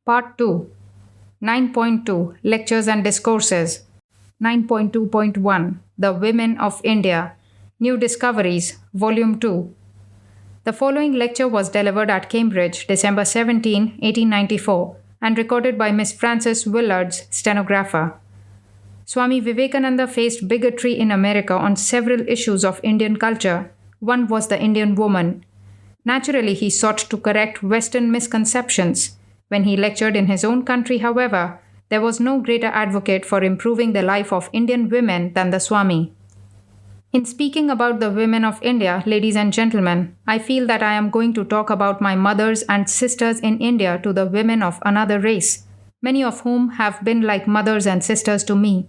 Part 2 9.2 Lectures and Discourses 9.2.1 The Women of India New Discoveries Volume 2. The following lecture was delivered at Cambridge, December 17, 1894, and recorded by Miss Frances Willards, stenographer. Swami Vivekananda faced bigotry in America on several issues of Indian culture. One was the Indian woman. Naturally, he sought to correct Western misconceptions. When he lectured in his own country, however, there was no greater advocate for improving the life of Indian women than the Swami. In speaking about the women of India, ladies and gentlemen, I feel that I am going to talk about my mothers and sisters in India to the women of another race, many of whom have been like mothers and sisters to me.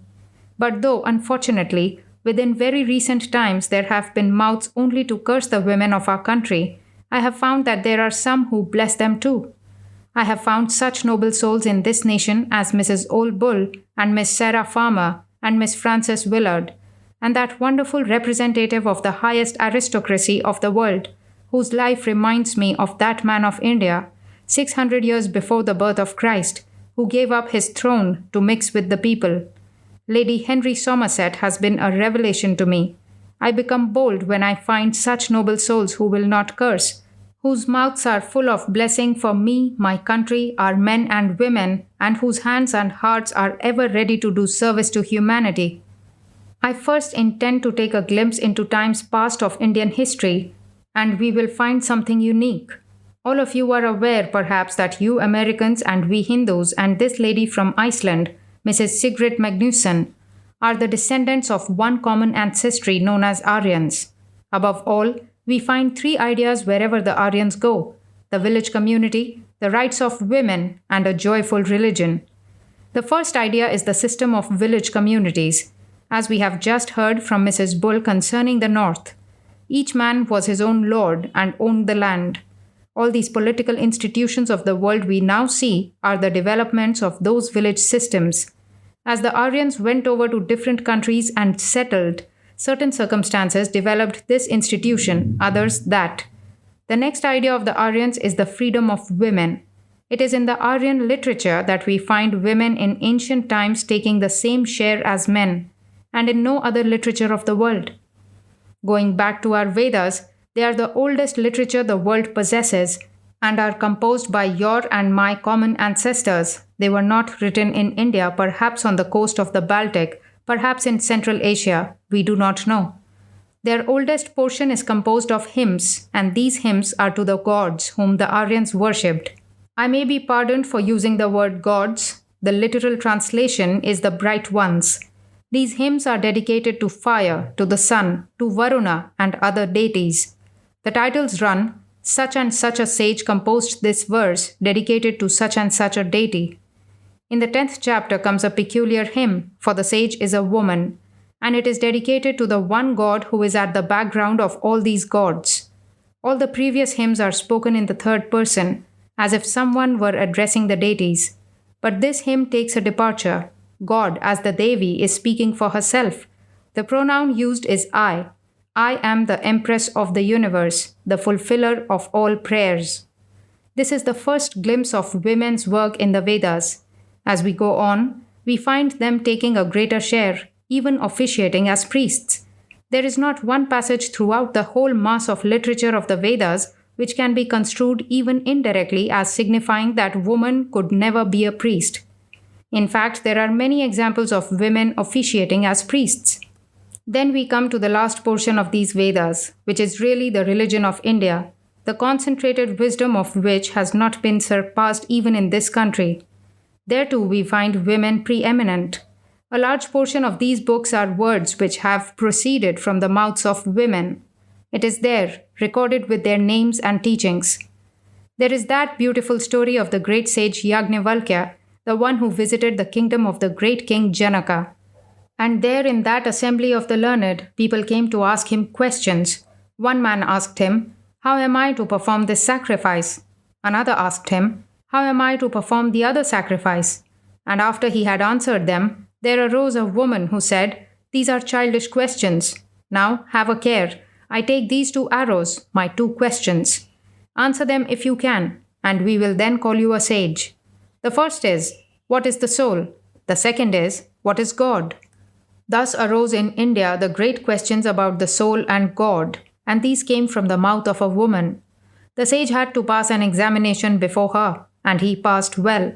But though, unfortunately, within very recent times there have been mouths only to curse the women of our country, I have found that there are some who bless them too. I have found such noble souls in this nation as Mrs. Old Bull and Miss Sarah Farmer and Miss Frances Willard, and that wonderful representative of the highest aristocracy of the world, whose life reminds me of that man of India, 600 years before the birth of Christ, who gave up his throne to mix with the people. Lady Henry Somerset has been a revelation to me. I become bold when I find such noble souls who will not curse, whose mouths are full of blessing for me, my country, our men and women, and whose hands and hearts are ever ready to do service to humanity. I first intend to take a glimpse into times past of Indian history, and we will find something unique. All of you are aware, perhaps, that you Americans and we Hindus and this lady from Iceland, Mrs. Sigrid Magnusson, are the descendants of one common ancestry known as Aryans. Above all, we find three ideas wherever the Aryans go: the village community, the rights of women, and a joyful religion. The first idea is the system of village communities, as we have just heard from Mrs. Bull concerning the North. Each man was his own lord and owned the land. All these political institutions of the world we now see are the developments of those village systems. As the Aryans went over to different countries and settled, certain circumstances developed this institution, others that. The next idea of the Aryans is the freedom of women. It is in the Aryan literature that we find women in ancient times taking the same share as men, and in no other literature of the world. Going back to our Vedas, they are the oldest literature the world possesses and are composed by your and my common ancestors. They were not written in India, perhaps on the coast of the Baltic, perhaps in Central Asia, we do not know. Their oldest portion is composed of hymns, and these hymns are to the gods whom the Aryans worshipped. I may be pardoned for using the word gods. The literal translation is the bright ones. These hymns are dedicated to fire, to the sun, to Varuna, and other deities. The titles run, "Such and such a sage composed this verse dedicated to such and such a deity." In the 10th chapter comes a peculiar hymn, for the sage is a woman, and it is dedicated to the one God who is at the background of all these gods. All the previous hymns are spoken in the third person, as if someone were addressing the deities. But this hymn takes a departure. God, as the Devi, is speaking for herself. The pronoun used is I. I am the Empress of the universe, the fulfiller of all prayers. This is the first glimpse of women's work in the Vedas. As we go on, we find them taking a greater share, even officiating as priests. There is not one passage throughout the whole mass of literature of the Vedas which can be construed even indirectly as signifying that woman could never be a priest. In fact, there are many examples of women officiating as priests. Then we come to the last portion of these Vedas, which is really the religion of India, the concentrated wisdom of which has not been surpassed even in this country. There too we find women preeminent. A large portion of these books are words which have proceeded from the mouths of women. It is there, recorded with their names and teachings. There is that beautiful story of the great sage Yajnavalkya, the one who visited the kingdom of the great king Janaka. And there in that assembly of the learned, people came to ask him questions. One man asked him, "How am I to perform this sacrifice?" Another asked him, "How am I to perform the other sacrifice?" And after he had answered them, there arose a woman who said, "These are childish questions. Now have a care. I take these 2 arrows, my 2 questions. Answer them if you can, and we will then call you a sage." The first is, what is the soul? The second is, what is God? Thus arose in India the great questions about the soul and God, and these came from the mouth of a woman. The sage had to pass an examination before her, and he passed well.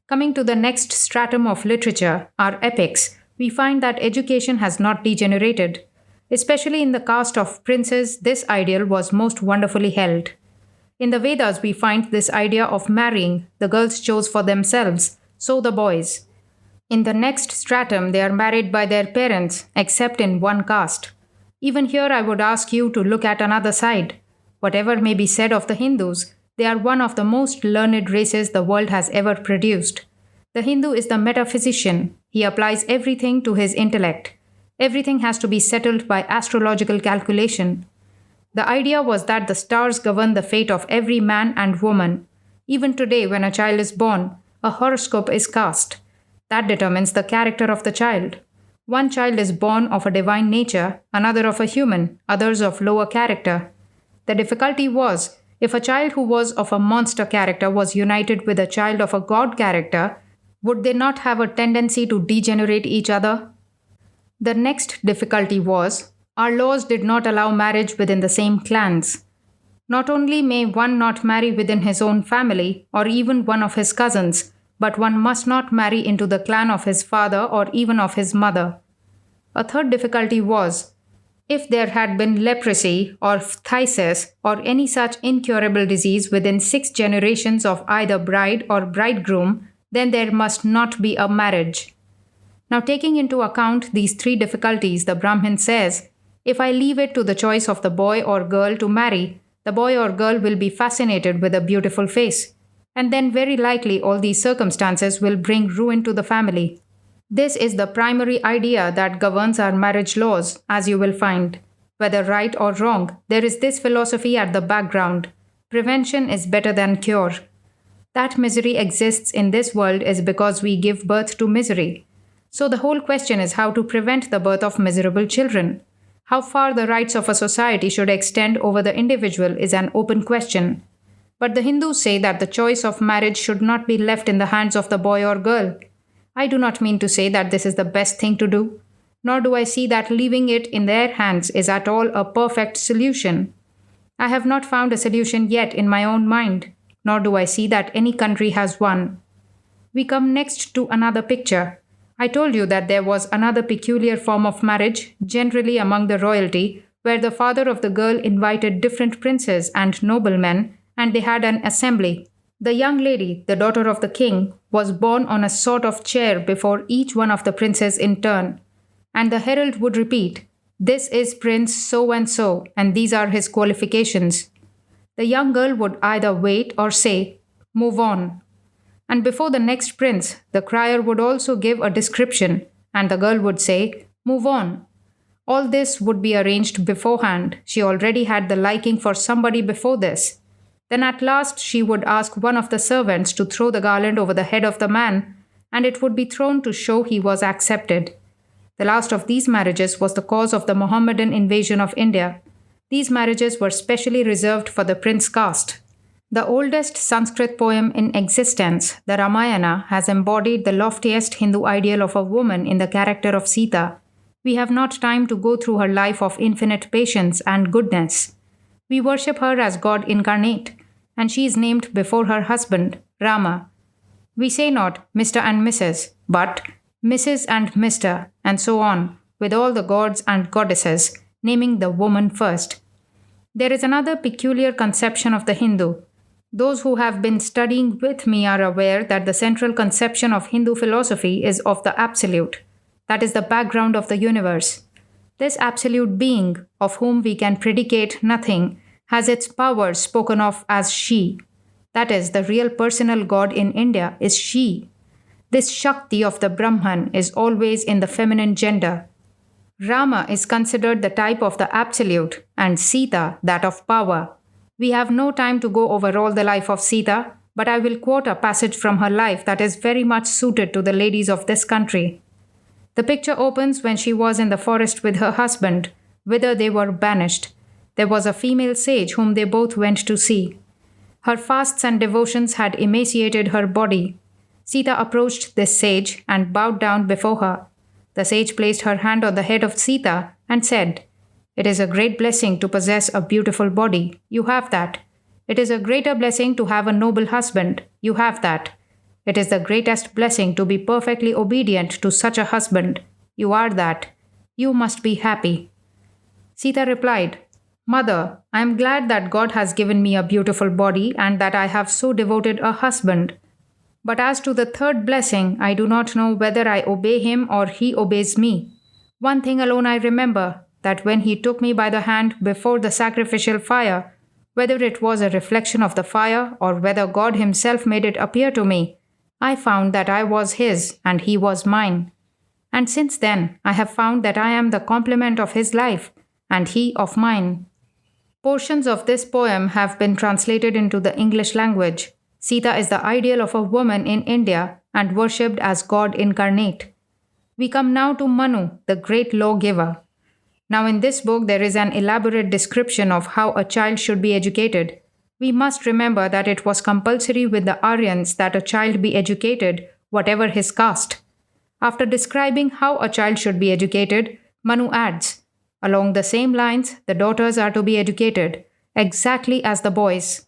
Coming to the next stratum of literature, our epics, we find that education has not degenerated. Especially in the caste of princes, this ideal was most wonderfully held. In the Vedas, we find this idea of marrying, the girls chose for themselves, so the boys. In the next stratum, they are married by their parents, except in one caste. Even here, I would ask you to look at another side. Whatever may be said of the Hindus, they are one of the most learned races the world has ever produced. The Hindu is the metaphysician. He applies everything to his intellect. Everything has to be settled by astrological calculation. The idea was that the stars govern the fate of every man and woman. Even today, when a child is born, a horoscope is cast. That determines the character of the child. One child is born of a divine nature, another of a human, others of lower character. The difficulty was, if a child who was of a monster character was united with a child of a god character, would they not have a tendency to degenerate each other? The next difficulty was, our laws did not allow marriage within the same clans. Not only may one not marry within his own family or even one of his cousins, but one must not marry into the clan of his father or even of his mother. A third difficulty was, if there had been leprosy or phthisis or any such incurable disease within 6 generations of either bride or bridegroom, then there must not be a marriage. Now, taking into account these 3 difficulties, the Brahmin says, if I leave it to the choice of the boy or girl to marry, the boy or girl will be fascinated with a beautiful face. And then very likely all these circumstances will bring ruin to the family. This is the primary idea that governs our marriage laws, as you will find. Whether right or wrong, there is this philosophy at the background. Prevention is better than cure. That misery exists in this world is because we give birth to misery. So the whole question is how to prevent the birth of miserable children. How far the rights of a society should extend over the individual is an open question. But the Hindus say that the choice of marriage should not be left in the hands of the boy or girl. I do not mean to say that this is the best thing to do, nor do I see that leaving it in their hands is at all a perfect solution. I have not found a solution yet in my own mind, nor do I see that any country has one. We come next to another picture. I told you that there was another peculiar form of marriage, generally among the royalty, where the father of the girl invited different princes and noblemen, and they had an assembly. The young lady, the daughter of the king, was borne on a sort of chair before each one of the princes in turn, and the herald would repeat, "This is Prince so, and these are his qualifications." The young girl would either wait or say, "Move on." And before the next prince, the crier would also give a description, and the girl would say, "Move on." All this would be arranged beforehand. She already had the liking for somebody before this. Then at last she would ask one of the servants to throw the garland over the head of the man, and it would be thrown to show he was accepted. The last of these marriages was the cause of the Mohammedan invasion of India. These marriages were specially reserved for the prince caste. The oldest Sanskrit poem in existence, the Ramayana, has embodied the loftiest Hindu ideal of a woman in the character of Sita. We have not time to go through her life of infinite patience and goodness. We worship her as God incarnate, and she is named before her husband, Rama. We say not Mr. and Mrs., but Mrs. and Mr., and so on, with all the gods and goddesses, naming the woman first. There is another peculiar conception of the Hindu. Those who have been studying with me are aware that the central conception of Hindu philosophy is of the Absolute. That is the background of the universe. This absolute being, of whom we can predicate nothing, has its power spoken of as she. That is, the real personal God in India is she. This Shakti of the Brahman is always in the feminine gender. Rama is considered the type of the absolute, and Sita that of power. We have no time to go over all the life of Sita, but I will quote a passage from her life that is very much suited to the ladies of this country. The picture opens when she was in the forest with her husband, whither they were banished. There was a female sage whom they both went to see. Her fasts and devotions had emaciated her body. Sita approached this sage and bowed down before her. The sage placed her hand on the head of Sita and said, "It is a great blessing to possess a beautiful body. You have that. It is a greater blessing to have a noble husband. You have that. It is the greatest blessing to be perfectly obedient to such a husband. You are that. You must be happy." Sita replied, "Mother, I am glad that God has given me a beautiful body and that I have so devoted a husband. But as to the third blessing, I do not know whether I obey him or he obeys me. One thing alone I remember, that when he took me by the hand before the sacrificial fire, whether it was a reflection of the fire or whether God himself made it appear to me, I found that I was his and he was mine. And since then, I have found that I am the complement of his life and he of mine." Portions of this poem have been translated into the English language. Sita is the ideal of a woman in India and worshipped as God incarnate. We come now to Manu, the great lawgiver. Now, in this book, there is an elaborate description of how a child should be educated. We must remember that it was compulsory with the Aryans that a child be educated, whatever his caste. After describing how a child should be educated, Manu adds, "Along the same lines, the daughters are to be educated, exactly as the boys."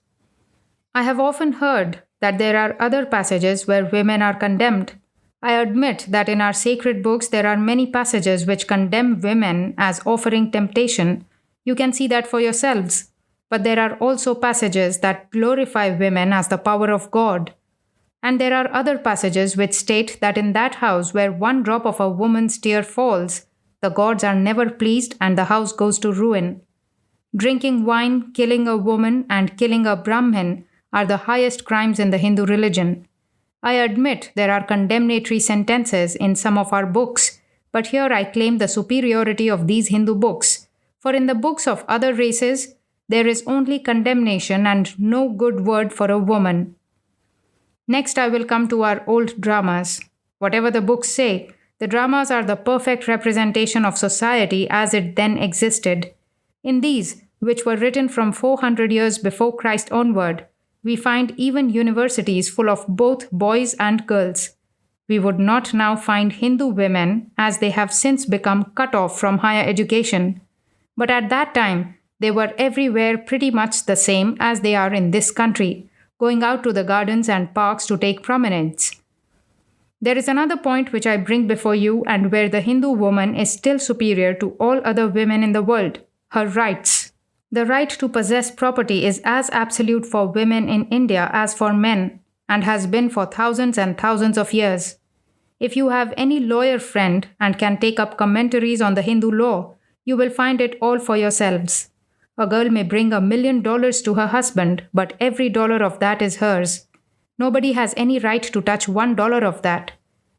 I have often heard that there are other passages where women are condemned. I admit that in our sacred books there are many passages which condemn women as offering temptation. You can see that for yourselves. But there are also passages that glorify women as the power of God. And there are other passages which state that in that house where one drop of a woman's tear falls, the gods are never pleased and the house goes to ruin. Drinking wine, killing a woman, and killing a Brahmin are the highest crimes in the Hindu religion. I admit there are condemnatory sentences in some of our books, but here I claim the superiority of these Hindu books, for in the books of other races, there is only condemnation and no good word for a woman. Next, I will come to our old dramas. Whatever the books say, the dramas are the perfect representation of society as it then existed. In these, which were written from 400 years before Christ onward, we find even universities full of both boys and girls. We would not now find Hindu women, as they have since become cut off from higher education. But at that time, they were everywhere pretty much the same as they are in this country, going out to the gardens and parks to take promenades. There is another point which I bring before you and where the Hindu woman is still superior to all other women in the world, her rights. The right to possess property is as absolute for women in India as for men, and has been for thousands and thousands of years. If you have any lawyer friend and can take up commentaries on the Hindu law, you will find it all for yourselves. A girl may bring $1 million to her husband, but every dollar of that is hers. Nobody has any right to touch $1 of that.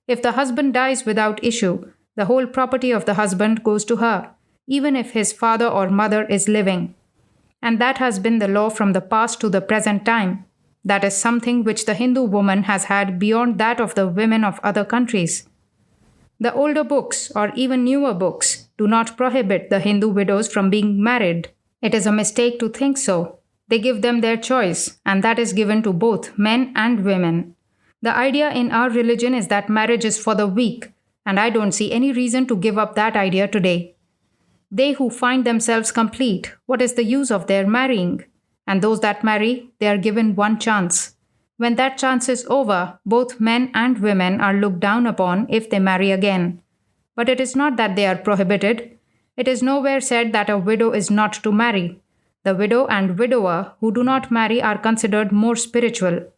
If the husband dies without issue, the whole property of the husband goes to her, even if his father or mother is living. And that has been the law from the past to the present time. That is something which the Hindu woman has had beyond that of the women of other countries. The older books, or even newer books, do not prohibit the Hindu widows from being married. It is a mistake to think so. They give them their choice, and that is given to both men and women. The idea in our religion is that marriage is for the weak, and I don't see any reason to give up that idea today. They who find themselves complete, what is the use of their marrying? And those that marry, they are given one chance. When that chance is over, both men and women are looked down upon if they marry again. But it is not that they are prohibited. It is nowhere said that a widow is not to marry. The widow and widower who do not marry are considered more spiritual.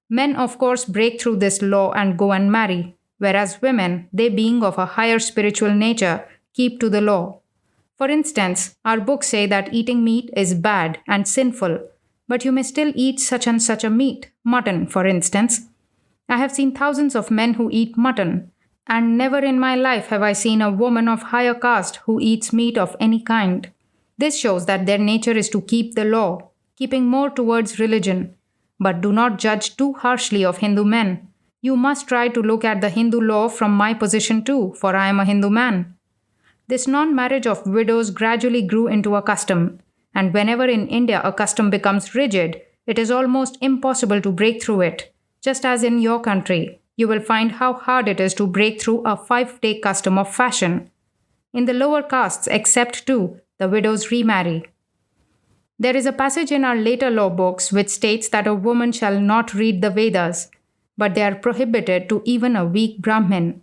Men, of course, break through this law and go and marry, whereas women, they being of a higher spiritual nature, keep to the law. For instance, our books say that eating meat is bad and sinful, but you may still eat such and such a meat, mutton, for instance. I have seen thousands of men who eat mutton, and never in my life have I seen a woman of higher caste who eats meat of any kind. This shows that their nature is to keep the law, keeping more towards religion. But do not judge too harshly of Hindu men. You must try to look at the Hindu law from my position too, for I am a Hindu man. This non-marriage of widows gradually grew into a custom, and whenever in India a custom becomes rigid, it is almost impossible to break through it, just as in your country. you will find how hard it is to break through a 5-day custom of fashion. In the lower castes, except two, the widows remarry. There is a passage in our later law books which states that a woman shall not read the Vedas, but they are prohibited to even a weak Brahmin.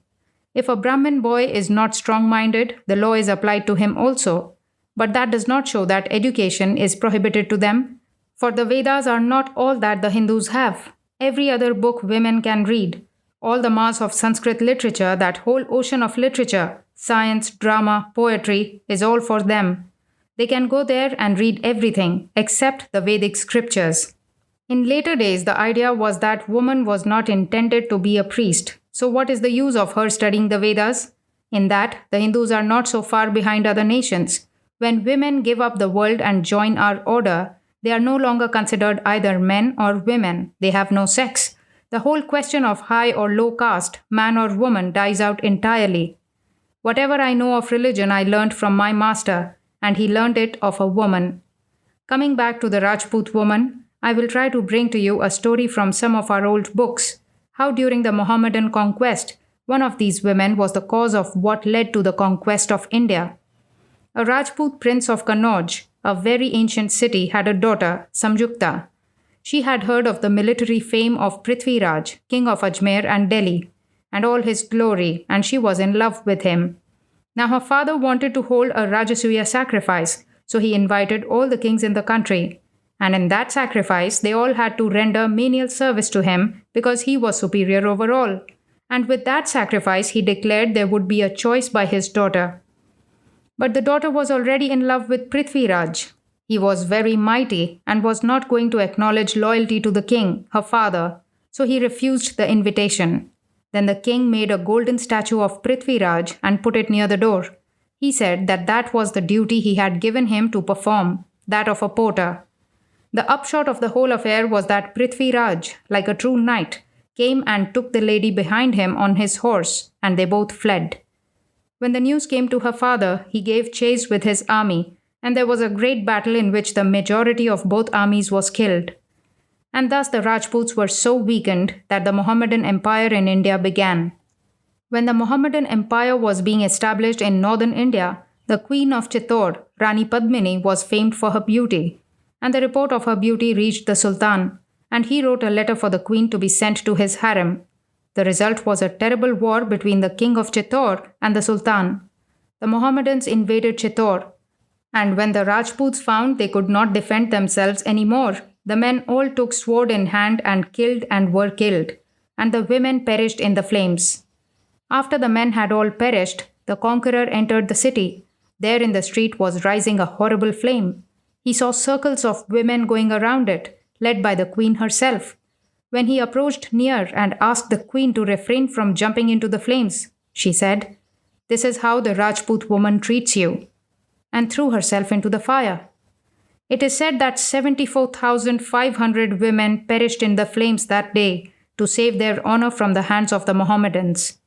If a Brahmin boy is not strong-minded, the law is applied to him also. But that does not show that education is prohibited to them, for the Vedas are not all that the Hindus have. Every other book women can read. All the mass of Sanskrit literature, that whole ocean of literature, science, drama, poetry, is all for them. They can go there and read everything except the Vedic scriptures. In later days, the idea was that woman was not intended to be a priest. So what is the use of her studying the Vedas? In that, the Hindus are not so far behind other nations. When women give up the world and join our order, they are no longer considered either men or women. They have no sex. The whole question of high or low caste, man or woman, dies out entirely. Whatever I know of religion, I learned from my master, and he learned it of a woman. Coming back to the Rajput woman, I will try to bring to you a story from some of our old books, how during the Mohammedan conquest, one of these women was the cause of what led to the conquest of India. A Rajput prince of Kannauj, a very ancient city, had a daughter, Samyukta. She had heard of the military fame of Prithvi Raj, king of Ajmer and Delhi, and all his glory, and she was in love with him. Now her father wanted to hold a Rajasuya sacrifice, so he invited all the kings in the country. And in that sacrifice, they all had to render menial service to him because he was superior over all. And with that sacrifice, he declared there would be a choice by his daughter. But the daughter was already in love with Prithvi Raj. He was very mighty and was not going to acknowledge loyalty to the king, her father, so he refused the invitation. Then the king made a golden statue of Prithvi Raj and put it near the door. He said that that was the duty he had given him to perform, that of a porter. The upshot of the whole affair was that Prithvi Raj, like a true knight, came and took the lady behind him on his horse, and they both fled. When the news came to her father, he gave chase with his army, and there was a great battle in which the majority of both armies was killed. And thus the Rajputs were so weakened that the Mohammedan Empire in India began. When the Mohammedan Empire was being established in northern India, the queen of Chittor, Rani Padmini, was famed for her beauty, and the report of her beauty reached the Sultan, and he wrote a letter for the queen to be sent to his harem. The result was a terrible war between the king of Chittor and the Sultan. The Mohammedans invaded Chittor, and when the Rajputs found they could not defend themselves anymore, the men all took sword in hand and killed and were killed, and the women perished in the flames. After the men had all perished, the conqueror entered the city. There in the street was rising a horrible flame. He saw circles of women going around it, led by the queen herself. When he approached near and asked the queen to refrain from jumping into the flames, she said, "This is how the Rajput woman treats you," and threw herself into the fire. It is said that 74,500 women perished in the flames that day to save their honor from the hands of the Mohammedans.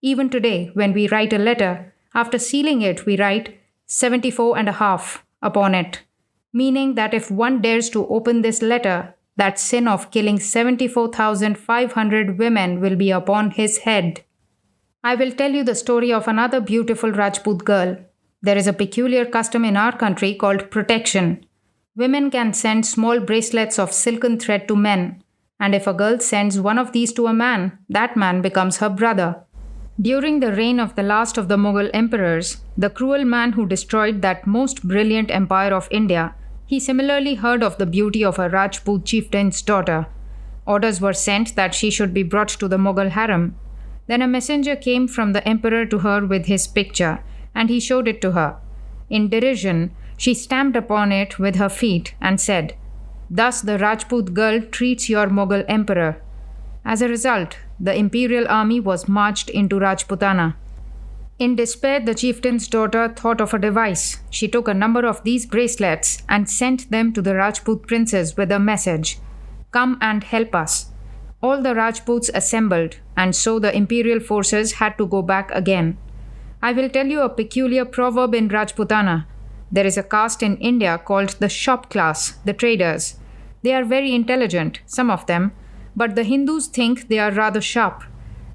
Even today, when we write a letter, after sealing it, we write 74 and a half upon it, meaning that if one dares to open this letter, that sin of killing 74,500 women will be upon his head. I will tell you the story of another beautiful Rajput girl. There is a peculiar custom in our country called protection. Women can send small bracelets of silken thread to men, and if a girl sends one of these to a man, that man becomes her brother. During the reign of the last of the Mughal emperors, the cruel man who destroyed that most brilliant empire of India, he similarly heard of the beauty of a Rajput chieftain's daughter. Orders were sent that she should be brought to the Mughal harem. Then a messenger came from the emperor to her with his picture, and he showed it to her. In derision, she stamped upon it with her feet and said, "Thus the Rajput girl treats your Mughal emperor." As a result, the imperial army was marched into Rajputana. In despair, the chieftain's daughter thought of a device. She took a number of these bracelets and sent them to the Rajput princes with a message, "Come and help us." All the Rajputs assembled, and so the imperial forces had to go back again. I will tell you a peculiar proverb in Rajputana. There is a caste in India called the shop class, the traders. They are very intelligent, some of them, but the Hindus think they are rather sharp.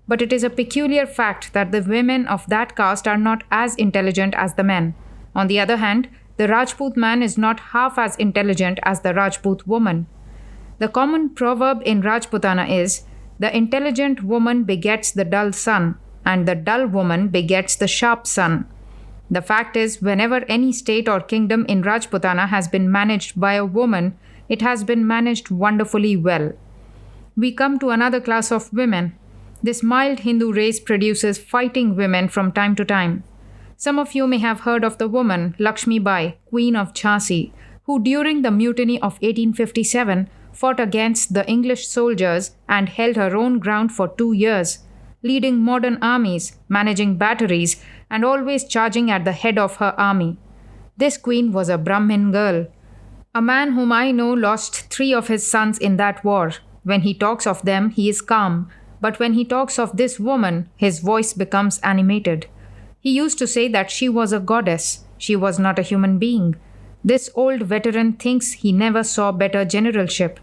but it is a peculiar fact that the women of that caste are not as intelligent as the men. On the other hand, the Rajput man is not half as intelligent as the Rajput woman. The common proverb in Rajputana is, "The intelligent woman begets the dull son, and the dull woman begets the sharp son." The fact is, whenever any state or kingdom in Rajputana has been managed by a woman, it has been managed wonderfully well. We come to another class of women. This mild Hindu race produces fighting women from time to time. Some of you may have heard of the woman Lakshmi Bai, Queen of Jhansi, who during the mutiny of 1857 fought against the English soldiers and held her own ground for 2 years, leading modern armies, managing batteries, and always charging at the head of her army. This queen was a Brahmin girl. A man whom I know lost 3 of his sons in that war. When he talks of them, he is calm, but when he talks of this woman, his voice becomes animated. He used to say that she was a goddess. She was not a human being. This old veteran thinks he never saw better generalship.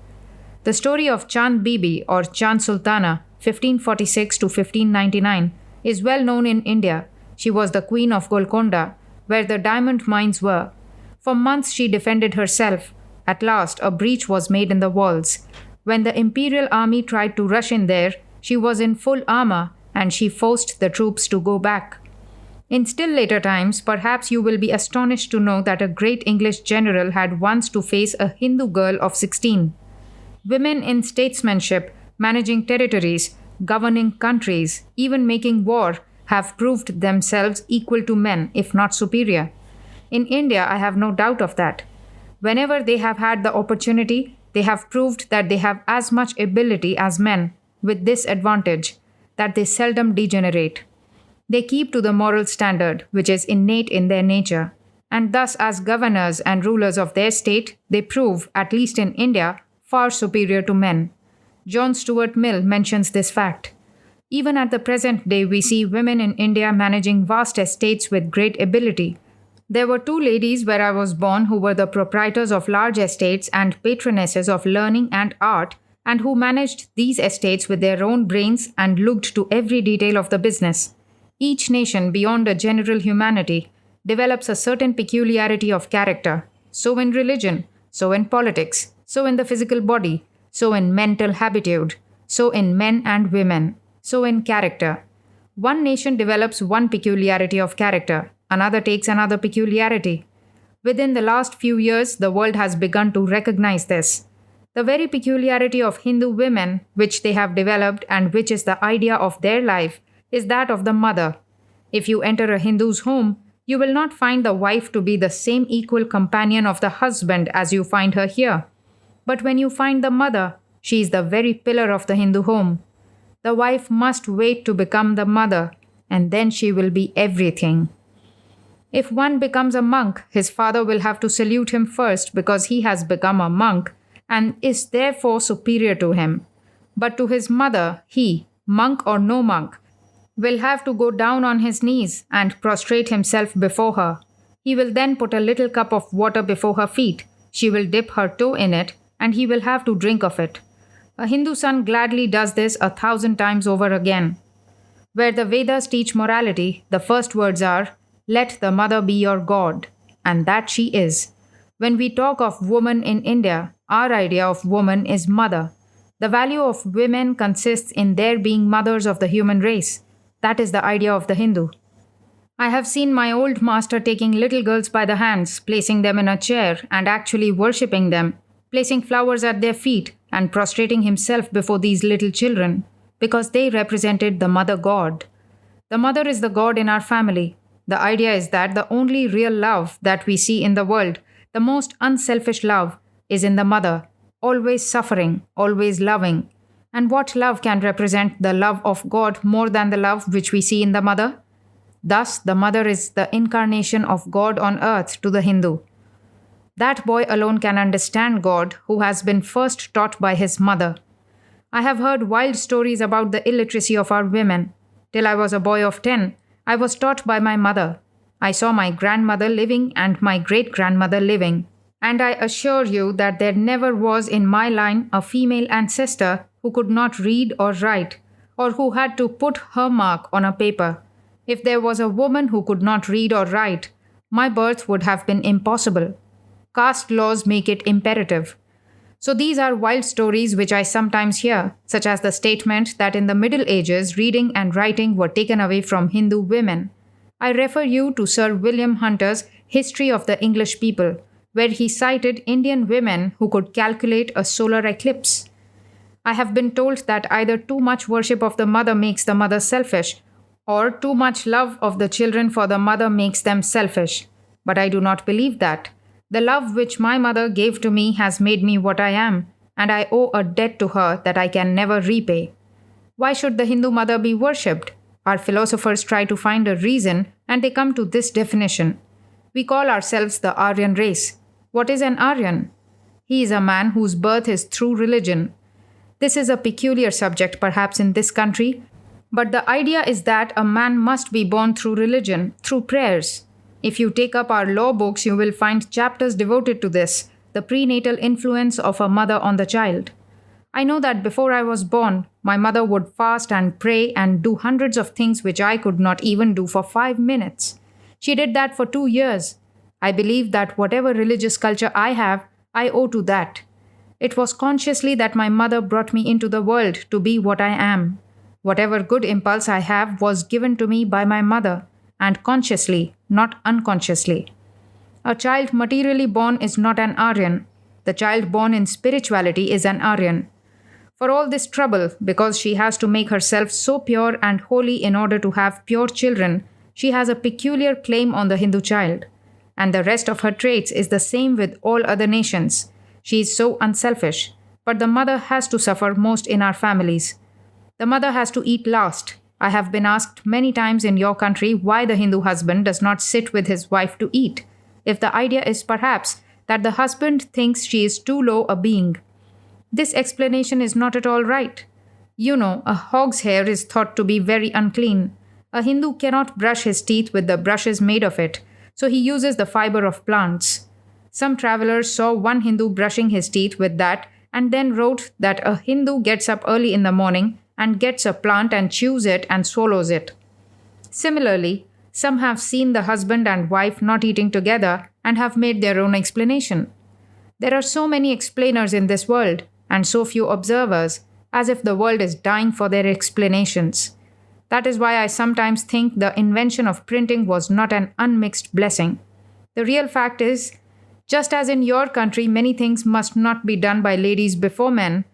The story of Chand Bibi or Chand Sultana, 1546 to 1599, is well known in India. She was the queen of Golconda, where the diamond mines were. For months she defended herself. At last, a breach was made in the walls. When the imperial army tried to rush in there, she was in full armor and she forced the troops to go back. In still later times, perhaps you will be astonished to know that a great English general had once to face a Hindu girl of 16. Women in statesmanship, managing territories, governing countries, even making war, have proved themselves equal to men, if not superior. In India, I have no doubt of that. Whenever they have had the opportunity, they have proved that they have as much ability as men, with this advantage, that they seldom degenerate. They keep to the moral standard, which is innate in their nature, and thus as governors and rulers of their state, they prove, at least in India, far superior to men. John Stuart Mill mentions this fact. Even at the present day, we see women in India managing vast estates with great ability. There were 2 ladies where I was born who were the proprietors of large estates and patronesses of learning and art, and who managed these estates with their own brains and looked to every detail of the business. Each nation, beyond a general humanity, develops a certain peculiarity of character. So in religion, so in politics, so in the physical body, so in mental habitude, so in men and women, so in character. One nation develops one peculiarity of character, another takes another peculiarity. Within the last few years, the world has begun to recognize this. The very peculiarity of Hindu women, which they have developed and which is the idea of their life, is that of the mother. If you enter a Hindu's home, you will not find the wife to be the same equal companion of the husband as you find her here. But when you find the mother, she is the very pillar of the Hindu home. The wife must wait to become the mother, and then she will be everything. If one becomes a monk, his father will have to salute him first because he has become a monk and is therefore superior to him. But to his mother, he, monk or no monk, will have to go down on his knees and prostrate himself before her. He will then put a little cup of water before her feet. She will dip her toe in it, and he will have to drink of it. A Hindu son gladly does this 1,000 times over again. Where the Vedas teach morality, the first words are, "Let the mother be your God," and that she is. When we talk of woman in India, our idea of woman is mother. The value of women consists in their being mothers of the human race. That is the idea of the Hindu. I have seen my old master taking little girls by the hands, placing them in a chair and actually worshipping them, placing flowers at their feet and prostrating himself before these little children, because they represented the mother god. The mother is the god in our family. The idea is that the only real love that we see in the world, the most unselfish love, is in the mother, always suffering, always loving. And what love can represent the love of God more than the love which we see in the mother? Thus, the mother is the incarnation of God on earth to the Hindu. That boy alone can understand God who has been first taught by his mother. I have heard wild stories about the illiteracy of our women. Till I was a boy of 10, I was taught by my mother. I saw my grandmother living and my great-grandmother living. And I assure you that there never was in my line a female ancestor who could not read or write, or who had to put her mark on a paper. If there was a woman who could not read or write, my birth would have been impossible. Caste laws make it imperative. So these are wild stories which I sometimes hear, such as the statement that in the Middle Ages reading and writing were taken away from Hindu women. I refer you to Sir William Hunter's History of the English People, where he cited Indian women who could calculate a solar eclipse. I have been told that either too much worship of the mother makes the mother selfish, or too much love of the children for the mother makes them selfish. But I do not believe that. The love which my mother gave to me has made me what I am, and I owe a debt to her that I can never repay. Why should the Hindu mother be worshipped? Our philosophers try to find a reason, and they come to this definition. We call ourselves the Aryan race. What is an Aryan? He is a man whose birth is through religion. This is a peculiar subject perhaps in this country, but the idea is that a man must be born through religion, through prayers. If you take up our law books, you will find chapters devoted to this, the prenatal influence of a mother on the child. I know that before I was born, my mother would fast and pray and do hundreds of things which I could not even do for 5 minutes. She did that for 2 years. I believe that whatever religious culture I have, I owe to that. It was consciously that my mother brought me into the world to be what I am. Whatever good impulse I have was given to me by my mother, and consciously, not unconsciously. A child materially born is not an Aryan. The child born in spirituality is an Aryan. For all this trouble, because she has to make herself so pure and holy in order to have pure children, she has a peculiar claim on the Hindu child. And the rest of her traits is the same with all other nations. She is so unselfish, but the mother has to suffer most in our families. The mother has to eat last. I have been asked many times in your country why the Hindu husband does not sit with his wife to eat, if the idea is perhaps that the husband thinks she is too low a being. This explanation is not at all right. You know, a hog's hair is thought to be very unclean. A Hindu cannot brush his teeth with the brushes made of it, so he uses the fiber of plants. Some travelers saw one Hindu brushing his teeth with that and then wrote that a Hindu gets up early in the morning and gets a plant and chews it and swallows it. Similarly, some have seen the husband and wife not eating together and have made their own explanation. There are so many explainers in this world and so few observers, as if the world is dying for their explanations. That is why I sometimes think the invention of printing was not an unmixed blessing. The real fact is, just as in your country many things must not be done by ladies before men,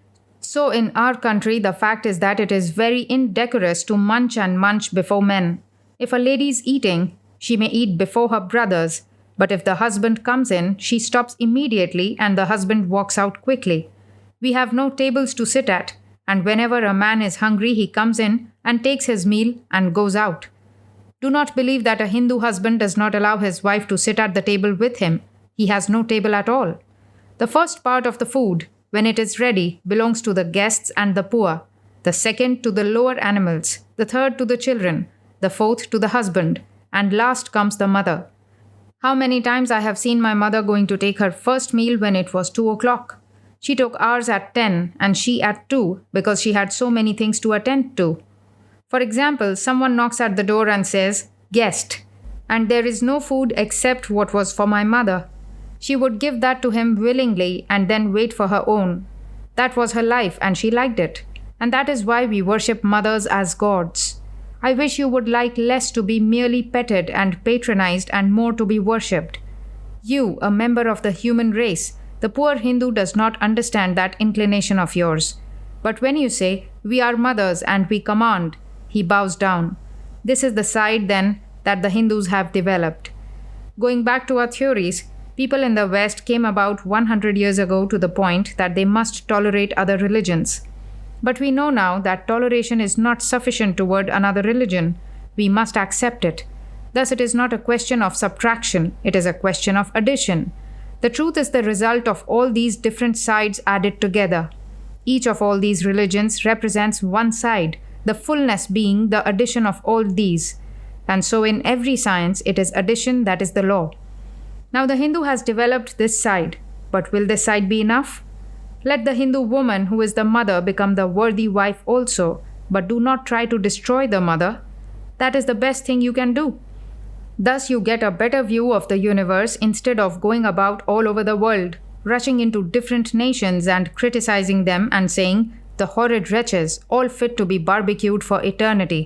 so in our country the fact is that it is very indecorous to munch and munch before men. If a lady is eating, she may eat before her brothers, but if the husband comes in, she stops immediately and the husband walks out quickly. We have no tables to sit at, and whenever a man is hungry he comes in and takes his meal and goes out. Do not believe that a Hindu husband does not allow his wife to sit at the table with him. He has no table at all. The first part of the food, when it is ready, belongs to the guests and the poor, the second to the lower animals, the third to the children, the fourth to the husband, and last comes the mother. How many times I have seen my mother going to take her first meal when it was 2 o'clock. She took ours at 10 and she at 2 because she had so many things to attend to. For example, someone knocks at the door and says, "Guest," and there is no food except what was for my mother. She would give that to him willingly and then wait for her own. That was her life and she liked it. And that is why we worship mothers as gods. I wish you would like less to be merely petted and patronized and more to be worshipped. You, a member of the human race, the poor Hindu does not understand that inclination of yours. But when you say, "We are mothers and we command," he bows down. This is the side, then, that the Hindus have developed. Going back to our theories, people in the West came about 100 years ago to the point that they must tolerate other religions. But we know now that toleration is not sufficient toward another religion. We must accept it. Thus, it is not a question of subtraction, it is a question of addition. The truth is the result of all these different sides added together. Each of all these religions represents one side, the fullness being the addition of all these. And so in every science, it is addition that is the law. Now the Hindu has developed this side, but will this side be enough? Let the Hindu woman who is the mother become the worthy wife also, but do not try to destroy the mother. That is the best thing you can do. Thus, you get a better view of the universe instead of going about all over the world, rushing into different nations and criticizing them and saying, "The horrid wretches, all fit to be barbecued for eternity."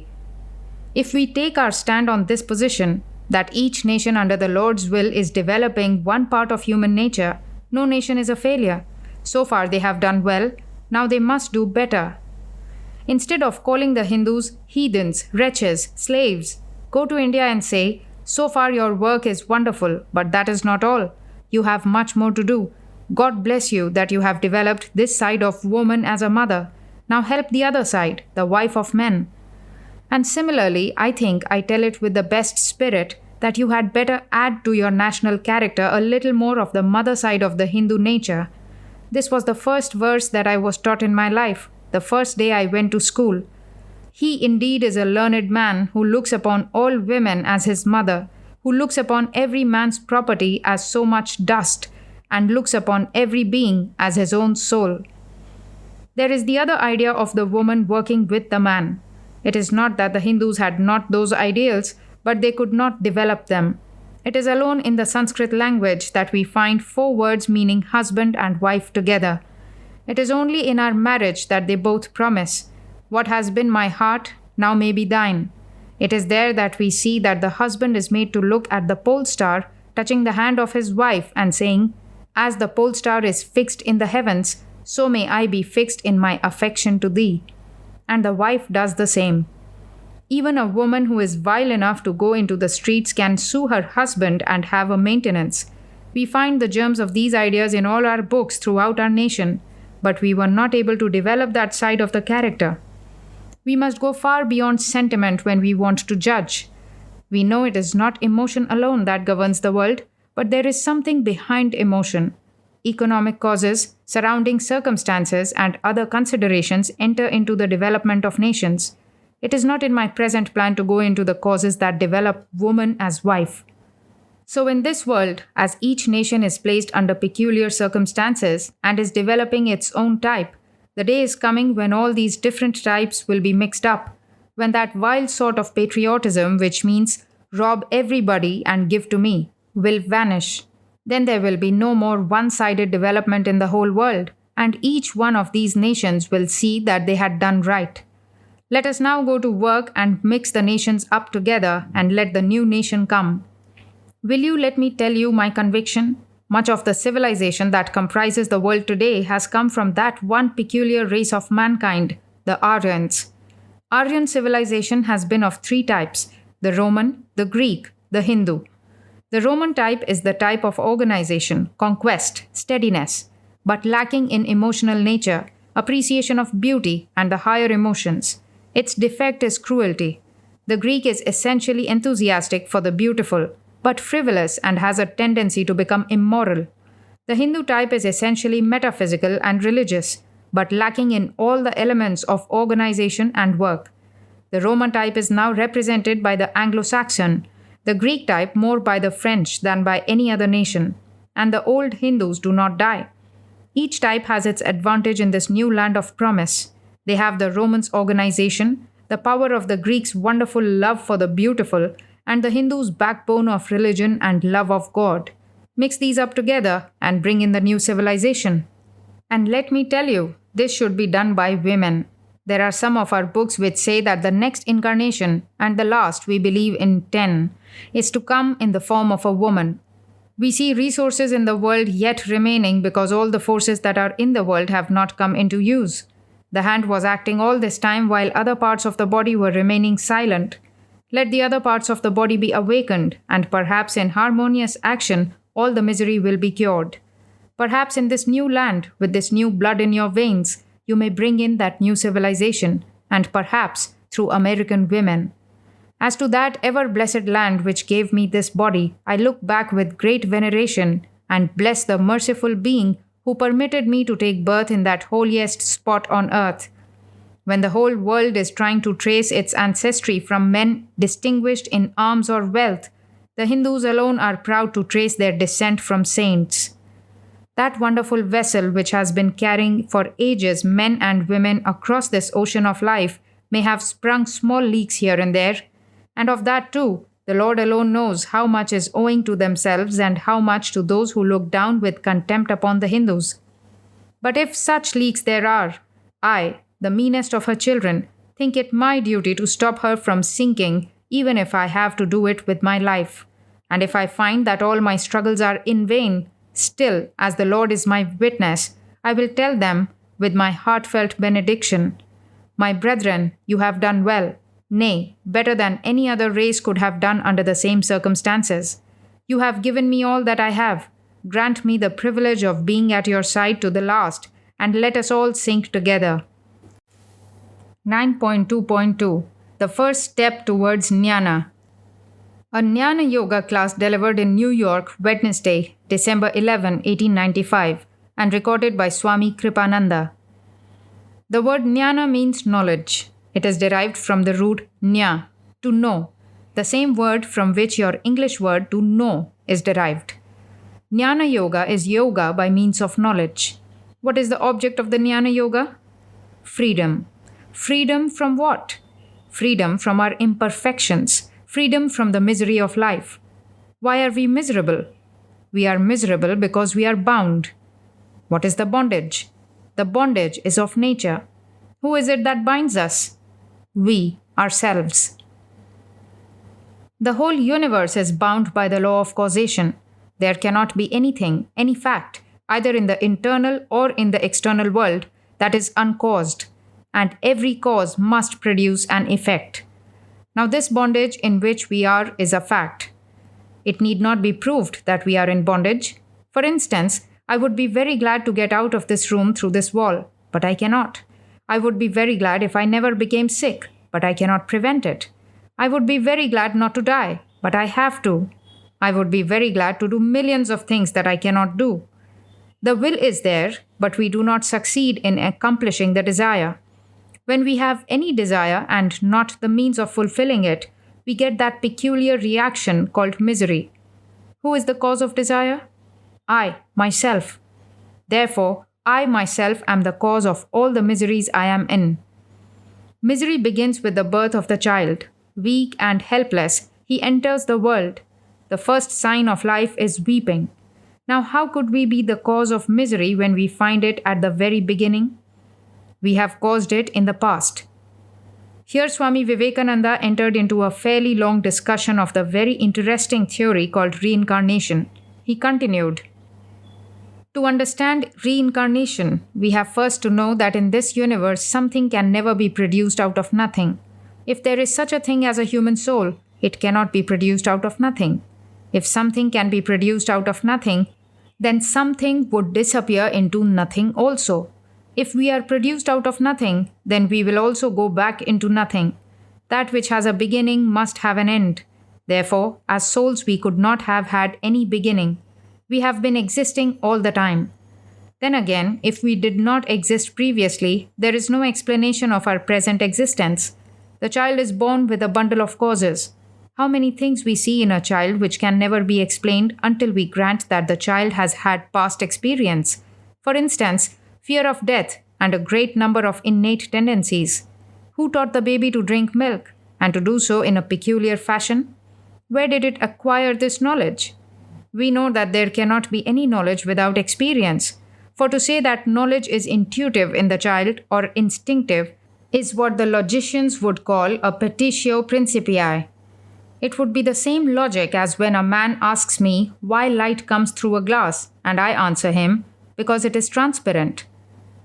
If we take our stand on this position, that each nation under the Lord's will is developing one part of human nature, no nation is a failure. So far they have done well, now they must do better. Instead of calling the Hindus heathens, wretches, slaves, go to India and say, "So far your work is wonderful, but that is not all. You have much more to do. God bless you that you have developed this side of woman as a mother. Now help the other side, the wife of men." And similarly, I think I tell it with the best spirit that you had better add to your national character a little more of the mother side of the Hindu nature. This was the first verse that I was taught in my life, the first day I went to school. He indeed is a learned man who looks upon all women as his mother, who looks upon every man's property as so much dust, and looks upon every being as his own soul. There is the other idea of the woman working with the man. It is not that the Hindus had not those ideals, but they could not develop them. It is alone in the Sanskrit language that we find 4 words meaning husband and wife together. It is only in our marriage that they both promise, "What has been my heart, now may be thine." It is there that we see that the husband is made to look at the pole star touching the hand of his wife and saying, "As the pole star is fixed in the heavens, so may I be fixed in my affection to thee." And the wife does the same. Even a woman who is vile enough to go into the streets can sue her husband and have a maintenance. We find the germs of these ideas in all our books throughout our nation, but we were not able to develop that side of the character. We must go far beyond sentiment when we want to judge. We know it is not emotion alone that governs the world, but there is something behind emotion. Economic causes, surrounding circumstances, and other considerations enter into the development of nations. It is not in my present plan to go into the causes that develop woman as wife. So in this world, as each nation is placed under peculiar circumstances and is developing its own type, the day is coming when all these different types will be mixed up, when that wild sort of patriotism, which means rob everybody and give to me, will vanish. Then there will be no more one-sided development in the whole world, and each one of these nations will see that they had done right. Let us now go to work and mix the nations up together and let the new nation come. Will you let me tell you my conviction? Much of the civilization that comprises the world today has come from that one peculiar race of mankind, the Aryans. Aryan civilization has been of 3 types: the Roman, the Greek, the Hindu. The Roman type is the type of organization, conquest, steadiness, but lacking in emotional nature, appreciation of beauty, and the higher emotions. Its defect is cruelty. The Greek is essentially enthusiastic for the beautiful, but frivolous and has a tendency to become immoral. The Hindu type is essentially metaphysical and religious, but lacking in all the elements of organization and work. The Roman type is now represented by the Anglo-Saxon, the Greek type more by the French than by any other nation, and the old Hindus do not die. Each type has its advantage in this new land of promise. They have the Romans' organization, the power of the Greeks' wonderful love for the beautiful, and the Hindus' backbone of religion and love of God. Mix these up together and bring in the new civilization. And let me tell you, this should be done by women. There are some of our books which say that the next incarnation, and the last, we believe in 10, is to come in the form of a woman. We see resources in the world yet remaining because all the forces that are in the world have not come into use. The hand was acting all this time while other parts of the body were remaining silent. Let the other parts of the body be awakened, and perhaps in harmonious action, all the misery will be cured. Perhaps in this new land, with this new blood in your veins, you may bring in that new civilization, and perhaps through American women. As to that ever-blessed land which gave me this body, I look back with great veneration and bless the merciful being who permitted me to take birth in that holiest spot on earth. When the whole world is trying to trace its ancestry from men distinguished in arms or wealth, the Hindus alone are proud to trace their descent from saints. That wonderful vessel which has been carrying for ages men and women across this ocean of life may have sprung small leaks here and there, and of that too, the Lord alone knows how much is owing to themselves and how much to those who look down with contempt upon the Hindus. But if such leaks there are, I, the meanest of her children, think it my duty to stop her from sinking, even if I have to do it with my life. And if I find that all my struggles are in vain, still, as the Lord is my witness, I will tell them with my heartfelt benediction, My brethren, you have done well, nay, better than any other race could have done under the same circumstances. You have given me all that I have. Grant me the privilege of being at your side to the last, and let us all sink together. 9.2.2 The first step towards Jnana. A Jnana Yoga class delivered in New York, Wednesday, December 11, 1895, and recorded by Swami Kripananda. The word Jnana means knowledge. It is derived from the root Jna, to know, the same word from which your English word to know is derived. Jnana Yoga is yoga by means of knowledge. What is the object of the Jnana Yoga? Freedom. Freedom from what? Freedom from our imperfections. Freedom from the misery of life. Why are we miserable? We are miserable because we are bound. What is the bondage? The bondage is of nature. Who is it that binds us? We, ourselves. The whole universe is bound by the law of causation. There cannot be anything, any fact, either in the internal or in the external world, that is uncaused, and every cause must produce an effect. Now, this bondage in which we are is a fact. It need not be proved that we are in bondage. For instance, I would be very glad to get out of this room through this wall, but I cannot. I would be very glad if I never became sick, but I cannot prevent it. I would be very glad not to die, but I have to. I would be very glad to do millions of things that I cannot do. The will is there, but we do not succeed in accomplishing the desire. When we have any desire and not the means of fulfilling it, we get that peculiar reaction called misery. Who is the cause of desire? I, myself. Therefore, I myself am the cause of all the miseries I am in. Misery begins with the birth of the child. Weak and helpless, he enters the world. The first sign of life is weeping. Now, how could we be the cause of misery when we find it at the very beginning? We have caused it in the past. Here Swami Vivekananda entered into a fairly long discussion of the very interesting theory called reincarnation. He continued, To understand reincarnation, we have first to know that in this universe something can never be produced out of nothing. If there is such a thing as a human soul, it cannot be produced out of nothing. If something can be produced out of nothing, then something would disappear into nothing also. If we are produced out of nothing, then we will also go back into nothing. That which has a beginning must have an end. Therefore, as souls we could not have had any beginning. We have been existing all the time. Then again, if we did not exist previously, there is no explanation of our present existence. The child is born with a bundle of causes. How many things we see in a child which can never be explained until we grant that the child has had past experience. For instance, fear of death and a great number of innate tendencies. Who taught the baby to drink milk and to do so in a peculiar fashion? Where did it acquire this knowledge? We know that there cannot be any knowledge without experience. For to say that knowledge is intuitive in the child or instinctive is what the logicians would call a petitio principii. It would be the same logic as when a man asks me why light comes through a glass, and I answer him, because it is transparent.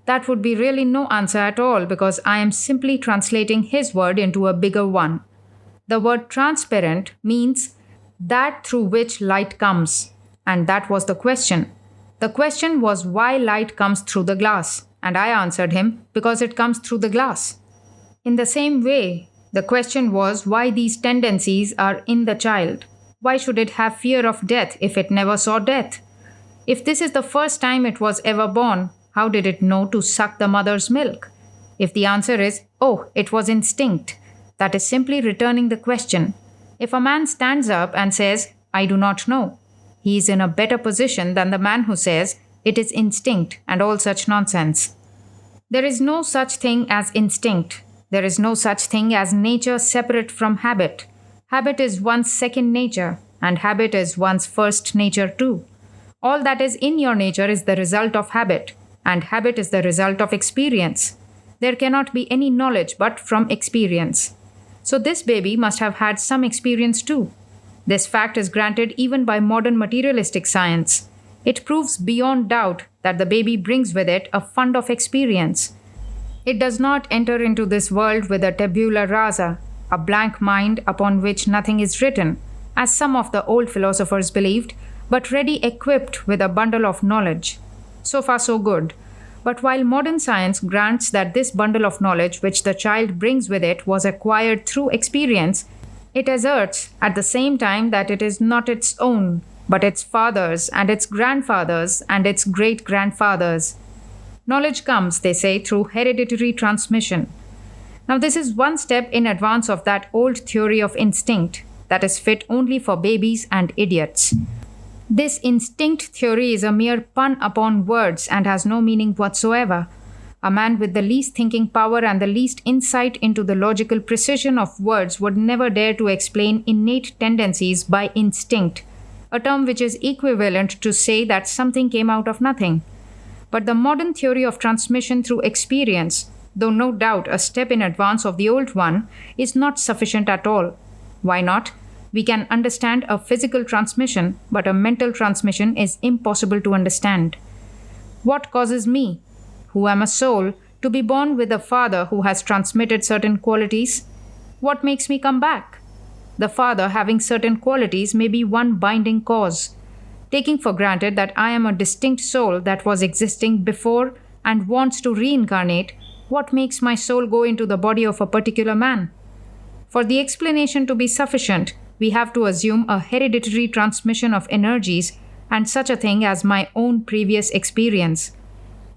That would be really no answer at all, because I am simply translating his word into a bigger one. The word transparent means that through which light comes, and that was the question. The question was why light comes through the glass, and I answered him, because it comes through the glass. In the same way, the question was why these tendencies are in the child. Why should it have fear of death if it never saw death? If this is the first time it was ever born, how did it know to suck the mother's milk? If the answer is, oh, it was instinct, that is simply returning the question. If a man stands up and says, I do not know, he is in a better position than the man who says, it is instinct and all such nonsense. There is no such thing as instinct. There is no such thing as nature separate from habit. Habit is one's second nature, and habit is one's first nature too. All that is in your nature is the result of habit, and habit is the result of experience. There cannot be any knowledge but from experience. So this baby must have had some experience too. This fact is granted even by modern materialistic science. It proves beyond doubt that the baby brings with it a fund of experience. It does not enter into this world with a tabula rasa, a blank mind upon which nothing is written, as some of the old philosophers believed, but ready equipped with a bundle of knowledge. So far, so good. But while modern science grants that this bundle of knowledge which the child brings with it was acquired through experience, it asserts at the same time that it is not its own, but its father's and its grandfather's and its great-grandfather's. Knowledge comes, they say, through hereditary transmission. Now, this is one step in advance of that old theory of instinct that is fit only for babies and idiots. This instinct theory is a mere pun upon words and has no meaning whatsoever. A man with the least thinking power and the least insight into the logical precision of words would never dare to explain innate tendencies by instinct, a term which is equivalent to say that something came out of nothing. But the modern theory of transmission through experience, though no doubt a step in advance of the old one, is not sufficient at all. Why not? We can understand a physical transmission, but a mental transmission is impossible to understand. What causes me, who am a soul, to be born with a father who has transmitted certain qualities? What makes me come back? The father having certain qualities may be one binding cause. Taking for granted that I am a distinct soul that was existing before and wants to reincarnate, what makes my soul go into the body of a particular man? For the explanation to be sufficient, we have to assume a hereditary transmission of energies and such a thing as my own previous experience.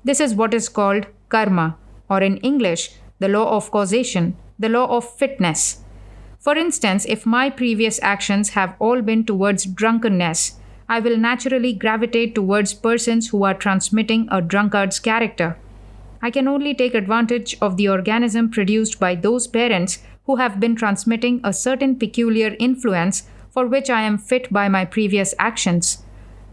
This is what is called karma, or in English, the law of causation, the law of fitness. For instance, if my previous actions have all been towards drunkenness, I will naturally gravitate towards persons who are transmitting a drunkard's character. I can only take advantage of the organism produced by those parents who have been transmitting a certain peculiar influence for which I am fit by my previous actions.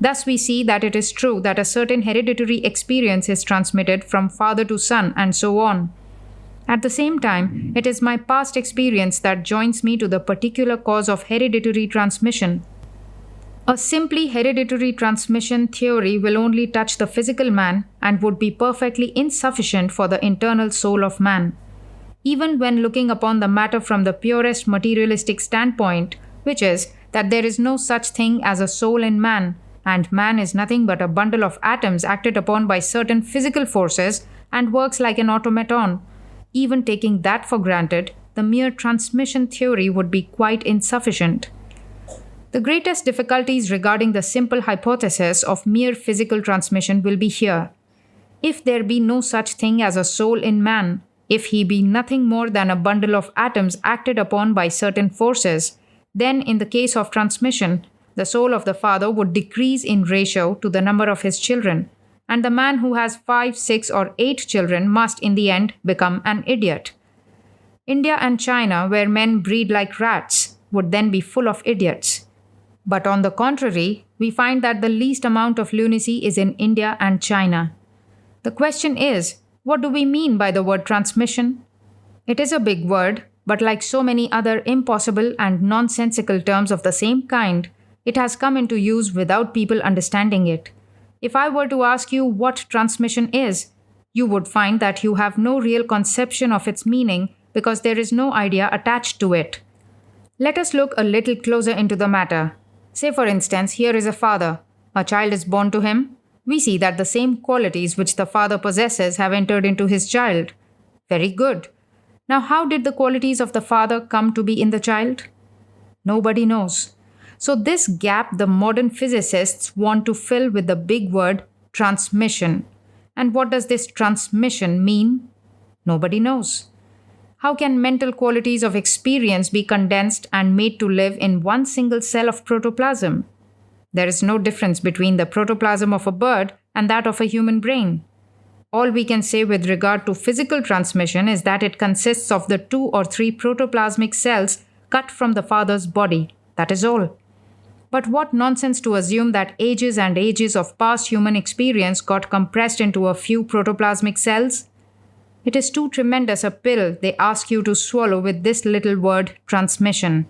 Thus we see that it is true that a certain hereditary experience is transmitted from father to son and so on. At the same time, it is my past experience that joins me to the particular cause of hereditary transmission. A simply hereditary transmission theory will only touch the physical man and would be perfectly insufficient for the internal soul of man. Even when looking upon the matter from the purest materialistic standpoint, which is that there is no such thing as a soul in man, and man is nothing but a bundle of atoms acted upon by certain physical forces and works like an automaton, even taking that for granted, the mere transmission theory would be quite insufficient. The greatest difficulties regarding the simple hypothesis of mere physical transmission will be here. If there be no such thing as a soul in man, if he be nothing more than a bundle of atoms acted upon by certain forces, then in the case of transmission, the soul of the father would decrease in ratio to the number of his children, and the man who has 5, 6, or 8 children must in the end become an idiot. India and China, where men breed like rats, would then be full of idiots. But on the contrary, we find that the least amount of lunacy is in India and China. The question is, what do we mean by the word transmission? It is a big word, but like so many other impossible and nonsensical terms of the same kind, it has come into use without people understanding it. If I were to ask you what transmission is, you would find that you have no real conception of its meaning because there is no idea attached to it. Let us look a little closer into the matter. Say for instance, here is a father. A child is born to him. We see that the same qualities which the father possesses have entered into his child. Very good. Now how did the qualities of the father come to be in the child? Nobody knows. So this gap the modern physicists want to fill with the big word transmission. And what does this transmission mean? Nobody knows. How can mental qualities of experience be condensed and made to live in one single cell of protoplasm? There is no difference between the protoplasm of a bird and that of a human brain. All we can say with regard to physical transmission is that it consists of the 2 or 3 protoplasmic cells cut from the father's body. That is all. But what nonsense to assume that ages and ages of past human experience got compressed into a few protoplasmic cells? It is too tremendous a pill they ask you to swallow with this little word, transmission.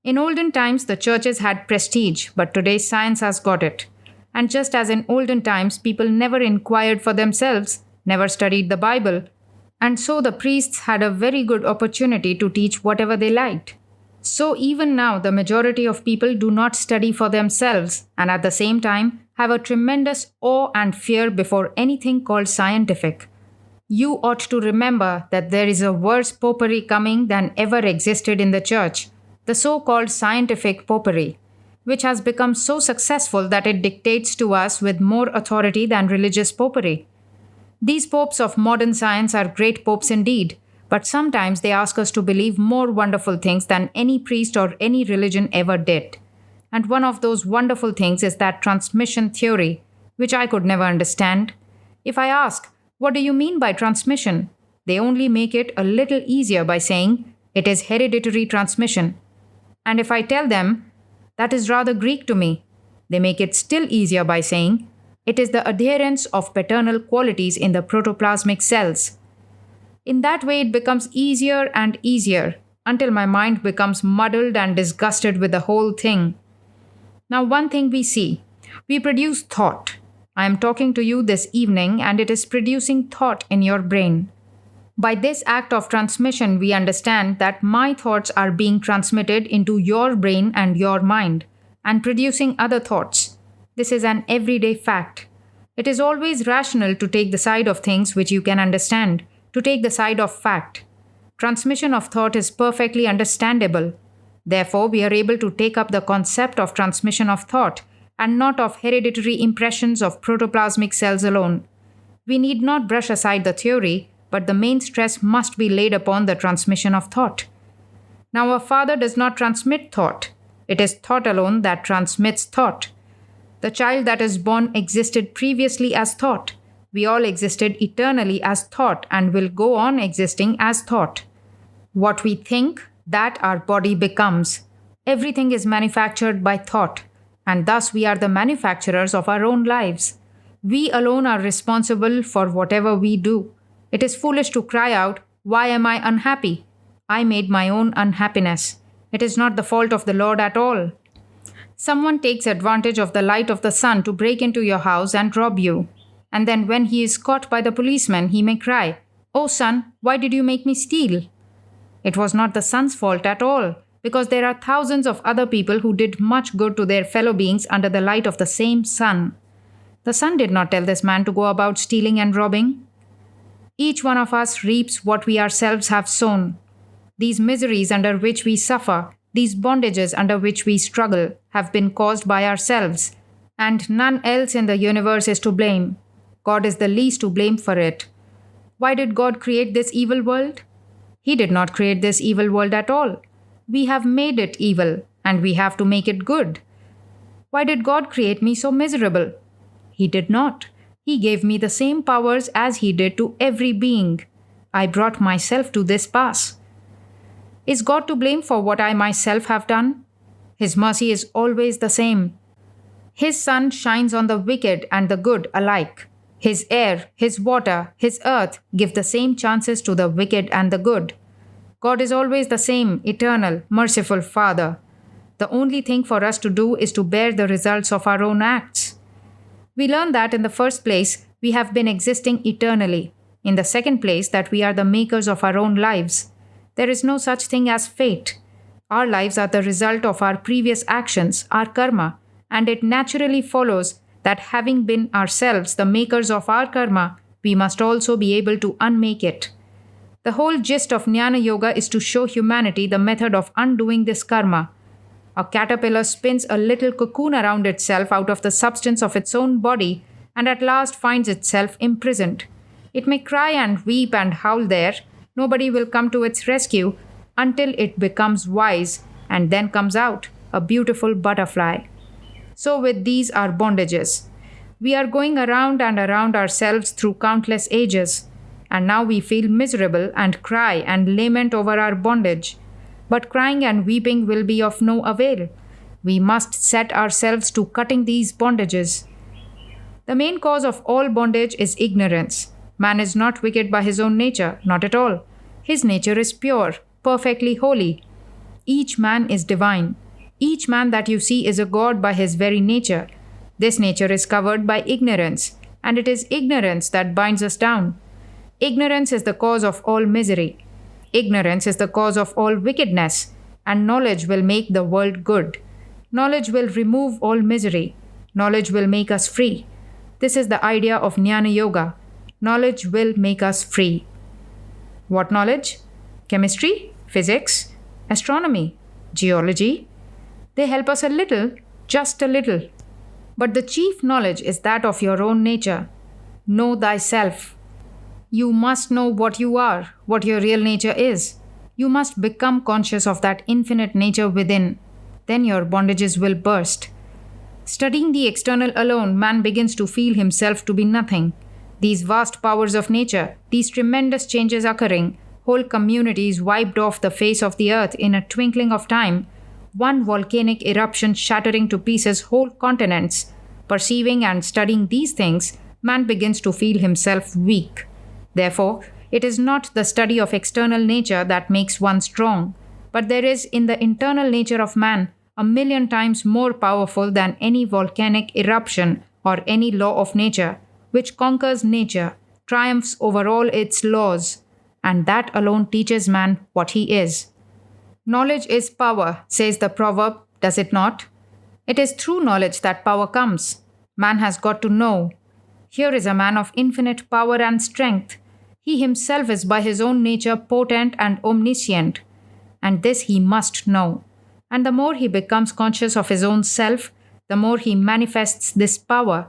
In olden times, the churches had prestige, but today science has got it. And just as in olden times, people never inquired for themselves, never studied the Bible, and so the priests had a very good opportunity to teach whatever they liked. So even now, the majority of people do not study for themselves and at the same time have a tremendous awe and fear before anything called scientific. You ought to remember that there is a worse popery coming than ever existed in the church, the so-called scientific popery, which has become so successful that it dictates to us with more authority than religious popery. These popes of modern science are great popes indeed, but sometimes they ask us to believe more wonderful things than any priest or any religion ever did. And one of those wonderful things is that transmission theory, which I could never understand. If I ask, what do you mean by transmission? They only make it a little easier by saying it is hereditary transmission. And if I tell them, that is rather Greek to me, they make it still easier by saying it is the adherence of paternal qualities in the protoplasmic cells. In that way, it becomes easier and easier until my mind becomes muddled and disgusted with the whole thing. Now, one thing we see, we produce thought. I am talking to you this evening and it is producing thought in your brain. By this act of transmission, we understand that my thoughts are being transmitted into your brain and your mind and producing other thoughts. This is an everyday fact. It is always rational to take the side of things which you can understand, to take the side of fact. Transmission of thought is perfectly understandable. Therefore, we are able to take up the concept of transmission of thought and not of hereditary impressions of protoplasmic cells alone. We need not brush aside the theory, but the main stress must be laid upon the transmission of thought. Now, a father does not transmit thought. It is thought alone that transmits thought. The child that is born existed previously as thought. We all existed eternally as thought and will go on existing as thought. What we think, that our body becomes. Everything is manufactured by thought, and thus we are the manufacturers of our own lives. We alone are responsible for whatever we do. It is foolish to cry out, "Why am I unhappy?" I made my own unhappiness. It is not the fault of the Lord at all. Someone takes advantage of the light of the sun to break into your house and rob you. And then when he is caught by the policeman, he may cry, "Oh son, why did you make me steal?" It was not the sun's fault at all, because there are thousands of other people who did much good to their fellow beings under the light of the same sun. The sun did not tell this man to go about stealing and robbing. Each one of us reaps what we ourselves have sown. These miseries under which we suffer, these bondages under which we struggle, have been caused by ourselves, and none else in the universe is to blame. God is the least to blame for it. Why did God create this evil world? He did not create this evil world at all. We have made it evil, and we have to make it good. Why did God create me so miserable? He did not. He gave me the same powers as He did to every being. I brought myself to this pass. Is God to blame for what I myself have done? His mercy is always the same. His sun shines on the wicked and the good alike. His air, His water, His earth give the same chances to the wicked and the good. God is always the same eternal, merciful Father. The only thing for us to do is to bear the results of our own acts. We learn that in the first place, we have been existing eternally. In the second place, that we are the makers of our own lives. There is no such thing as fate. Our lives are the result of our previous actions, our karma, and it naturally follows that having been ourselves the makers of our karma, we must also be able to unmake it. The whole gist of Jnana Yoga is to show humanity the method of undoing this karma. A caterpillar spins a little cocoon around itself out of the substance of its own body and at last finds itself imprisoned. It may cry and weep and howl there. Nobody will come to its rescue until it becomes wise and then comes out, a beautiful butterfly. So with these are bondages. We are going around and around ourselves through countless ages, and now we feel miserable and cry and lament over our bondage. But crying and weeping will be of no avail. We must set ourselves to cutting these bondages. The main cause of all bondage is ignorance. Man is not wicked by his own nature, not at all. His nature is pure, perfectly holy. Each man is divine. Each man that you see is a god by his very nature. This nature is covered by ignorance, and it is ignorance that binds us down. Ignorance is the cause of all misery. Ignorance is the cause of all wickedness, and knowledge will make the world good. Knowledge will remove all misery. Knowledge will make us free. This is the idea of Jnana Yoga. Knowledge will make us free. What knowledge? Chemistry, physics, astronomy, geology. They help us a little, just a little. But the chief knowledge is that of your own nature. Know thyself. You must know what you are, what your real nature is. You must become conscious of that infinite nature within. Then your bondages will burst. Studying the external alone, man begins to feel himself to be nothing. These vast powers of nature, these tremendous changes occurring, whole communities wiped off the face of the earth in a twinkling of time, one volcanic eruption shattering to pieces whole continents. Perceiving and studying these things, man begins to feel himself weak. Therefore, it is not the study of external nature that makes one strong, but there is in the internal nature of man 1,000,000 times more powerful than any volcanic eruption or any law of nature, which conquers nature, triumphs over all its laws, and that alone teaches man what he is. Knowledge is power, says the proverb, does it not? It is through knowledge that power comes. Man has got to know. Here is a man of infinite power and strength. He himself is by his own nature potent and omniscient, and this he must know. And the more he becomes conscious of his own self, the more he manifests this power,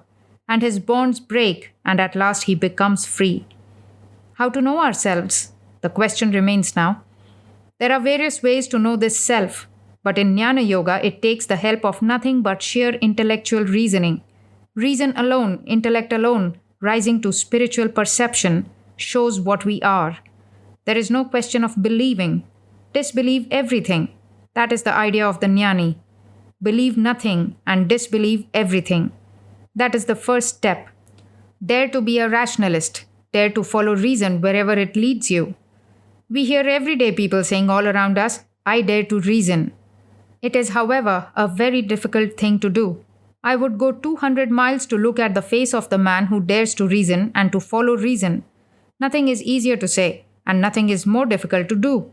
and his bonds break, and at last he becomes free. How to know ourselves? The question remains now. There are various ways to know this self, but in Jnana Yoga it takes the help of nothing but sheer intellectual reasoning. Reason alone, intellect alone, rising to spiritual perception, shows what we are. There is no question of believing. Disbelieve everything. That is the idea of the Jnani. Believe nothing and disbelieve everything. That is the first step. Dare to be a rationalist. Dare to follow reason wherever it leads you. We hear everyday people saying all around us, I dare to reason. It is, however, a very difficult thing to do. I would go 200 miles to look at the face of the man who dares to reason and to follow reason. Nothing is easier to say, and nothing is more difficult to do.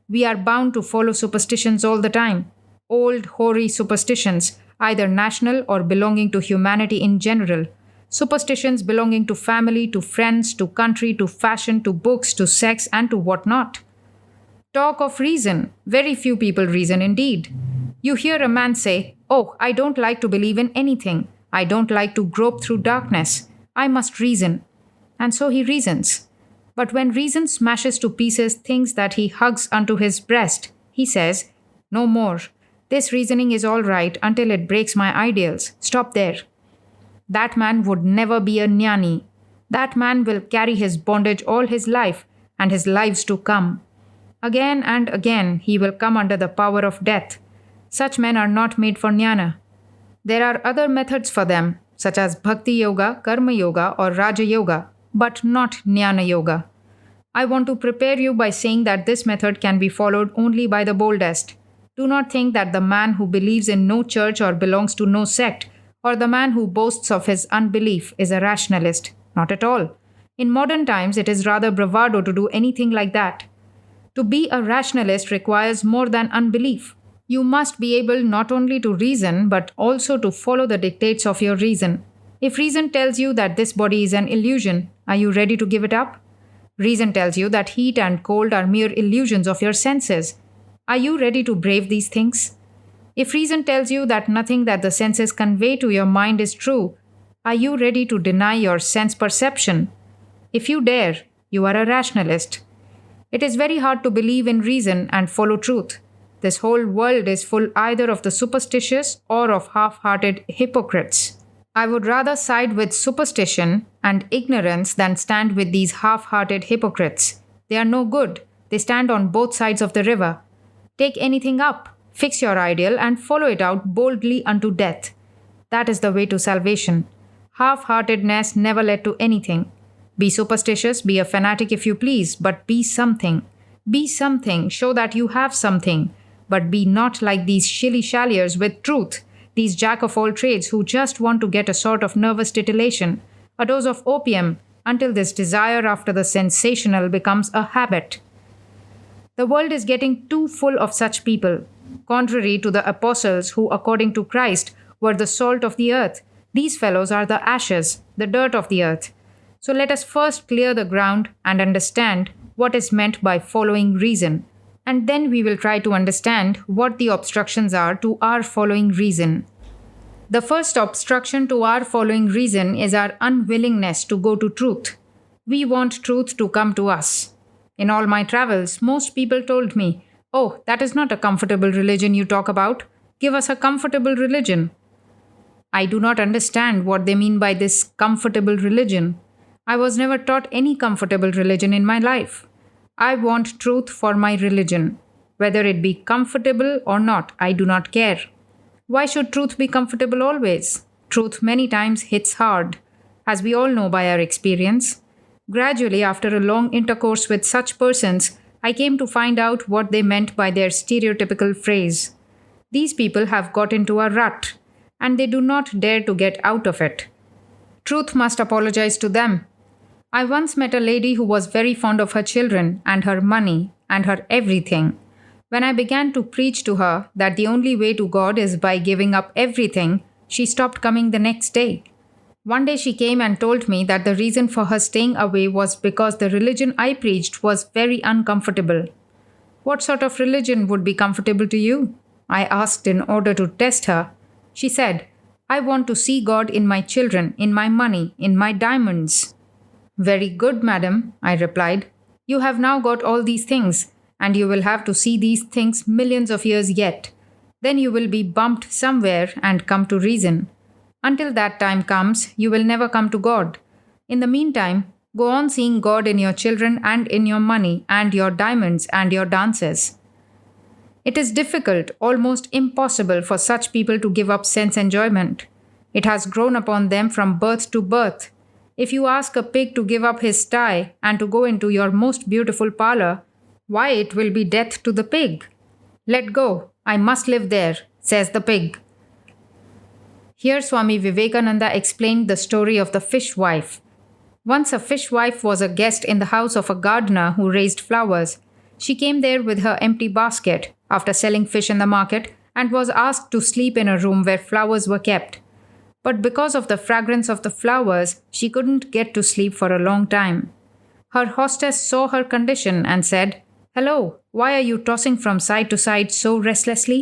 We are bound to follow superstitions all the time. Old, hoary superstitions, either national or belonging to humanity in general. Superstitions belonging to family, to friends, to country, to fashion, to books, to sex, and to what not. Talk of reason. Very few people reason indeed. You hear a man say, "Oh, I don't like to believe in anything. I don't like to grope through darkness. I must reason." And so he reasons. But when reason smashes to pieces things that he hugs unto his breast, he says, "No more. This reasoning is all right until it breaks my ideals. Stop there." That man would never be a jnani. That man will carry his bondage all his life and his lives to come. Again and again he will come under the power of death. Such men are not made for jnana. There are other methods for them, such as bhakti yoga, karma yoga, or raja yoga, but not jnana yoga. I want to prepare you by saying that this method can be followed only by the boldest. Do not think that the man who believes in no church or belongs to no sect, or the man who boasts of his unbelief is a rationalist. Not at all. In modern times, it is rather bravado to do anything like that. To be a rationalist requires more than unbelief. You must be able not only to reason, but also to follow the dictates of your reason. If reason tells you that this body is an illusion, are you ready to give it up? Reason tells you that heat and cold are mere illusions of your senses. Are you ready to brave these things? If reason tells you that nothing that the senses convey to your mind is true, are you ready to deny your sense perception? If you dare, you are a rationalist. It is very hard to believe in reason and follow truth. This whole world is full either of the superstitious or of half-hearted hypocrites. I would rather side with superstition and ignorance than stand with these half hearted hypocrites. They are no good. They stand on both sides of the river. Take anything up, fix your ideal, and follow it out boldly unto death. That is the way to salvation. Half heartedness never led to anything. Be superstitious, be a fanatic if you please, but be something. Be something, show that you have something. But be not like these shilly-shalliers with truth, these jack of all trades who just want to get a sort of nervous titillation, a dose of opium, until this desire after the sensational becomes a habit. The world is getting too full of such people. Contrary to the apostles who, according to Christ, were the salt of the earth, these fellows are the ashes, the dirt of the earth. So let us first clear the ground and understand what is meant by following reason, and then we will try to understand what the obstructions are to our following reason. The first obstruction to our following reason is our unwillingness to go to truth. We want truth to come to us. In all my travels, most people told me, "Oh, that is not a comfortable religion you talk about. Give us a comfortable religion." I do not understand what they mean by this comfortable religion. I was never taught any comfortable religion in my life. I want truth for my religion. Whether it be comfortable or not, I do not care. Why should truth be comfortable always? Truth many times hits hard, as we all know by our experience. Gradually, after a long intercourse with such persons, I came to find out what they meant by their stereotypical phrase. These people have got into a rut, and they do not dare to get out of it. Truth must apologize to them. I once met a lady who was very fond of her children and her money and her everything. When I began to preach to her that the only way to God is by giving up everything, she stopped coming the next day. One day she came and told me that the reason for her staying away was because the religion I preached was very uncomfortable. "What sort of religion would be comfortable to you?" I asked in order to test her. She said, "I want to see God in my children, in my money, in my diamonds." "Very good, madam," I replied. "You have now got all these things, and you will have to see these things millions of years yet. Then you will be bumped somewhere and come to reason. Until that time comes, you will never come to God. In the meantime, go on seeing God in your children and in your money and your diamonds and your dances." It is difficult, almost impossible for such people to give up sense enjoyment. It has grown upon them from birth to birth. If you ask a pig to give up his sty and to go into your most beautiful parlor, why, it will be death to the pig. "Let go, I must live there," says the pig. Here Swami Vivekananda explained the story of the fishwife. Once a fishwife was a guest in the house of a gardener who raised flowers. She came there with her empty basket after selling fish in the market and was asked to sleep in a room where flowers were kept. But because of the fragrance of the flowers, she couldn't get to sleep for a long time. Her hostess saw her condition and said, "Hello, why are you tossing from side to side so restlessly?"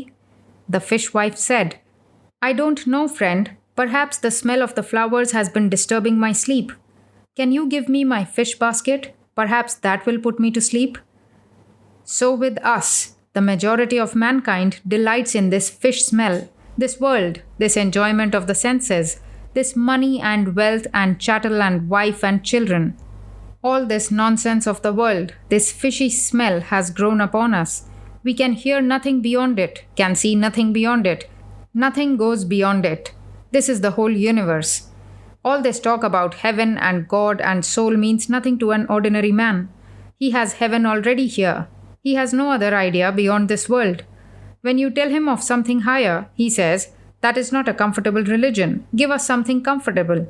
The fishwife said, "I don't know, friend. Perhaps the smell of the flowers has been disturbing my sleep. Can you give me my fish basket? Perhaps that will put me to sleep." So with us, the majority of mankind delights in this fish smell, this world, this enjoyment of the senses, this money and wealth and chattel and wife and children. All this nonsense of the world, this fishy smell has grown upon us. We can hear nothing beyond it, can see nothing beyond it. Nothing goes beyond it. This is the whole universe. All this talk about heaven and God and soul means nothing to an ordinary man. He has heaven already here. He has no other idea beyond this world. When you tell him of something higher, he says, "That is not a comfortable religion. Give us something comfortable."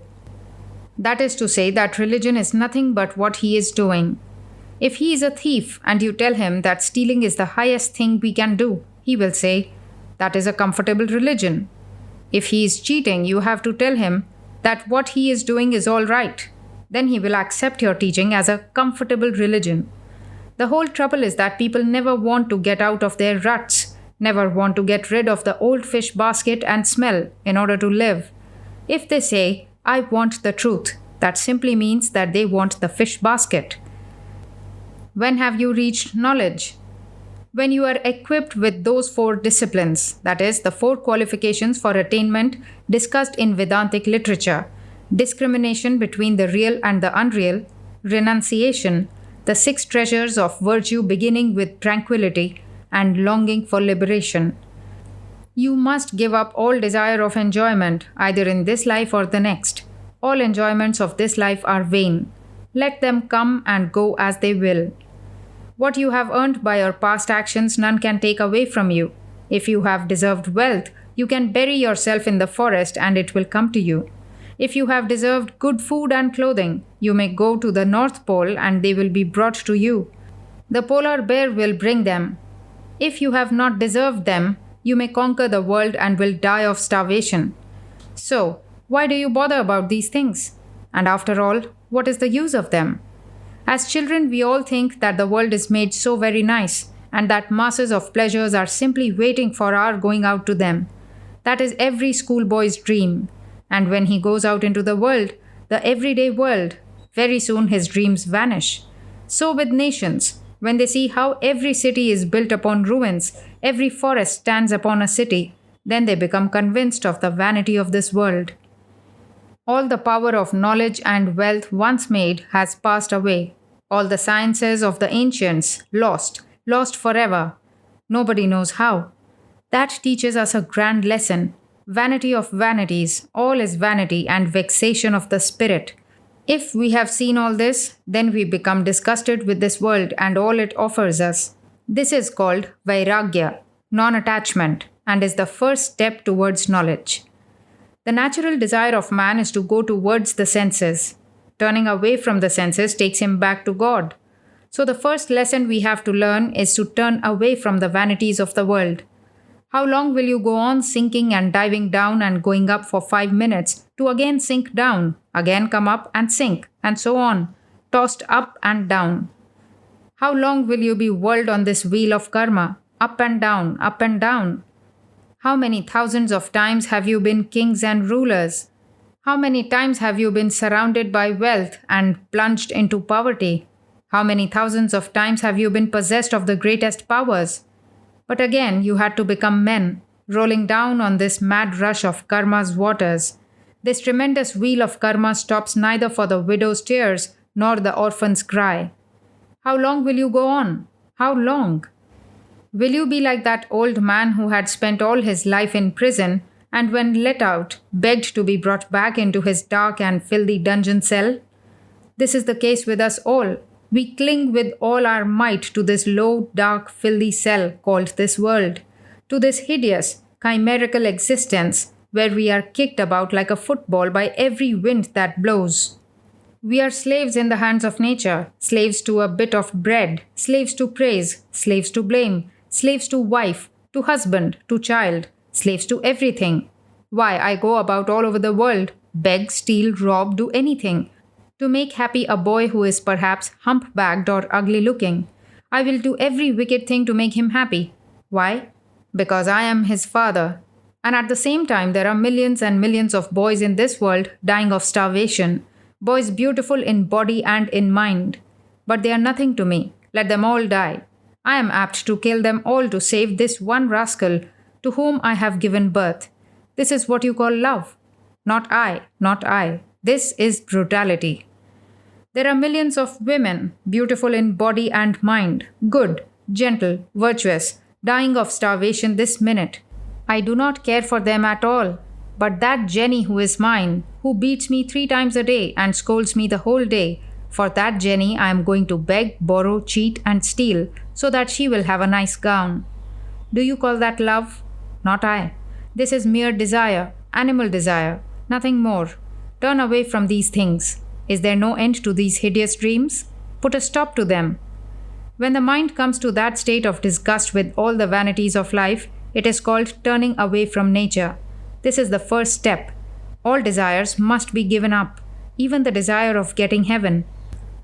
That is to say that religion is nothing but what he is doing. If he is a thief and you tell him that stealing is the highest thing we can do, he will say, "That is a comfortable religion." If he is cheating, you have to tell him that what he is doing is all right. Then he will accept your teaching as a comfortable religion. The whole trouble is that people never want to get out of their ruts, never want to get rid of the old fish basket and smell in order to live. If they say, "I want the truth," that simply means that they want the fish basket. When have you reached knowledge? When you are equipped with those four disciplines, that is, the four qualifications for attainment discussed in Vedantic literature: discrimination between the real and the unreal, renunciation, the six treasures of virtue beginning with tranquility, and longing for liberation. You must give up all desire of enjoyment, either in this life or the next. All enjoyments of this life are vain. Let them come and go as they will. What you have earned by your past actions, none can take away from you. If you have deserved wealth, you can bury yourself in the forest and it will come to you. If you have deserved good food and clothing, you may go to the North Pole and they will be brought to you. The polar bear will bring them. If you have not deserved them, you may conquer the world and will die of starvation. So, why do you bother about these things? And after all, what is the use of them? As children, we all think that the world is made so very nice and that masses of pleasures are simply waiting for our going out to them. That is every schoolboy's dream. And when he goes out into the world, the everyday world, very soon his dreams vanish. So with nations, when they see how every city is built upon ruins, every forest stands upon a city, then they become convinced of the vanity of this world. All the power of knowledge and wealth once made has passed away. All the sciences of the ancients lost forever. Nobody knows how. That teaches us a grand lesson. Vanity of vanities, all is vanity and vexation of the spirit. If we have seen all this, then we become disgusted with this world and all it offers us. This is called vairagya, non-attachment, and is the first step towards knowledge. The natural desire of man is to go towards the senses. Turning away from the senses takes him back to God. So the first lesson we have to learn is to turn away from the vanities of the world. How long will you go on sinking and diving down and going up for 5 minutes to again sink down, again come up and sink, and so on, tossed up and down? How long will you be whirled on this wheel of karma, up and down, up and down? How many thousands of times have you been kings and rulers? How many times have you been surrounded by wealth and plunged into poverty? How many thousands of times have you been possessed of the greatest powers? But again you had to become men, rolling down on this mad rush of karma's waters. This tremendous wheel of karma stops neither for the widow's tears nor the orphan's cry. How long will you go on? How long? Will you be like that old man who had spent all his life in prison and when let out, begged to be brought back into his dark and filthy dungeon cell? This is the case with us all. We cling with all our might to this low, dark, filthy cell called this world, to this hideous, chimerical existence where we are kicked about like a football by every wind that blows. We are slaves in the hands of nature, slaves to a bit of bread, slaves to praise, slaves to blame, slaves to wife, to husband, to child, slaves to everything. Why, I go about all over the world, beg, steal, rob, do anything, to make happy a boy who is perhaps humpbacked or ugly looking. I will do every wicked thing to make him happy. Why? Because I am his father. And at the same time, there are millions and millions of boys in this world dying of starvation. Boys beautiful in body and in mind. But they are nothing to me. Let them all die. I am apt to kill them all to save this one rascal to whom I have given birth. This is what you call love. Not I, not I. This is brutality. There are millions of women, beautiful in body and mind, good, gentle, virtuous, dying of starvation this minute. I do not care for them at all. But that Jenny who is mine, who beats me 3 times a day and scolds me the whole day, for that Jenny I am going to beg, borrow, cheat and steal so that she will have a nice gown. Do you call that love? Not I. This is mere desire, animal desire, nothing more. Turn away from these things. Is there no end to these hideous dreams? Put a stop to them. When the mind comes to that state of disgust with all the vanities of life, it is called turning away from nature. This is the first step. All desires must be given up, even the desire of getting heaven.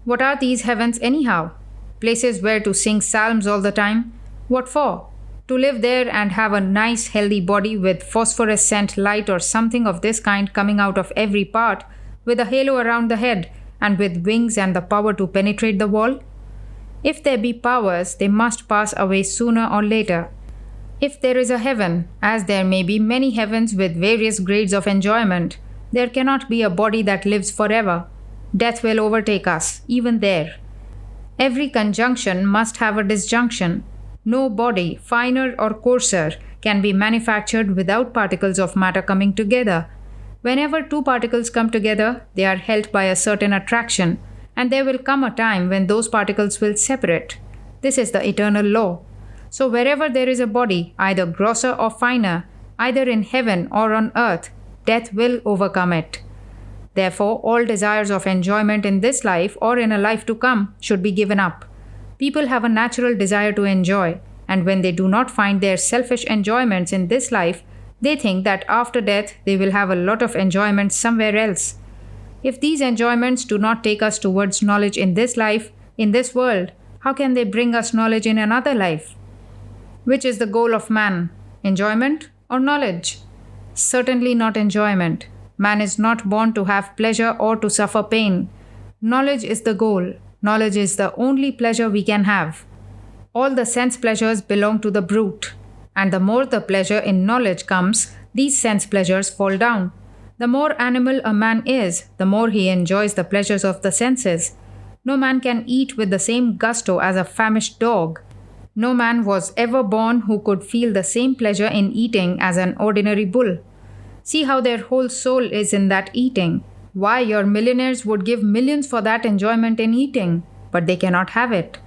What are these heavens anyhow? Places where to sing psalms all the time? What for? To live there and have a nice healthy body with phosphorescent light or something of this kind coming out of every part, with a halo around the head and with wings and the power to penetrate the wall? If there be powers, they must pass away sooner or later. If there is a heaven, as there may be many heavens with various grades of enjoyment, there cannot be a body that lives forever. Death will overtake us, even there. Every conjunction must have a disjunction. No body, finer or coarser, can be manufactured without particles of matter coming together. Whenever two particles come together, they are held by a certain attraction, and there will come a time when those particles will separate. This is the eternal law. So wherever there is a body, either grosser or finer, either in heaven or on earth, death will overcome it. Therefore, all desires of enjoyment in this life or in a life to come should be given up. People have a natural desire to enjoy, and when they do not find their selfish enjoyments in this life, they think that after death they will have a lot of enjoyment somewhere else. If these enjoyments do not take us towards knowledge in this life, in this world, how can they bring us knowledge in another life? Which is the goal of man? Enjoyment or knowledge? Certainly not enjoyment. Man is not born to have pleasure or to suffer pain. Knowledge is the goal. Knowledge is the only pleasure we can have. All the sense pleasures belong to the brute. And the more the pleasure in knowledge comes, these sense pleasures fall down. The more animal a man is, the more he enjoys the pleasures of the senses. No man can eat with the same gusto as a famished dog. No man was ever born who could feel the same pleasure in eating as an ordinary bull. See how their whole soul is in that eating. Why, your millionaires would give millions for that enjoyment in eating, but they cannot have it.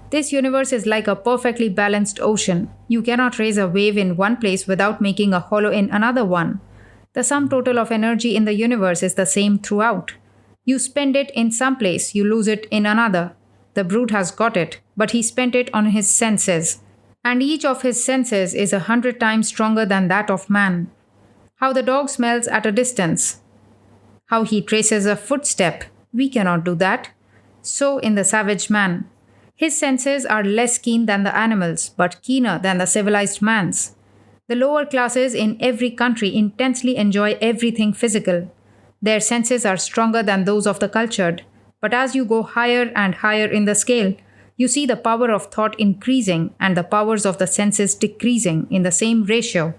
This universe is like a perfectly balanced ocean. You cannot raise a wave in one place without making a hollow in another one. The sum total of energy in the universe is the same throughout. You spend it in some place, you lose it in another. The brute has got it, but he spent it on his senses. And each of his senses is 100 times stronger than that of man. How the dog smells at a distance. How he traces a footstep. We cannot do that. So in the savage man. His senses are less keen than the animals, but keener than the civilized man's. The lower classes in every country intensely enjoy everything physical. Their senses are stronger than those of the cultured. But as you go higher and higher in the scale, you see the power of thought increasing and the powers of the senses decreasing in the same ratio.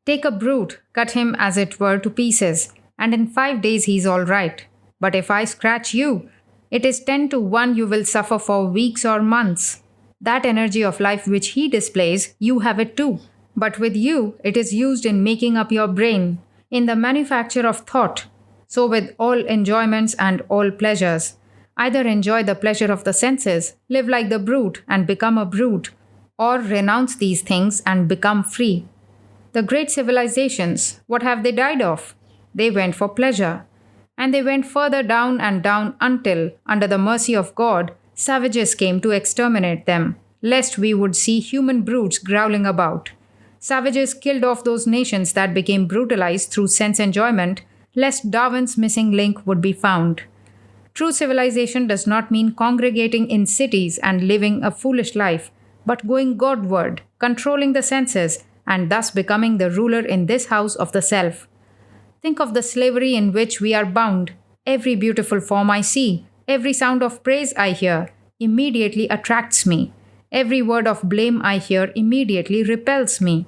Take a brute, cut him as it were to pieces, and in 5 days he is all right. But if I scratch you, it is 10 to 1 you will suffer for weeks or months. That energy of life which he displays, you have it too. But with you, it is used in making up your brain, in the manufacture of thought. So with all enjoyments and all pleasures, either enjoy the pleasure of the senses, live like the brute and become a brute, or renounce these things and become free. The great civilizations, what have they died of? They went for pleasure. And they went further down and down until, under the mercy of God, savages came to exterminate them, lest we would see human brutes growling about. Savages killed off those nations that became brutalized through sense enjoyment, lest Darwin's missing link would be found. True civilization does not mean congregating in cities and living a foolish life, but going Godward, controlling the senses, and thus becoming the ruler in this house of the self. Think of the slavery in which we are bound. Every beautiful form I see, every sound of praise I hear, immediately attracts me. Every word of blame I hear immediately repels me.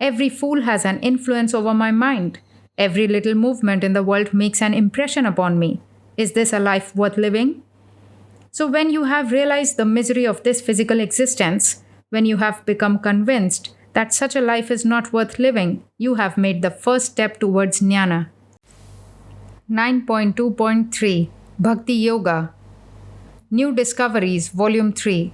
Every fool has an influence over my mind. Every little movement in the world makes an impression upon me. Is this a life worth living? So when you have realized the misery of this physical existence, when you have become convinced that such a life is not worth living, you have made the first step towards jnana. 9.2.3 Bhakti Yoga New Discoveries, Volume 3.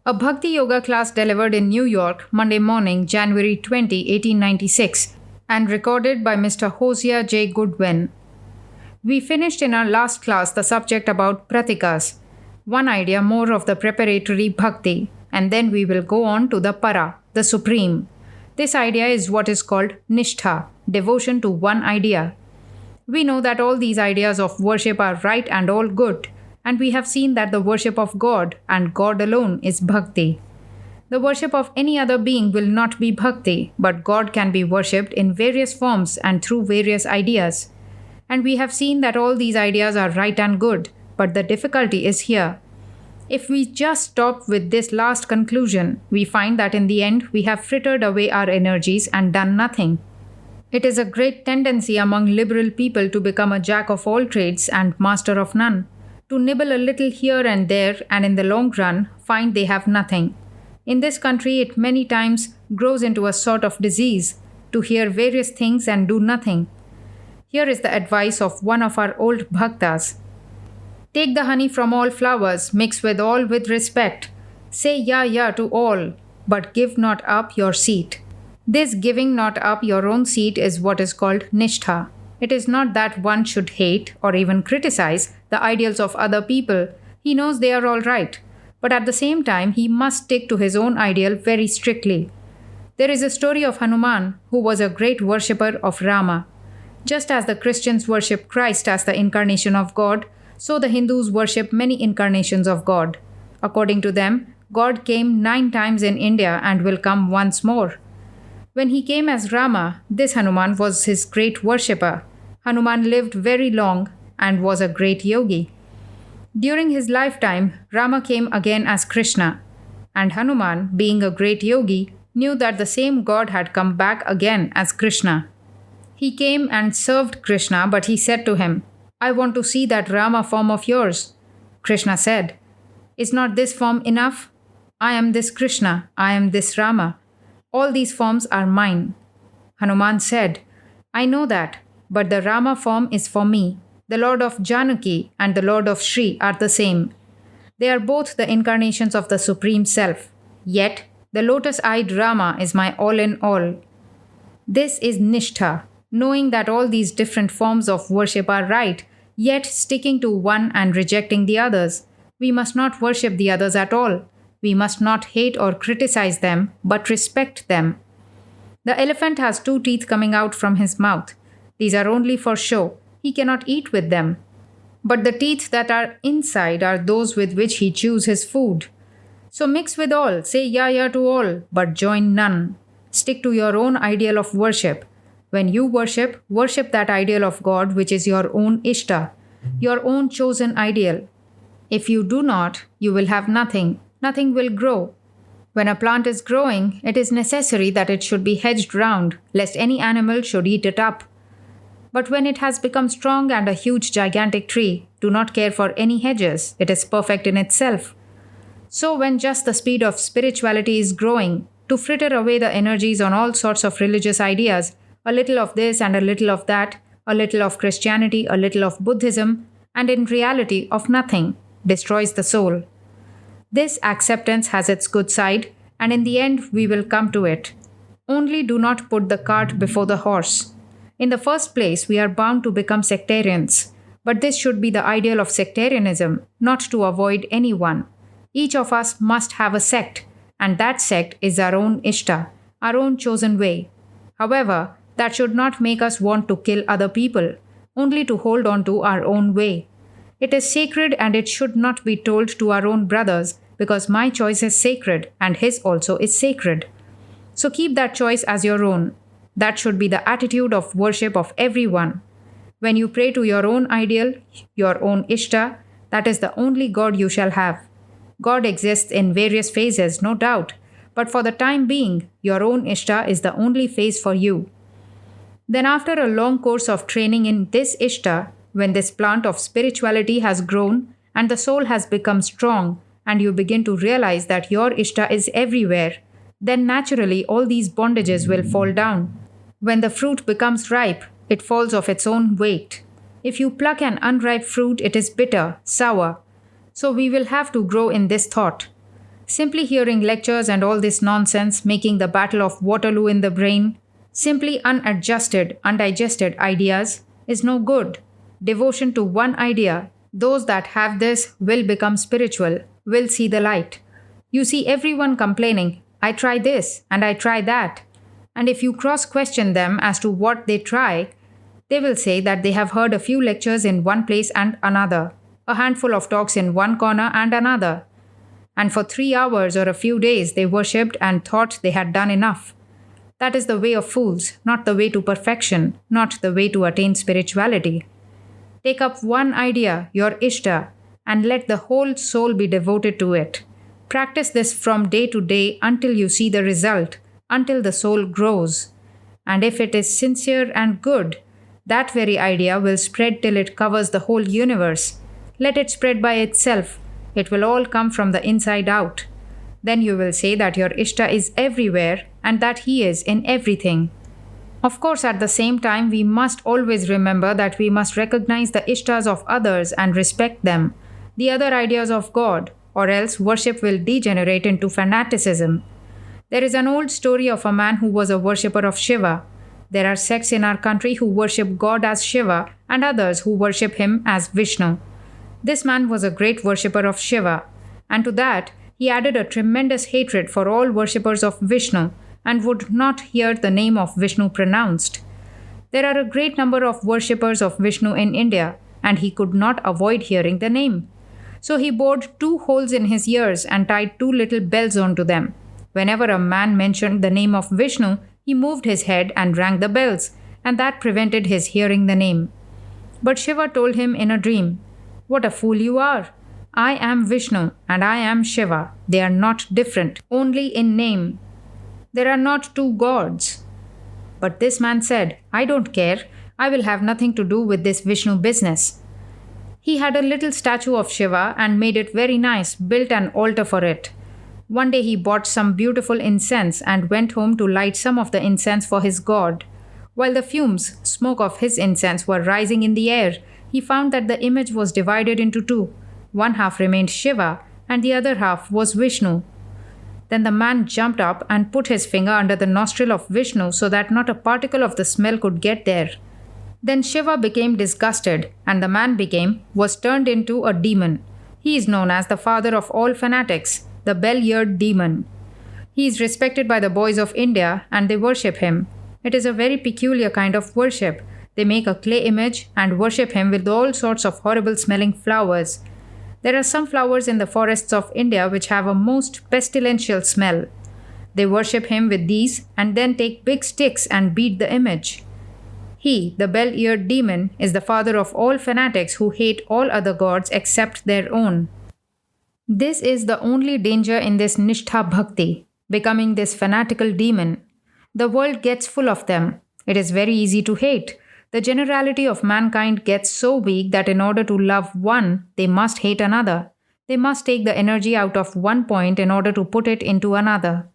A Bhakti Yoga class delivered in New York, Monday morning, January 20, 1896, and recorded by Mr. Hosea J. Goodwin. We finished in our last class the subject about pratikas, one idea more of the preparatory bhakti, and then we will go on to the para, the supreme. This idea is what is called nishtha, devotion to one idea. We know that all these ideas of worship are right and all good, and we have seen that the worship of God and God alone is bhakti. The worship of any other being will not be bhakti, but God can be worshipped in various forms and through various ideas. And we have seen that all these ideas are right and good, but the difficulty is here. If we just stop with this last conclusion, we find that in the end we have frittered away our energies and done nothing. It is a great tendency among liberal people to become a jack of all trades and master of none, to nibble a little here and there and in the long run find they have nothing. In this country, it many times grows into a sort of disease to hear various things and do nothing. Here is the advice of one of our old bhaktas. Take the honey from all flowers, mix with all with respect. Say ya to all, but give not up your seat. This giving not up your own seat is what is called nishtha. It is not that one should hate or even criticize the ideals of other people. He knows they are all right. But at the same time, he must stick to his own ideal very strictly. There is a story of Hanuman, who was a great worshipper of Rama. Just as the Christians worship Christ as the incarnation of God, so the Hindus worship many incarnations of God. According to them, God came 9 times in India and will come once more. When he came as Rama, this Hanuman was his great worshipper. Hanuman lived very long and was a great yogi. During his lifetime, Rama came again as Krishna, and Hanuman, being a great yogi, knew that the same God had come back again as Krishna. He came and served Krishna, but he said to him, I want to see that Rama form of yours. Krishna said, Is not this form enough? I am this Krishna, I am this Rama. All these forms are mine. Hanuman said, I know that, but the Rama form is for me. The Lord of Janaki and the Lord of Sri are the same. They are both the incarnations of the Supreme Self. Yet, the lotus-eyed Rama is my all in all. This is Nishtha, knowing that all these different forms of worship are right, yet sticking to one and rejecting the others. We must not worship the others at all. We must not hate or criticize them, but respect them. The elephant has 2 teeth coming out from his mouth. These are only for show. He cannot eat with them. But the teeth that are inside are those with which he chews his food. So mix with all, say ya to all, but join none. Stick to your own ideal of worship. When you worship, worship that ideal of God which is your own Ishta, your own chosen ideal. If you do not, you will have nothing. Nothing will grow. When a plant is growing, it is necessary that it should be hedged round, lest any animal should eat it up. But when it has become strong and a huge gigantic tree, do not care for any hedges. It is perfect in itself. So when just the speed of spirituality is growing, to fritter away the energies on all sorts of religious ideas, a little of this and a little of that, a little of Christianity, a little of Buddhism, and in reality of nothing, destroys the soul. This acceptance has its good side, and in the end we will come to it. Only do not put the cart before the horse. In the first place, we are bound to become sectarians, but this should be the ideal of sectarianism, not to avoid anyone. Each of us must have a sect, and that sect is our own Ishta, our own chosen way. However, that should not make us want to kill other people, only to hold on to our own way. It is sacred and it should not be told to our own brothers, because my choice is sacred and his also is sacred. So keep that choice as your own. That should be the attitude of worship of everyone. When you pray to your own ideal, your own Ishta, that is the only God you shall have. God exists in various phases, no doubt, but for the time being, your own Ishta is the only phase for you. Then after a long course of training in this Ishta, when this plant of spirituality has grown and the soul has become strong and you begin to realize that your Ishta is everywhere, then naturally all these bondages will fall down. When the fruit becomes ripe, it falls of its own weight. If you pluck an unripe fruit, it is bitter, sour. So we will have to grow in this thought. Simply hearing lectures and all this nonsense making the battle of Waterloo in the brain, simply unadjusted, undigested ideas, is no good. Devotion to one idea, those that have this will become spiritual, will see the light. You see everyone complaining, I try this and I try that. And if you cross-question them as to what they try, they will say that they have heard a few lectures in one place and another, a handful of talks in one corner and another. And for 3 hours or a few days they worshipped and thought they had done enough. That is the way of fools, not the way to perfection, not the way to attain spirituality. Take up one idea, your Ishta, and let the whole soul be devoted to it. Practice this from day to day until you see the result, until the soul grows. And if it is sincere and good, that very idea will spread till it covers the whole universe. Let it spread by itself. It will all come from the inside out. Then you will say that your Ishta is everywhere and that he is in everything. Of course, at the same time, we must always remember that we must recognize the Ishtas of others and respect them, the other ideas of God, or else worship will degenerate into fanaticism. There is an old story of a man who was a worshipper of Shiva. There are sects in our country who worship God as Shiva and others who worship him as Vishnu. This man was a great worshipper of Shiva, and to that he added a tremendous hatred for all worshippers of Vishnu and would not hear the name of Vishnu pronounced. There are a great number of worshippers of Vishnu in India, and he could not avoid hearing the name. So he bored 2 holes in his ears and tied 2 little bells onto them. Whenever a man mentioned the name of Vishnu, he moved his head and rang the bells, and that prevented his hearing the name. But Shiva told him in a dream, "What a fool you are! I am Vishnu and I am Shiva. They are not different, only in name. There are not 2 gods." But this man said, "I don't care. I will have nothing to do with this Vishnu business." He had a little statue of Shiva and made it very nice, built an altar for it. One day he bought some beautiful incense and went home to light some of the incense for his god. While the fumes, smoke of his incense were rising in the air, he found that the image was divided into 2. One half remained Shiva and the other half was Vishnu. Then the man jumped up and put his finger under the nostril of Vishnu so that not a particle of the smell could get there. Then Shiva became disgusted and the man was turned into a demon. He is known as the father of all fanatics, the bell-eared demon. He is respected by the boys of India and they worship him. It is a very peculiar kind of worship. They make a clay image and worship him with all sorts of horrible smelling flowers. There are some flowers in the forests of India which have a most pestilential smell. They worship him with these and then take big sticks and beat the image. He, the bell-eared demon, is the father of all fanatics who hate all other gods except their own. This is the only danger in this Nishtha Bhakti, becoming this fanatical demon. The world gets full of them. It is very easy to hate. The generality of mankind gets so weak that in order to love one, they must hate another. They must take the energy out of one point in order to put it into another.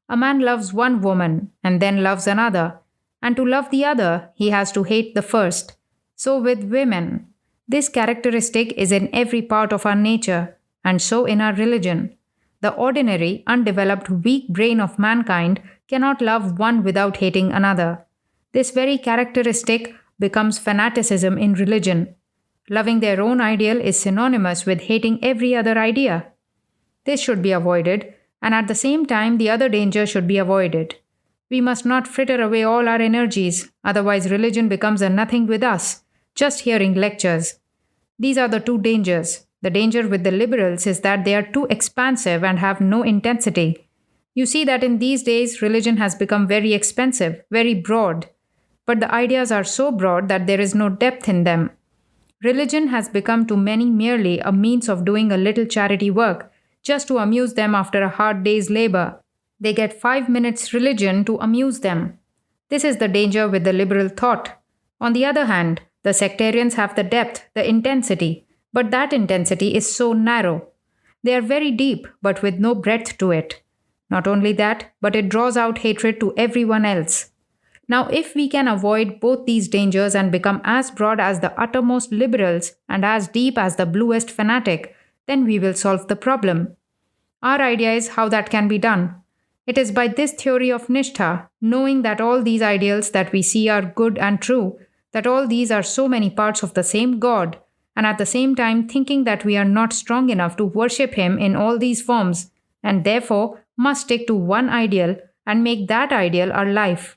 A man loves one woman and then loves another. And to love the other, he has to hate the first. So with women, this characteristic is in every part of our nature, and so in our religion. The ordinary, undeveloped, weak brain of mankind cannot love one without hating another. This very characteristic becomes fanaticism in religion. Loving their own ideal is synonymous with hating every other idea. This should be avoided, and at the same time, the other danger should be avoided. We must not fritter away all our energies, otherwise, religion becomes a nothing with us, just hearing lectures. These are the 2 dangers. The danger with the liberals is that they are too expansive and have no intensity. You see that in these days, religion has become very expensive, very broad. But the ideas are so broad that there is no depth in them. Religion has become to many merely a means of doing a little charity work, just to amuse them after a hard day's labor. They get 5 minutes religion to amuse them. This is the danger with the liberal thought. On the other hand, the sectarians have the depth, the intensity, but that intensity is so narrow. They are very deep, but with no breadth to it. Not only that, but it draws out hatred to everyone else. Now, if we can avoid both these dangers and become as broad as the uttermost liberals and as deep as the bluest fanatic, then we will solve the problem. Our idea is how that can be done. It is by this theory of Nishtha, knowing that all these ideals that we see are good and true, that all these are so many parts of the same God, and at the same time thinking that we are not strong enough to worship Him in all these forms, and therefore must stick to one ideal and make that ideal our life.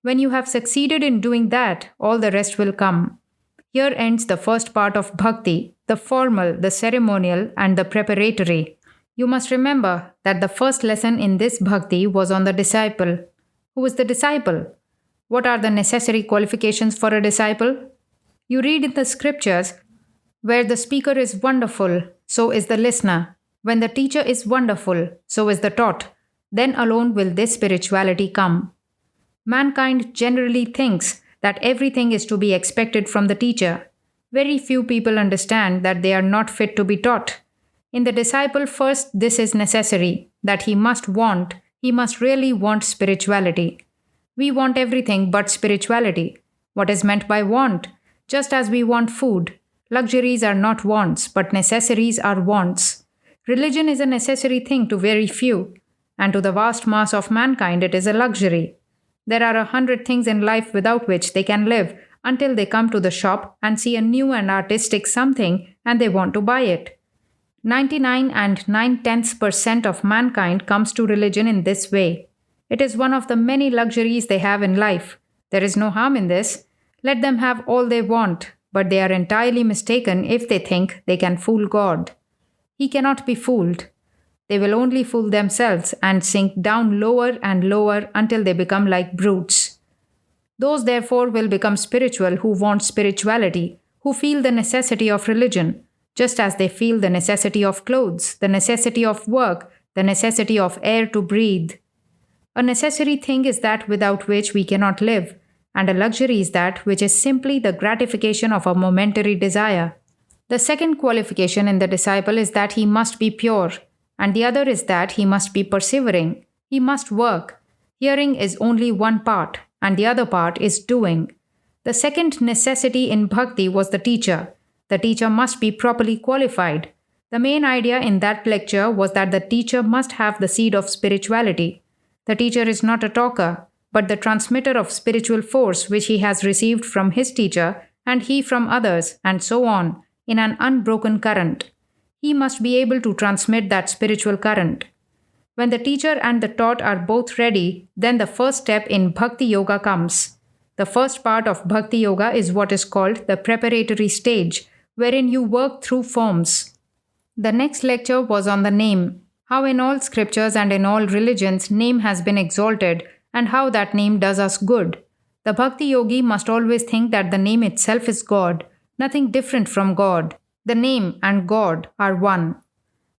When you have succeeded in doing that, all the rest will come. Here ends the first part of Bhakti, the formal, the ceremonial, and the preparatory. You must remember that the first lesson in this Bhakti was on the disciple. Who is the disciple? What are the necessary qualifications for a disciple? You read in the scriptures Where the speaker is wonderful, so is the listener. When the teacher is wonderful, so is the taught. Then alone will this spirituality come. Mankind generally thinks that everything is to be expected from the teacher. Very few people understand that they are not fit to be taught. In the disciple, first, this is necessary that he must really want spirituality. We want everything but spirituality. What is meant by want? Just as we want food. Luxuries are not wants, but necessaries are wants. Religion is a necessary thing to very few, and to the vast mass of mankind, it is a luxury. There are 100 things in life without which they can live until they come to the shop and see a new and artistic something and they want to buy it. 99 and 9/10% of mankind comes to religion in this way. It is one of the many luxuries they have in life. There is no harm in this. Let them have all they want, but they are entirely mistaken if they think they can fool God. He cannot be fooled. They will only fool themselves and sink down lower and lower until they become like brutes. Those, therefore, will become spiritual who want spirituality, who feel the necessity of religion, just as they feel the necessity of clothes, the necessity of work, the necessity of air to breathe. A necessary thing is that without which we cannot live, and a luxury is that which is simply the gratification of a momentary desire. The second qualification in the disciple is that he must be pure, and the other is that he must be persevering. He must work. Hearing is only one part, and the other part is doing. The second necessity in bhakti was the teacher. The teacher must be properly qualified. The main idea in that lecture was that the teacher must have the seed of spirituality. The teacher is not a talker, but the transmitter of spiritual force which he has received from his teacher and he from others, and so on, in an unbroken current. He must be able to transmit that spiritual current. When the teacher and the taught are both ready, then the first step in Bhakti Yoga comes. The first part of Bhakti Yoga is what is called the preparatory stage, wherein you work through forms. The next lecture was on the name, how in all scriptures and in all religions name has been exalted, and how that name does us good. The Bhakti Yogi must always think that the name itself is God, nothing different from God. The name and God are one.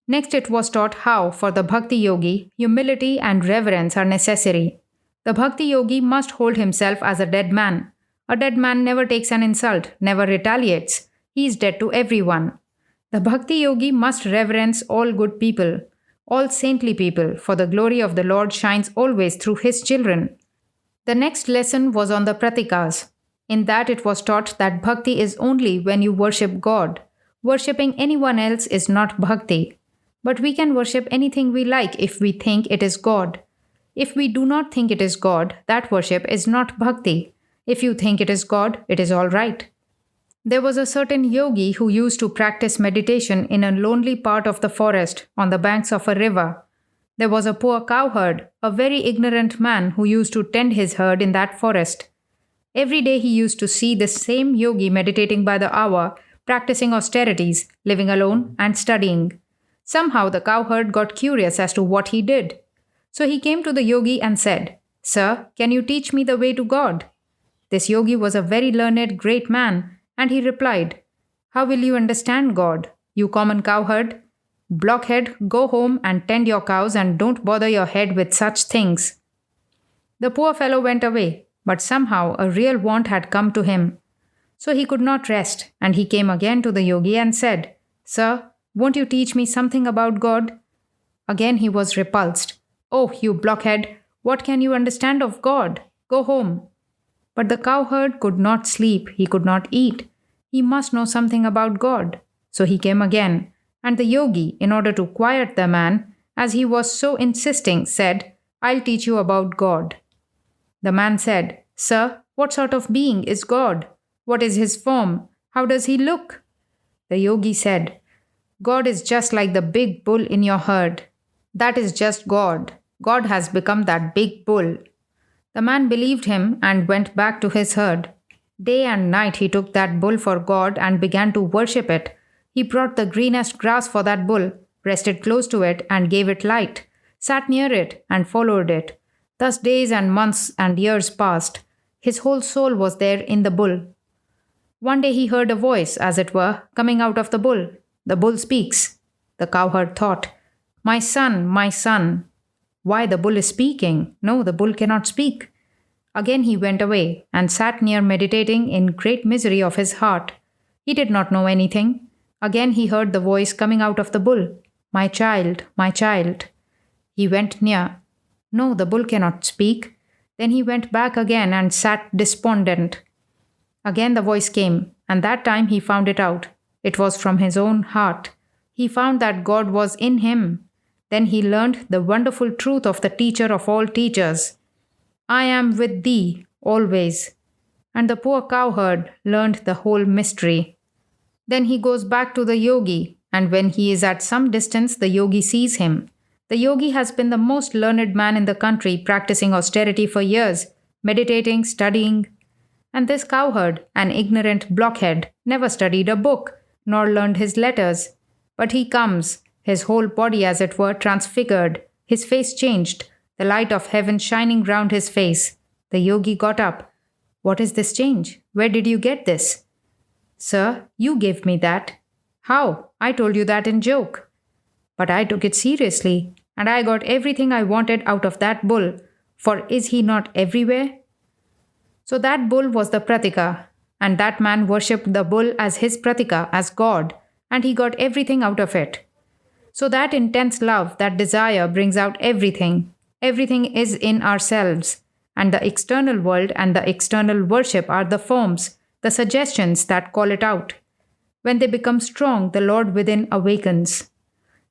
Next it was taught how, for the Bhakti Yogi, humility and reverence are necessary. The Bhakti Yogi must hold himself as a dead man. A dead man never takes an insult, never retaliates. He is dead to everyone. The Bhakti Yogi must reverence all good people, all saintly people, for the glory of the Lord shines always through his children. The next lesson was on the pratikas. In that it was taught that bhakti is only when you worship God. Worshipping anyone else is not bhakti. But we can worship anything we like if we think it is God. If we do not think it is God, that worship is not bhakti. If you think it is God, it is all right. There was a certain yogi who used to practice meditation in a lonely part of the forest on the banks of a river. There was a poor cowherd, a very ignorant man who used to tend his herd in that forest. Every day he used to see this same yogi meditating by the hour, practicing austerities, living alone and studying. Somehow the cowherd got curious as to what he did. So he came to the yogi and said, "Sir, can you teach me the way to God?" This yogi was a very learned, great man, and he replied, "How will you understand God, you common cowherd? Blockhead, go home and tend your cows and don't bother your head with such things." The poor fellow went away, but somehow a real want had come to him. So he could not rest, and he came again to the yogi and said, "Sir, won't you teach me something about God?" Again he was repulsed. "Oh, you blockhead, what can you understand of God? Go home." But the cowherd could not sleep, he could not eat. He must know something about God. So he came again, and the yogi, in order to quiet the man, as he was so insisting, said, "I'll teach you about God." The man said, "Sir, what sort of being is God? What is his form? How does he look?" The yogi said, "God is just like the big bull in your herd. That is just God. God has become that big bull." The man believed him and went back to his herd. Day and night he took that bull for God and began to worship it. He brought the greenest grass for that bull, rested close to it and gave it light, sat near it and followed it. Thus days and months and years passed. His whole soul was there in the bull. One day he heard a voice, as it were, coming out of the bull. The bull speaks. The cowherd thought, my son, my son. Why, the bull is speaking. No, the bull cannot speak. Again he went away and sat near meditating in great misery of his heart. He did not know anything. Again he heard the voice coming out of the bull. My child, my child. He went near. No, the bull cannot speak. Then he went back again and sat despondent. Again the voice came, and that time he found it out. It was from his own heart. He found that God was in him. Then he learned the wonderful truth of the teacher of all teachers. I am with thee always. And the poor cowherd learned the whole mystery. Then he goes back to the yogi, and when he is at some distance, the yogi sees him. The yogi has been the most learned man in the country, practicing austerity for years, meditating, studying. And this cowherd, an ignorant blockhead, never studied a book, nor learned his letters. But he comes, his whole body as it were transfigured, his face changed, the light of heaven shining round his face. The yogi got up. What is this change? Where did you get this? Sir, you gave me that. How? I told you that in joke. But I took it seriously, and I got everything I wanted out of that bull, for is he not everywhere? So that bull was the Pratika, and that man worshipped the bull as his Pratika, as God, and he got everything out of it. So that intense love, that desire brings out everything. Everything is in ourselves, and the external world and the external worship are the forms, the suggestions that call it out. When they become strong, the Lord within awakens.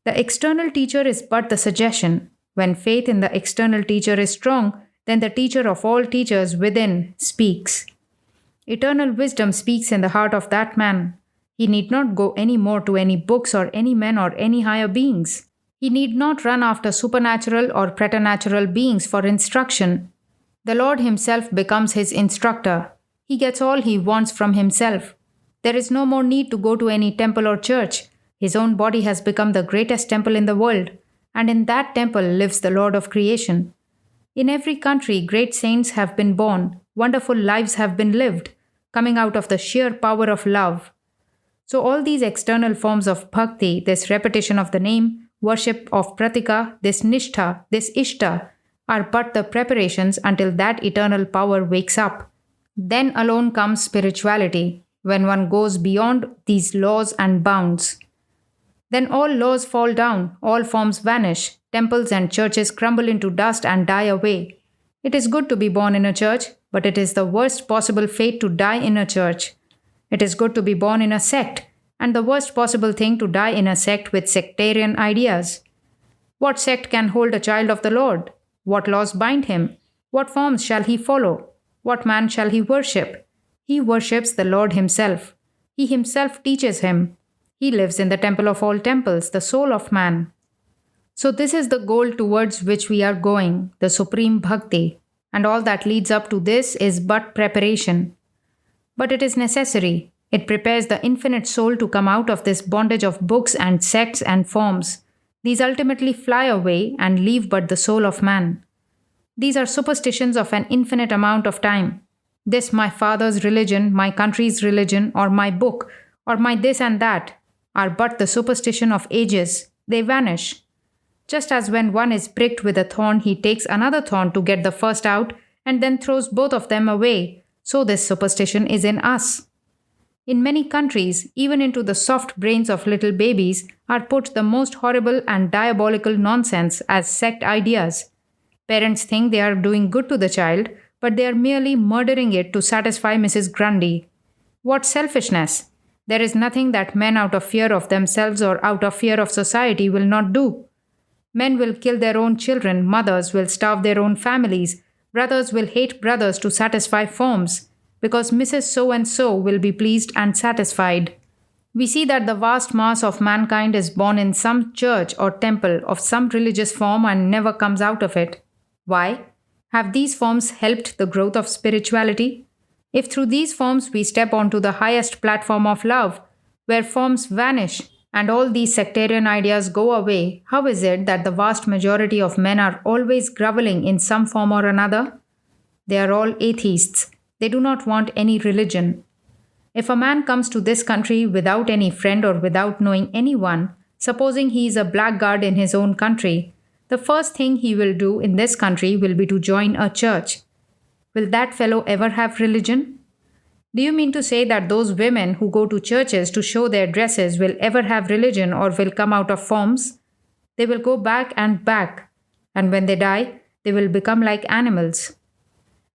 The external teacher is but the suggestion. When faith in the external teacher is strong, then the teacher of all teachers within speaks. Eternal wisdom speaks in the heart of that man. He need not go any more to any books or any men or any higher beings. He need not run after supernatural or preternatural beings for instruction. The Lord himself becomes his instructor. He gets all he wants from himself. There is no more need to go to any temple or church. His own body has become the greatest temple in the world, and in that temple lives the Lord of creation. In every country, great saints have been born, wonderful lives have been lived, coming out of the sheer power of love. So all these external forms of bhakti, this repetition of the name, worship of pratika, this nishtha, this ishta, are but the preparations until that eternal power wakes up. Then alone comes spirituality, when one goes beyond these laws and bounds. Then all laws fall down, all forms vanish, temples and churches crumble into dust and die away. It is good to be born in a church, but it is the worst possible fate to die in a church. It is good to be born in a sect, and the worst possible thing to die in a sect with sectarian ideas. What sect can hold a child of the Lord? What laws bind him? What forms shall he follow? What man shall he worship? He worships the Lord himself. He himself teaches him. He lives in the temple of all temples, the soul of man. So this is the goal towards which we are going, the supreme bhakti, and all that leads up to this is but preparation. But it is necessary. It prepares the infinite soul to come out of this bondage of books and sects and forms. These ultimately fly away and leave but the soul of man. These are superstitions of an infinite amount of time. This my father's religion, my country's religion, or my book, or my this and that, are but the superstition of ages. They vanish. Just as when one is pricked with a thorn, he takes another thorn to get the first out and then throws both of them away, so this superstition is in us. In many countries, even into the soft brains of little babies, are put the most horrible and diabolical nonsense as sect ideas. Parents think they are doing good to the child, but they are merely murdering it to satisfy Mrs. Grundy. What selfishness! There is nothing that men out of fear of themselves or out of fear of society will not do. Men will kill their own children, mothers will starve their own families, brothers will hate brothers to satisfy forms, because Mrs. So-and-so will be pleased and satisfied. We see that the vast mass of mankind is born in some church or temple of some religious form and never comes out of it. Why? Have these forms helped the growth of spirituality? If through these forms we step onto the highest platform of love, where forms vanish and all these sectarian ideas go away, how is it that the vast majority of men are always groveling in some form or another? They are all atheists. They do not want any religion. If a man comes to this country without any friend or without knowing anyone, supposing he is a blackguard in his own country, the first thing he will do in this country will be to join a church. Will that fellow ever have religion? Do you mean to say that those women who go to churches to show their dresses will ever have religion or will come out of forms? They will go back, and when they die, they will become like animals.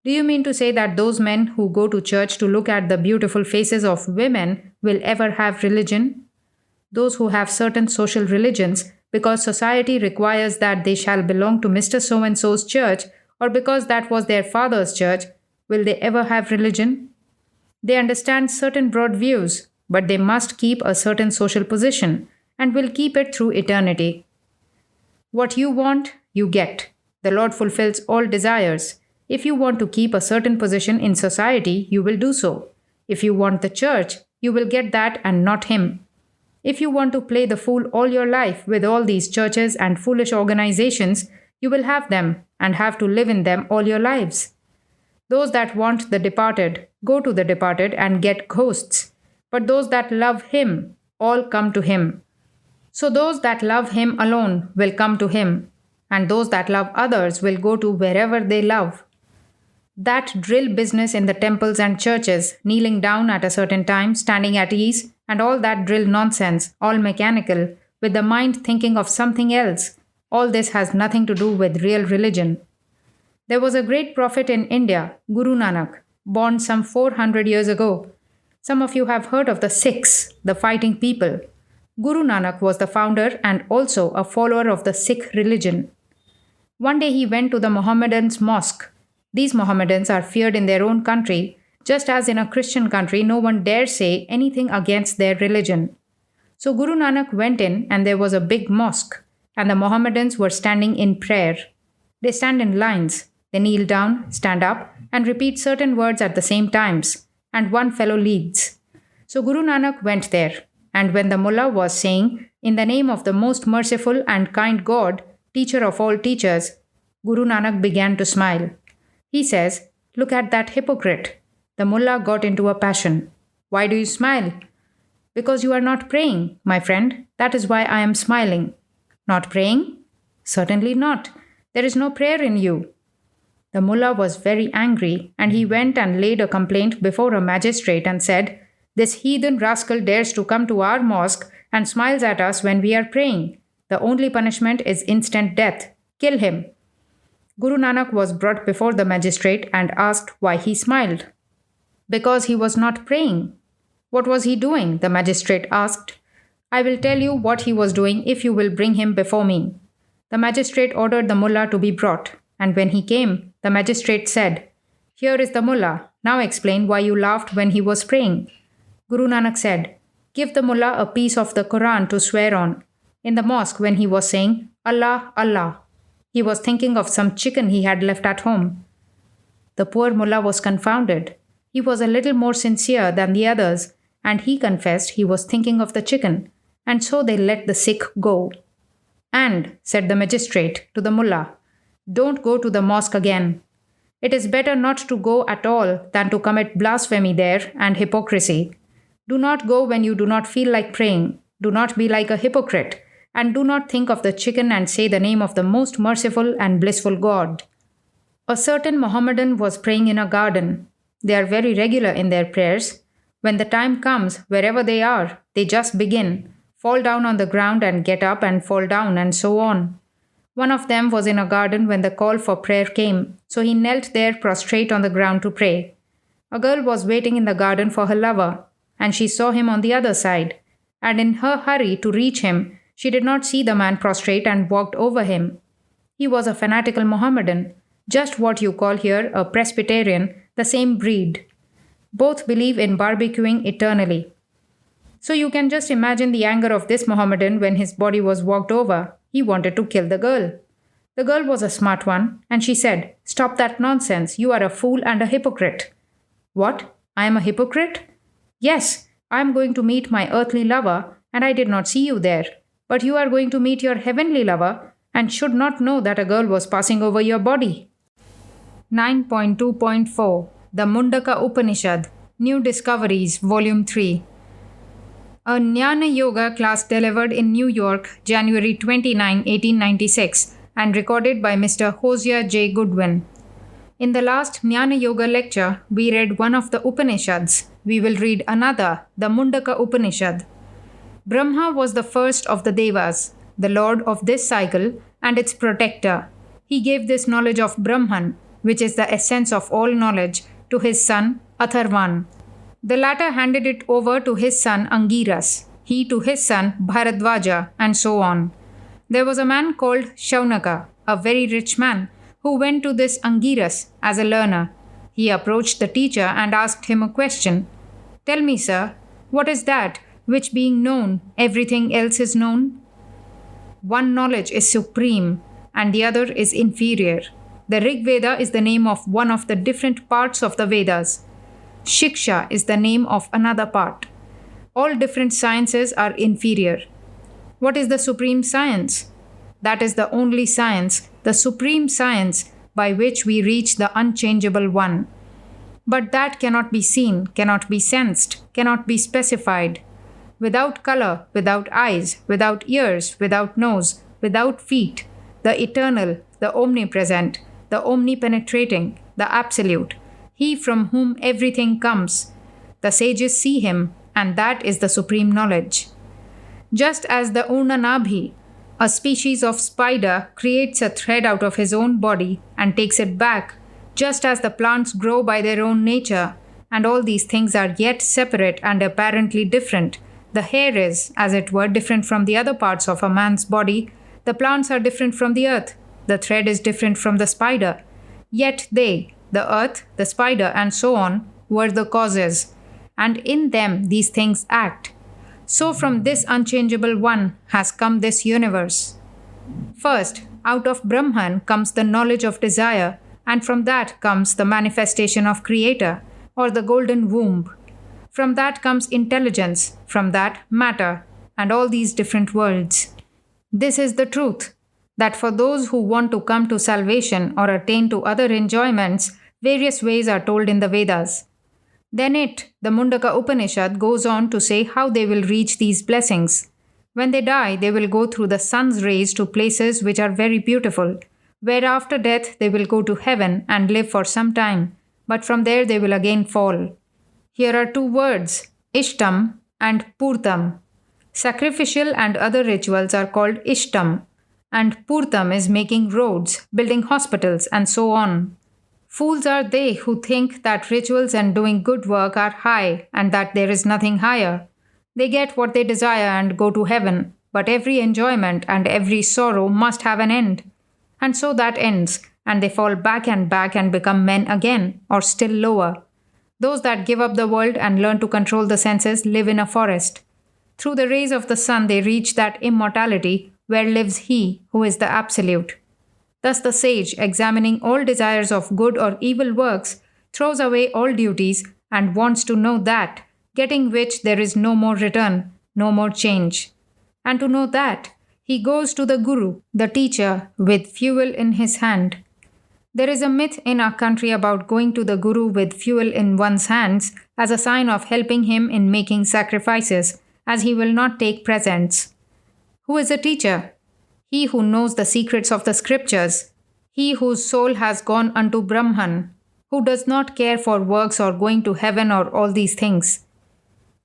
Do you mean to say that those men who go to church to look at the beautiful faces of women will ever have religion? Those who have certain social religions because society requires that they shall belong to Mr. So and so's church or because that was their father's church, will they ever have religion? They understand certain broad views, but they must keep a certain social position and will keep it through eternity. What you want, you get. The Lord fulfills all desires. If you want to keep a certain position in society, you will do so. If you want the church, you will get that and not Him. If you want to play the fool all your life with all these churches and foolish organizations, you will have them and have to live in them all your lives. Those that want the departed go to the departed and get ghosts, but those that love Him all come to Him. So those that love Him alone will come to Him, and those that love others will go to wherever they love. That drill business in the temples and churches, kneeling down at a certain time, standing at ease, and all that drill nonsense, all mechanical, with the mind thinking of something else, all this has nothing to do with real religion. There was a great prophet in India, Guru Nanak, born some 400 years ago. Some of you have heard of the Sikhs, the fighting people. Guru Nanak was the founder and also a follower of the Sikh religion. One day he went to the Mohammedans' mosque. These Mohammedans are feared in their own country, just as in a Christian country no one dare say anything against their religion. So Guru Nanak went in and there was a big mosque, and the Mohammedans were standing in prayer. They stand in lines. They kneel down, stand up, and repeat certain words at the same times, and one fellow leads. So Guru Nanak went there, and when the mullah was saying, "In the name of the most merciful and kind God, teacher of all teachers," Guru Nanak began to smile. He says, "Look at that hypocrite." The mullah got into a passion. "Why do you smile?" "Because you are not praying, my friend. That is why I am smiling." "Not praying?" "Certainly not. There is no prayer in you." The mullah was very angry, and he went and laid a complaint before a magistrate and said, "This heathen rascal dares to come to our mosque and smiles at us when we are praying. The only punishment is instant death. Kill him." Guru Nanak was brought before the magistrate and asked why he smiled. "Because he was not praying." "What was he doing?" the magistrate asked. "I will tell you what he was doing if you will bring him before me." The magistrate ordered the mullah to be brought, and when he came, the magistrate said, "Here is the mullah. Now explain why you laughed when he was praying." Guru Nanak said, "Give the mullah a piece of the Quran to swear on." In the mosque, when he was saying, "Allah, Allah," he was thinking of some chicken he had left at home. The poor mullah was confounded. He was a little more sincere than the others, and he confessed he was thinking of the chicken, and so they let the Sikh go. "And," said the magistrate to the mullah, "don't go to the mosque again. It is better not to go at all than to commit blasphemy there and hypocrisy. Do not go when you do not feel like praying. Do not be like a hypocrite, and do not think of the chicken and say the name of the most merciful and blissful God." A certain Mohammedan was praying in a garden. They are very regular in their prayers. When the time comes, wherever they are, they just begin, fall down on the ground and get up and fall down and so on. One of them was in a garden when the call for prayer came, so he knelt there prostrate on the ground to pray. A girl was waiting in the garden for her lover, and she saw him on the other side, and in her hurry to reach him, she did not see the man prostrate and walked over him. He was a fanatical Mohammedan, just what you call here a Presbyterian, the same breed. Both believe in barbecuing eternally. So you can just imagine the anger of this Mohammedan when his body was walked over. He wanted to kill the girl. The girl was a smart one, and she said, "Stop that nonsense. You are a fool and a hypocrite." "What? I am a hypocrite?" "Yes, I am going to meet my earthly lover, and I did not see you there. But you are going to meet your heavenly lover, and should not know that a girl was passing over your body." 9.2.4 The Mundaka Upanishad, New Discoveries, Volume 3. A Jnana Yoga class delivered in New York, January 29, 1896, and recorded by Mr. Hosea J. Goodwin. In the last Jnana Yoga lecture, we read one of the Upanishads. We will read another, the Mundaka Upanishad. Brahma was the first of the Devas, the lord of this cycle and its protector. He gave this knowledge of Brahman, which is the essence of all knowledge, to his son Atharvan. The latter handed it over to his son Angiras, he to his son Bharadvaja, and so on. There was a man called Shaunaka, a very rich man, who went to this Angiras as a learner. He approached the teacher and asked him a question. "Tell me, sir, what is that which being known, everything else is known?" One knowledge is supreme and the other is inferior. The Rig Veda is the name of one of the different parts of the Vedas. Shiksha is the name of another part. All different sciences are inferior. What is the supreme science? That is the only science, the supreme science by which we reach the unchangeable one. But that cannot be seen, cannot be sensed, cannot be specified. Without color, without eyes, without ears, without nose, without feet, the eternal, the omnipresent, the omnipenetrating, the absolute, he from whom everything comes. The sages see him, and that is the supreme knowledge. Just as the Urnanabhi, a species of spider, creates a thread out of his own body and takes it back, just as the plants grow by their own nature, and all these things are yet separate and apparently different. The hair is, as it were, different from the other parts of a man's body. The plants are different from the earth. The thread is different from the spider. Yet they, the earth, the spider, and so on, were the causes, and in them these things act. So from this unchangeable one has come this universe. First, out of Brahman comes the knowledge of desire, and from that comes the manifestation of Creator, or the golden womb. From that comes intelligence, from that matter, and all these different worlds. This is the truth, that for those who want to come to salvation or attain to other enjoyments, various ways are told in the Vedas. Then the Mundaka Upanishad, goes on to say how they will reach these blessings. When they die, they will go through the sun's rays to places which are very beautiful, where after death they will go to heaven and live for some time, but from there they will again fall. Here are two words, Ishtam and Purtam. Sacrificial and other rituals are called Ishtam, and Purtam is making roads, building hospitals, and so on. Fools are they who think that rituals and doing good work are high and that there is nothing higher. They get what they desire and go to heaven, but every enjoyment and every sorrow must have an end. And so that ends, and they fall back and become men again, or still lower. Those that give up the world and learn to control the senses live in a forest. Through the rays of the sun they reach that immortality where lives he who is the absolute. Thus the sage, examining all desires of good or evil works, throws away all duties and wants to know that, getting which there is no more return, no more change. And to know that, he goes to the Guru, the teacher, with fuel in his hand. There is a myth in our country about going to the Guru with fuel in one's hands as a sign of helping him in making sacrifices, as he will not take presents. Who is a teacher? He who knows the secrets of the scriptures, he whose soul has gone unto Brahman, who does not care for works or going to heaven or all these things.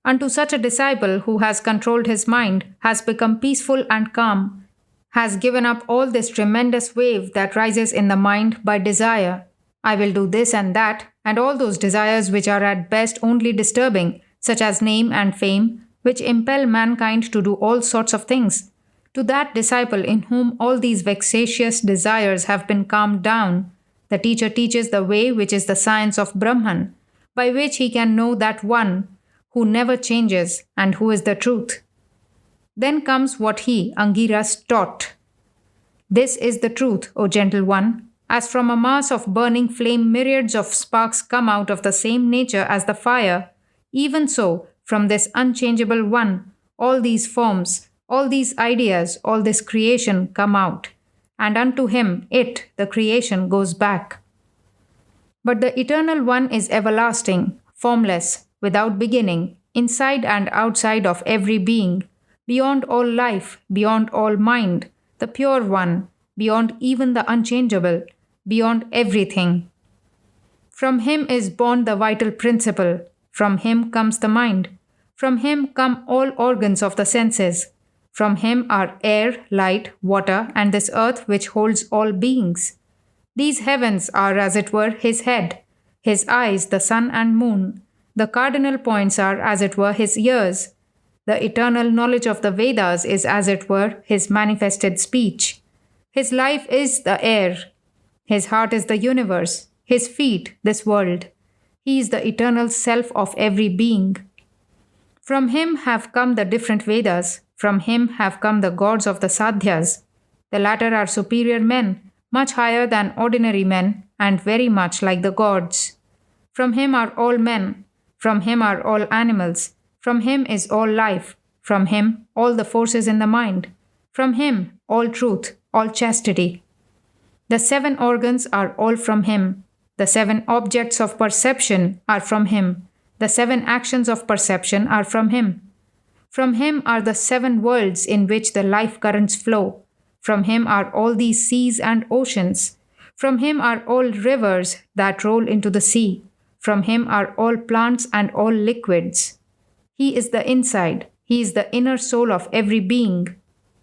Unto such a disciple who has controlled his mind, has become peaceful and calm, has given up all this tremendous wave that rises in the mind by desire. I will do this and that, and all those desires which are at best only disturbing, such as name and fame, which impel mankind to do all sorts of things. To that disciple in whom all these vexatious desires have been calmed down, the teacher teaches the way which is the science of Brahman, by which he can know that one who never changes and who is the truth. Then comes what he, Angiras, taught. This is the truth, O gentle one. As from a mass of burning flame myriads of sparks come out of the same nature as the fire, even so, from this unchangeable one, all these forms, all these ideas, all this creation come out, and unto him, it, the creation, goes back. But the Eternal One is everlasting, formless, without beginning, inside and outside of every being, beyond all life, beyond all mind, the pure one, beyond even the unchangeable, beyond everything. From him is born the vital principle, from him comes the mind, from him come all organs of the senses, from him are air, light, water, and this earth which holds all beings. These heavens are as it were his head, his eyes the sun and moon, the cardinal points are as it were his ears, the eternal knowledge of the Vedas is as it were his manifested speech. His life is the air, his heart is the universe, his feet this world. He is the eternal self of every being. From him have come the different Vedas, from him have come the gods of the Sadhyas. The latter are superior men, much higher than ordinary men, and very much like the gods. From him are all men, from him are all animals, from him is all life, from him all the forces in the mind, from him all truth, all chastity. The 7 organs are all from him, the 7 objects of perception are from him, the 7 actions of perception are from him. From him are the 7 worlds in which the life currents flow. From him are all these seas and oceans. From him are all rivers that roll into the sea. From him are all plants and all liquids. He is the inside. He is the inner soul of every being.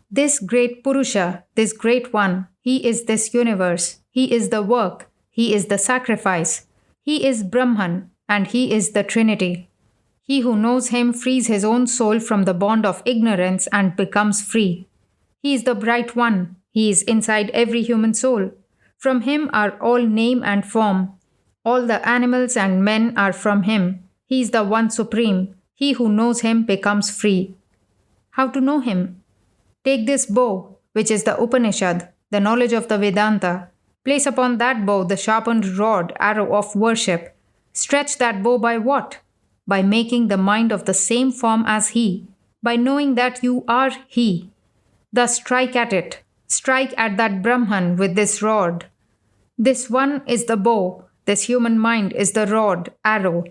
This great Purusha, this great one, he is this universe. He is the work. He is the sacrifice. He is Brahman, and he is the Trinity. He who knows him frees his own soul from the bond of ignorance and becomes free. He is the bright one. He is inside every human soul. From him are all name and form. All the animals and men are from him. He is the one supreme. He who knows him becomes free. How to know him? Take this bow, which is the Upanishad, the knowledge of the Vedanta. Place upon that bow the sharpened rod, arrow of worship. Stretch that bow by what? By making the mind of the same form as he, by knowing that you are he. Thus strike at it. Strike at that Brahman with this rod. This one is the bow. This human mind is the rod, arrow.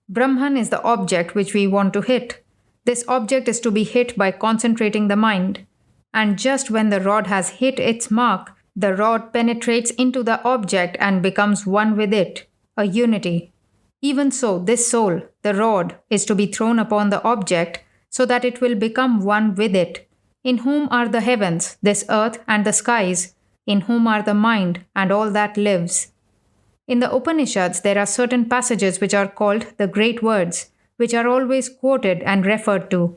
Brahman is the object which we want to hit. This object is to be hit by concentrating the mind. And just when the rod has hit its mark, the rod penetrates into the object and becomes one with it, a unity. Even so, this soul, the rod, is to be thrown upon the object so that it will become one with it. In whom are the heavens, this earth and the skies, in whom are the mind and all that lives. In the Upanishads, there are certain passages which are called the great words, which are always quoted and referred to.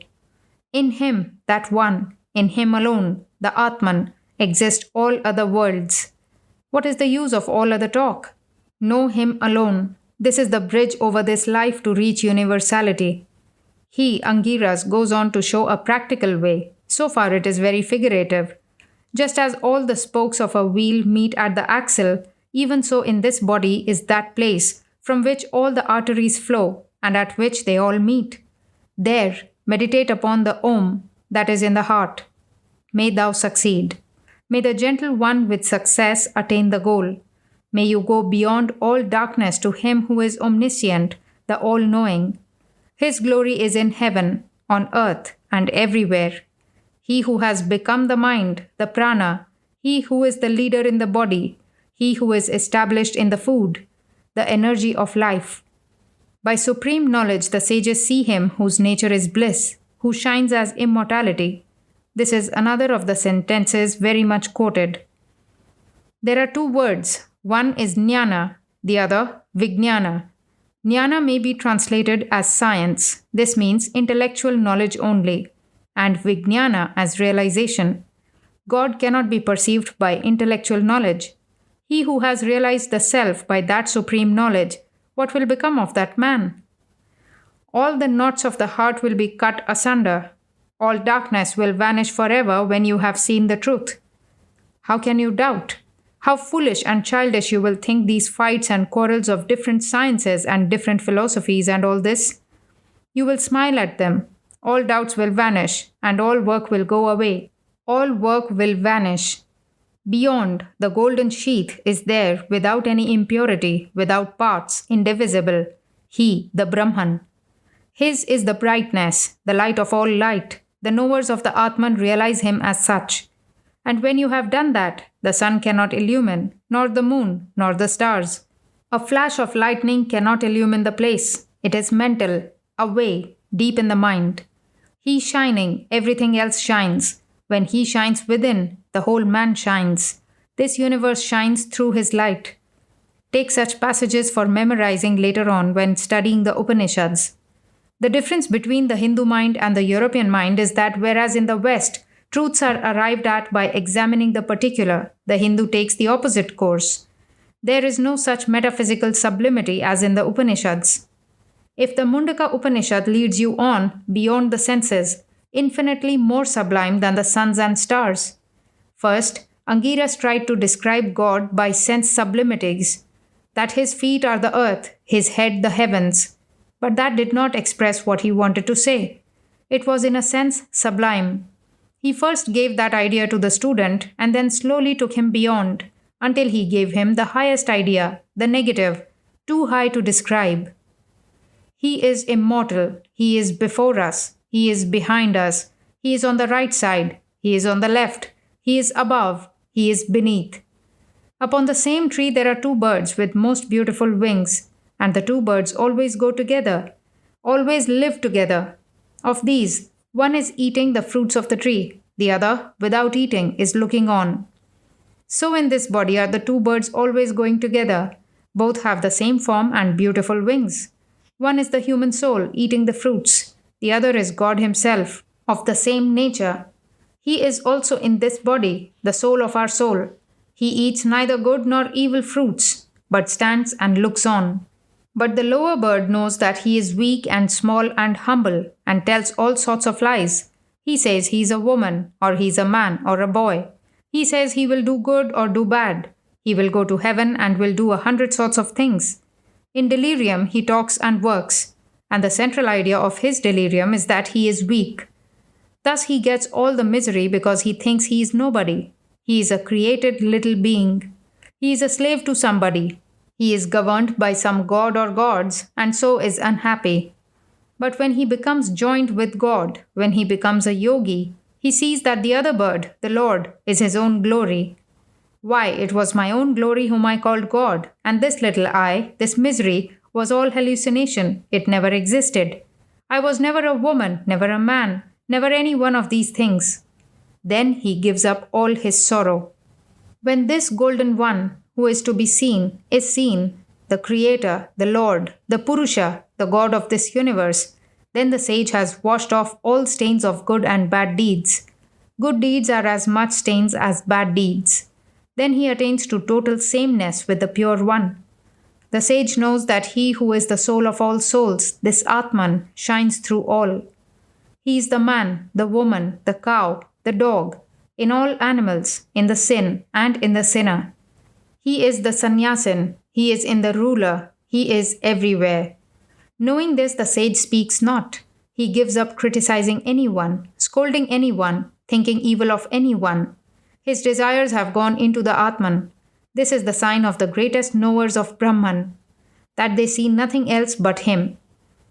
In him, that one, in him alone, the Atman, exist all other worlds. What is the use of all other talk? Know him alone. This is the bridge over this life to reach universality. He, Angiras, goes on to show a practical way. So far it is very figurative. Just as all the spokes of a wheel meet at the axle, even so in this body is that place from which all the arteries flow and at which they all meet. There, meditate upon the Om that is in the heart. May thou succeed. May the gentle one with success attain the goal. May you go beyond all darkness to him who is omniscient, the all-knowing. His glory is in heaven, on earth, and everywhere. He who has become the mind, the prana, he who is the leader in the body, he who is established in the food, the energy of life. By supreme knowledge, the sages see him whose nature is bliss, who shines as immortality. This is another of the sentences very much quoted. There are 2 words. One is jnana, the other vijnana. Jnana may be translated as science. This means intellectual knowledge only, and vijnana as realization. God cannot be perceived by intellectual knowledge. He who has realized the self by that supreme knowledge, what will become of that man? All the knots of the heart will be cut asunder. All darkness will vanish forever when you have seen the truth. How can you doubt? How foolish and childish you will think these fights and quarrels of different sciences and different philosophies and all this. You will smile at them. All doubts will vanish, and all work will go away. All work will vanish. Beyond, the golden sheath is there without any impurity, without parts, indivisible. He, the Brahman. His is the brightness, the light of all light. The knowers of the Atman realize him as such. And when you have done that, the sun cannot illumine, nor the moon, nor the stars. A flash of lightning cannot illumine the place. It is mental, away, deep in the mind. He shining, everything else shines. When he shines within, the whole man shines. This universe shines through his light. Take such passages for memorizing later on when studying the Upanishads. The difference between the Hindu mind and the European mind is that whereas in the West, truths are arrived at by examining the particular, the Hindu takes the opposite course. There is no such metaphysical sublimity as in the Upanishads. If the Mundaka Upanishad leads you on beyond the senses, infinitely more sublime than the suns and stars. First, Angiras tried to describe God by sense sublimities, that his feet are the earth, his head the heavens. But that did not express what he wanted to say. It was in a sense sublime. He first gave that idea to the student and then slowly took him beyond until he gave him the highest idea, the negative, too high to describe. He is immortal. He is before us. He is behind us. He is on the right side. He is on the left. He is above. He is beneath. Upon the same tree there are two birds with most beautiful wings, and the two birds always go together, always live together. Of these, one is eating the fruits of the tree, the other, without eating, is looking on. So in this body are the two birds always going together. Both have the same form and beautiful wings. One is the human soul eating the fruits. The other is God himself, of the same nature. He is also in this body, the soul of our soul. He eats neither good nor evil fruits, but stands and looks on. But the lower bird knows that he is weak and small and humble, and tells all sorts of lies. He says he is a woman, or he is a man, or a boy. He says he will do good or do bad. He will go to heaven and will do 100 sorts of things. In delirium, he talks and works, and the central idea of his delirium is that he is weak. Thus he gets all the misery because he thinks he is nobody. He is a created little being. He is a slave to somebody. He is governed by some god or gods, and so is unhappy. But when he becomes joined with God, when he becomes a yogi, he sees that the other bird, the Lord, is his own glory. Why, it was my own glory whom I called God, and this little I, this misery, was all hallucination. It never existed. I was never a woman, never a man, never any one of these things. Then he gives up all his sorrow. When this golden one, who is to be seen, is seen, the Creator, the Lord, the Purusha, the God of this universe, then the sage has washed off all stains of good and bad deeds. Good deeds are as much stains as bad deeds. Then he attains to total sameness with the Pure One. The sage knows that he who is the soul of all souls, this Atman, shines through all. He is the man, the woman, the cow, the dog, in all animals, in the sin and in the sinner. He is the sannyasin, he is in the ruler, he is everywhere. Knowing this, the sage speaks not. He gives up criticizing anyone, scolding anyone, thinking evil of anyone. His desires have gone into the Atman. This is the sign of the greatest knowers of Brahman, that they see nothing else but him.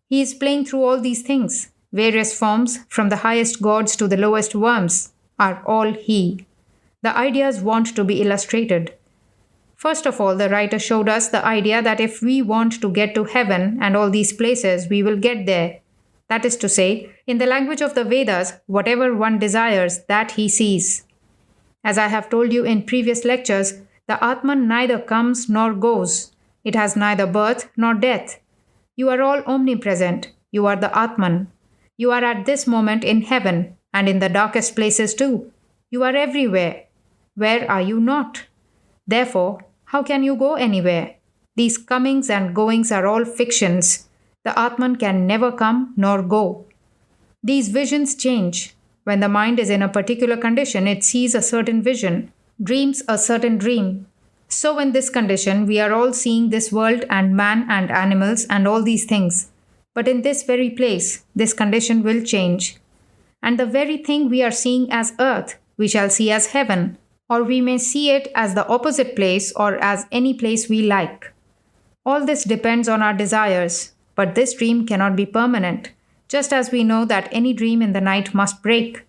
He is playing through all these things. Various forms, from the highest gods to the lowest worms, are all he. The ideas want to be illustrated. First of all, the writer showed us the idea that if we want to get to heaven and all these places, we will get there. That is to say, in the language of the Vedas, whatever one desires, that he sees. As I have told you in previous lectures, the Atman neither comes nor goes. It has neither birth nor death. You are all omnipresent. You are the Atman. You are at this moment in heaven and in the darkest places too. You are everywhere. Where are you not? Therefore, how can you go anywhere? These comings and goings are all fictions. The Atman can never come nor go. These visions change. When the mind is in a particular condition, it sees a certain vision, dreams a certain dream. So in this condition, we are all seeing this world and man and animals and all these things. But in this very place, this condition will change. And the very thing we are seeing as earth, we shall see as heaven, or we may see it as the opposite place or as any place we like. All this depends on our desires. But this dream cannot be permanent, just as we know that any dream in the night must break.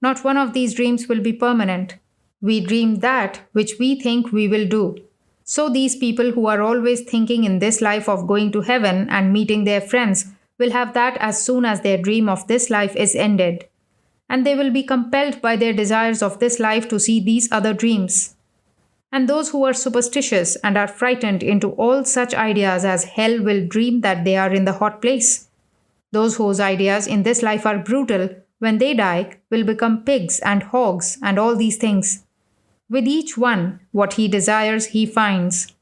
Not one of these dreams will be permanent. We dream that which we think we will do. So these people who are always thinking in this life of going to heaven and meeting their friends will have that as soon as their dream of this life is ended. And they will be compelled by their desires of this life to see these other dreams. And those who are superstitious and are frightened into all such ideas as hell will dream that they are in the hot place. Those whose ideas in this life are brutal, when they die, will become pigs and hogs and all these things. With each one, what he desires, he finds.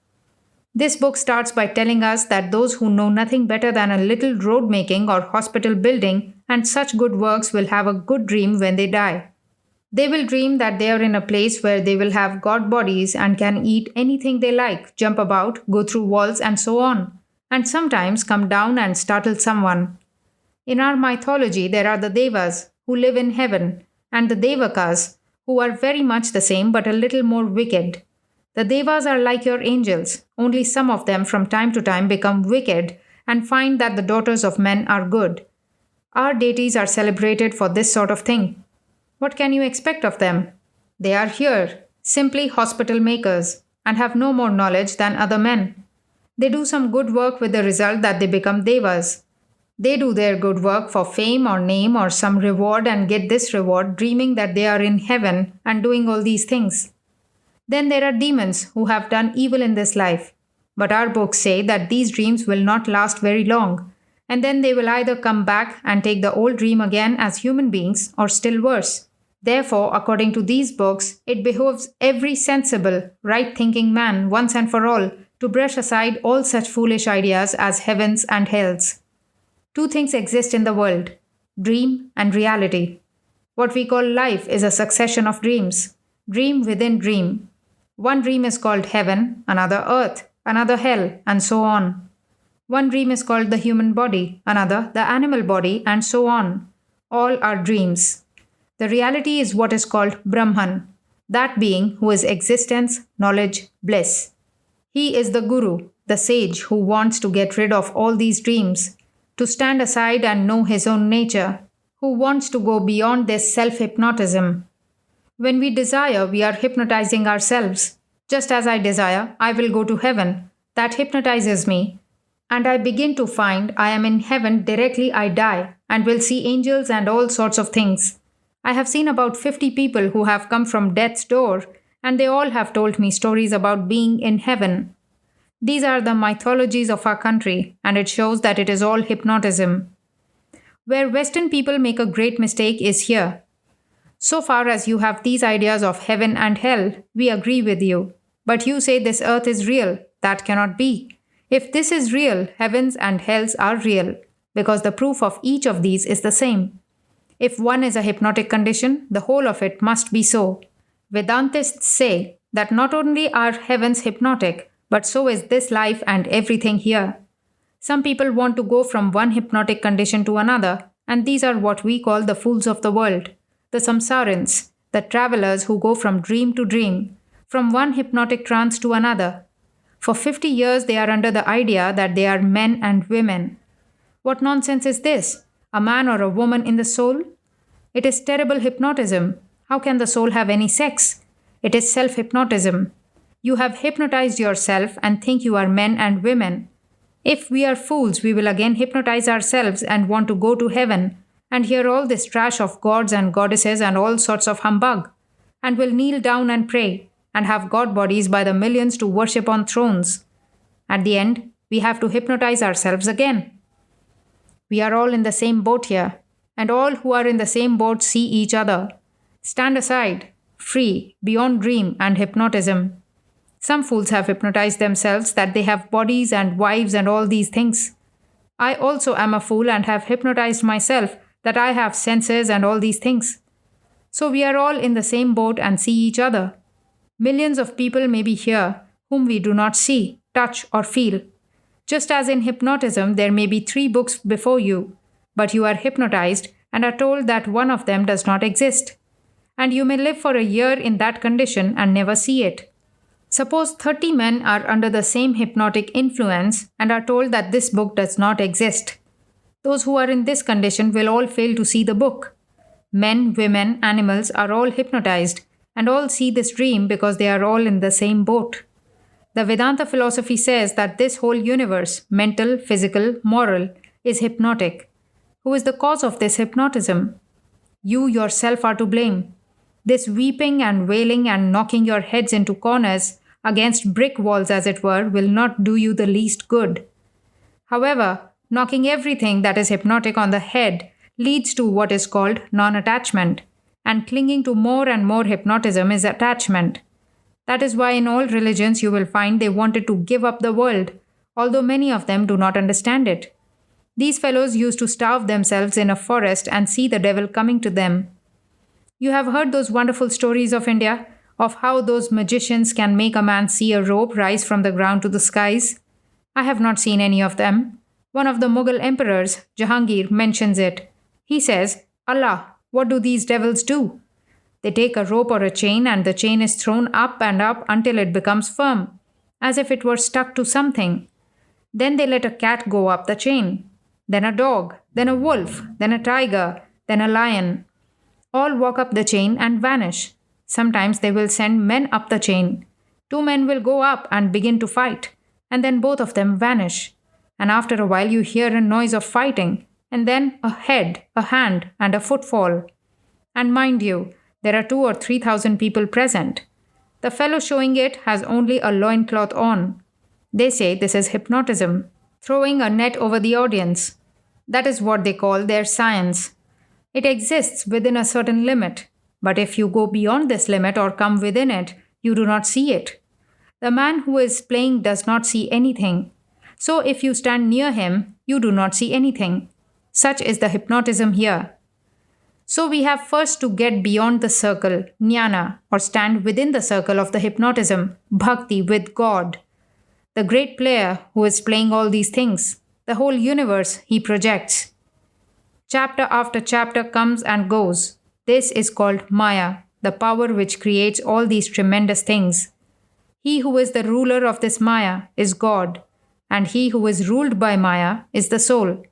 This book starts by telling us that those who know nothing better than a little road making or hospital building and such good works will have a good dream when they die. They will dream that they are in a place where they will have god bodies and can eat anything they like, jump about, go through walls, and so on, and sometimes come down and startle someone. In our mythology, there are the Devas who live in heaven, and the Devakas who are very much the same but a little more wicked. The Devas are like your angels, only some of them from time to time become wicked and find that the daughters of men are good. Our deities are celebrated for this sort of thing. What can you expect of them? They are here, simply hospital makers, and have no more knowledge than other men. They do some good work with the result that they become Devas. They do their good work for fame or name or some reward and get this reward dreaming that they are in heaven and doing all these things. Then there are demons who have done evil in this life. But our books say that these dreams will not last very long, and then they will either come back and take the old dream again as human beings or still worse. Therefore, according to these books, it behooves every sensible, right-thinking man once and for all to brush aside all such foolish ideas as heavens and hells. Two things exist in the world: dream and reality. What we call life is a succession of dreams, dream within dream. One dream is called heaven, another earth, another hell, and so on. One dream is called the human body, another the animal body, and so on. All are dreams. The reality is what is called Brahman, that being who is existence, knowledge, bliss. He is the guru, the sage who wants to get rid of all these dreams, to stand aside and know his own nature, who wants to go beyond this self-hypnotism. When we desire, we are hypnotizing ourselves. Just as I desire, I will go to heaven. That hypnotizes me. And I begin to find I am in heaven directly I die and will see angels and all sorts of things. I have seen about 50 people who have come from death's door, and they all have told me stories about being in heaven. These are the mythologies of our country, and it shows that it is all hypnotism. Where Western people make a great mistake is here. So far as you have these ideas of heaven and hell, we agree with you. But you say this earth is real. That cannot be. If this is real, heavens and hells are real, because the proof of each of these is the same. If one is a hypnotic condition, the whole of it must be so. Vedantists say that not only are heavens hypnotic, but so is this life and everything here. Some people want to go from one hypnotic condition to another, and these are what we call the fools of the world, the samsarins, the travelers who go from dream to dream, from one hypnotic trance to another. For 50 years they are under the idea that they are men and women. What nonsense is this? A man or a woman in the soul? It is terrible hypnotism. How can the soul have any sex? It is self-hypnotism. You have hypnotized yourself and think you are men and women. If we are fools, we will again hypnotize ourselves and want to go to heaven and hear all this trash of gods and goddesses and all sorts of humbug, and will kneel down and pray and have god bodies by the millions to worship on thrones. At the end, we have to hypnotize ourselves again. We are all in the same boat here, and all who are in the same boat see each other. Stand aside, free, beyond dream and hypnotism. Some fools have hypnotized themselves that they have bodies and wives and all these things. I also am a fool and have hypnotized myself that I have senses and all these things. So we are all in the same boat and see each other. Millions of people may be here whom we do not see, touch or feel. Just as in hypnotism there may be 3 books before you, but you are hypnotized and are told that one of them does not exist. And you may live for a year in that condition and never see it. Suppose 30 men are under the same hypnotic influence and are told that this book does not exist. Those who are in this condition will all fail to see the book. Men, women, animals are all hypnotized and all see this dream because they are all in the same boat. The Vedanta philosophy says that this whole universe, mental, physical, moral, is hypnotic. Who is the cause of this hypnotism? You yourself are to blame. This weeping and wailing and knocking your heads into corners against brick walls, as it were, will not do you the least good. However, knocking everything that is hypnotic on the head leads to what is called non attachment, and clinging to more and more hypnotism is attachment. That is why in all religions you will find they wanted to give up the world, although many of them do not understand it. These fellows used to starve themselves in a forest and see the devil coming to them. You have heard those wonderful stories of India, of how those magicians can make a man see a rope rise from the ground to the skies. I have not seen any of them. One of the Mughal emperors, Jahangir, mentions it. He says, Allah, what do these devils do? They take a rope or a chain and the chain is thrown up and up until it becomes firm, as if it were stuck to something. Then they let a cat go up the chain, then a dog, then a wolf, then a tiger, then a lion. All walk up the chain and vanish. Sometimes they will send men up the chain. 2 men will go up and begin to fight, and then both of them vanish. And after a while you hear a noise of fighting, and then a head, a hand, and a foot fall. And mind you, there are 2,000 or 3,000 people present. The fellow showing it has only a loincloth on. They say this is hypnotism, throwing a net over the audience. That is what they call their science. It exists within a certain limit, but if you go beyond this limit or come within it, you do not see it. The man who is playing does not see anything. So if you stand near him, you do not see anything. Such is the hypnotism here. So we have first to get beyond the circle, jnana, or stand within the circle of the hypnotism, bhakti with God. The great player who is playing all these things, the whole universe he projects. Chapter after chapter comes and goes. This is called Maya, the power which creates all these tremendous things. He who is the ruler of this Maya is God, and he who is ruled by Maya is the soul.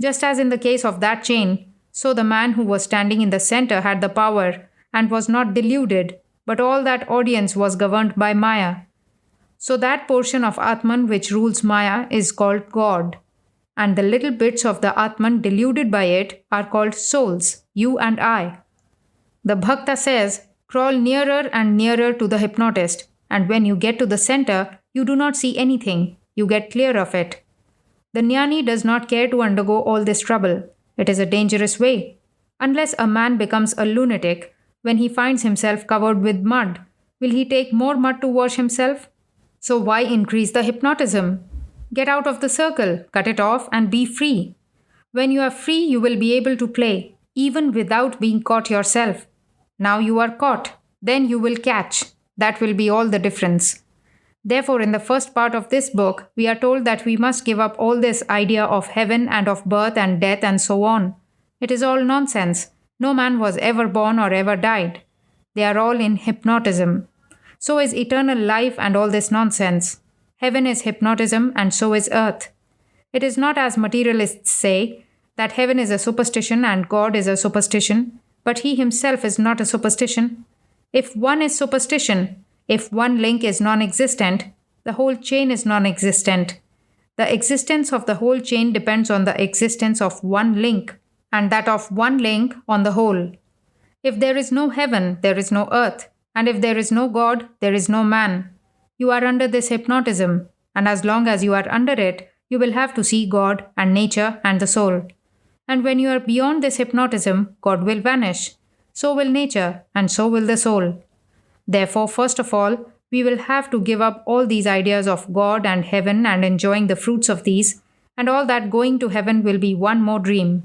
Just as in the case of that chain, so the man who was standing in the center had the power and was not deluded, but all that audience was governed by Maya. So that portion of Atman which rules Maya is called God, and the little bits of the Atman deluded by it are called souls, you and I. The Bhakta says, crawl nearer and nearer to the hypnotist, and when you get to the center, you do not see anything, you get clear of it. The jnani does not care to undergo all this trouble. It is a dangerous way. Unless a man becomes a lunatic, when he finds himself covered with mud, will he take more mud to wash himself? So why increase the hypnotism? Get out of the circle, cut it off, and be free. When you are free, you will be able to play, even without being caught yourself. Now you are caught, then you will catch. That will be all the difference. Therefore, in the first part of this book, we are told that we must give up all this idea of heaven and of birth and death and so on. It is all nonsense. No man was ever born or ever died. They are all in hypnotism. So is eternal life and all this nonsense. Heaven is hypnotism and so is earth. It is not as materialists say, that heaven is a superstition and God is a superstition, but he himself is not a superstition. If one is superstition, if one link is non-existent, the whole chain is non-existent. The existence of the whole chain depends on the existence of one link, and that of one link on the whole. If there is no heaven, there is no earth, and if there is no God, there is no man. You are under this hypnotism, and as long as you are under it, you will have to see God and nature and the soul. And when you are beyond this hypnotism, God will vanish. So will nature, and so will the soul. Therefore, first of all, we will have to give up all these ideas of God and heaven and enjoying the fruits of these, and all that going to heaven will be one more dream.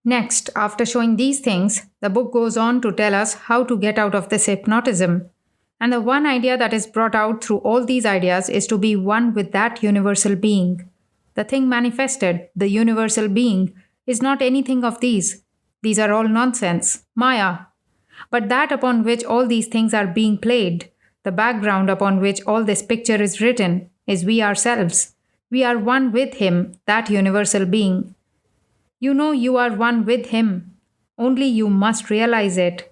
Next, after showing these things, the book goes on to tell us how to get out of this hypnotism. And the one idea that is brought out through all these ideas is to be one with that universal being. The thing manifested, the universal being, is not anything of these. These are all nonsense, Maya. But that upon which all these things are being played, The background upon which all this picture is written is we ourselves. We are one with Him, that universal being. You know you are one with Him. Only you must realize it.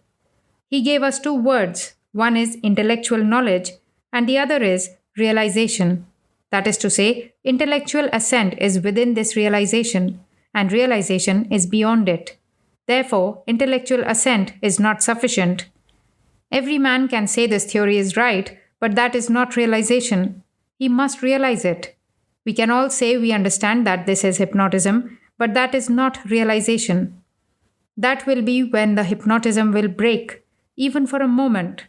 He gave us two words. One is intellectual knowledge, and the other is realization. That is to say, intellectual assent is within this realization, and realization is beyond it. Therefore, intellectual assent is not sufficient. Every man can say this theory is right, but that is not realization. He must realize it. We can all say we understand that this is hypnotism, but that is not realization. That will be when the hypnotism will break, even for a moment.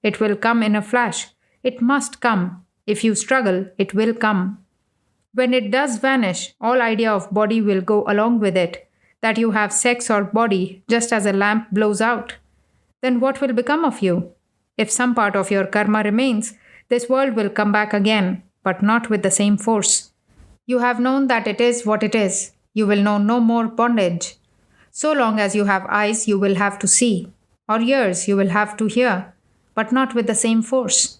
It will come in a flash. It must come. If you struggle, it will come. When it does vanish, all idea of body will go along with it, that you have sex or body just as a lamp blows out. Then what will become of you? If some part of your karma remains, this world will come back again, but not with the same force. You have known that it is what it is. You will know no more bondage. So long as you have eyes, you will have to see, or ears, you will have to hear, but not with the same force.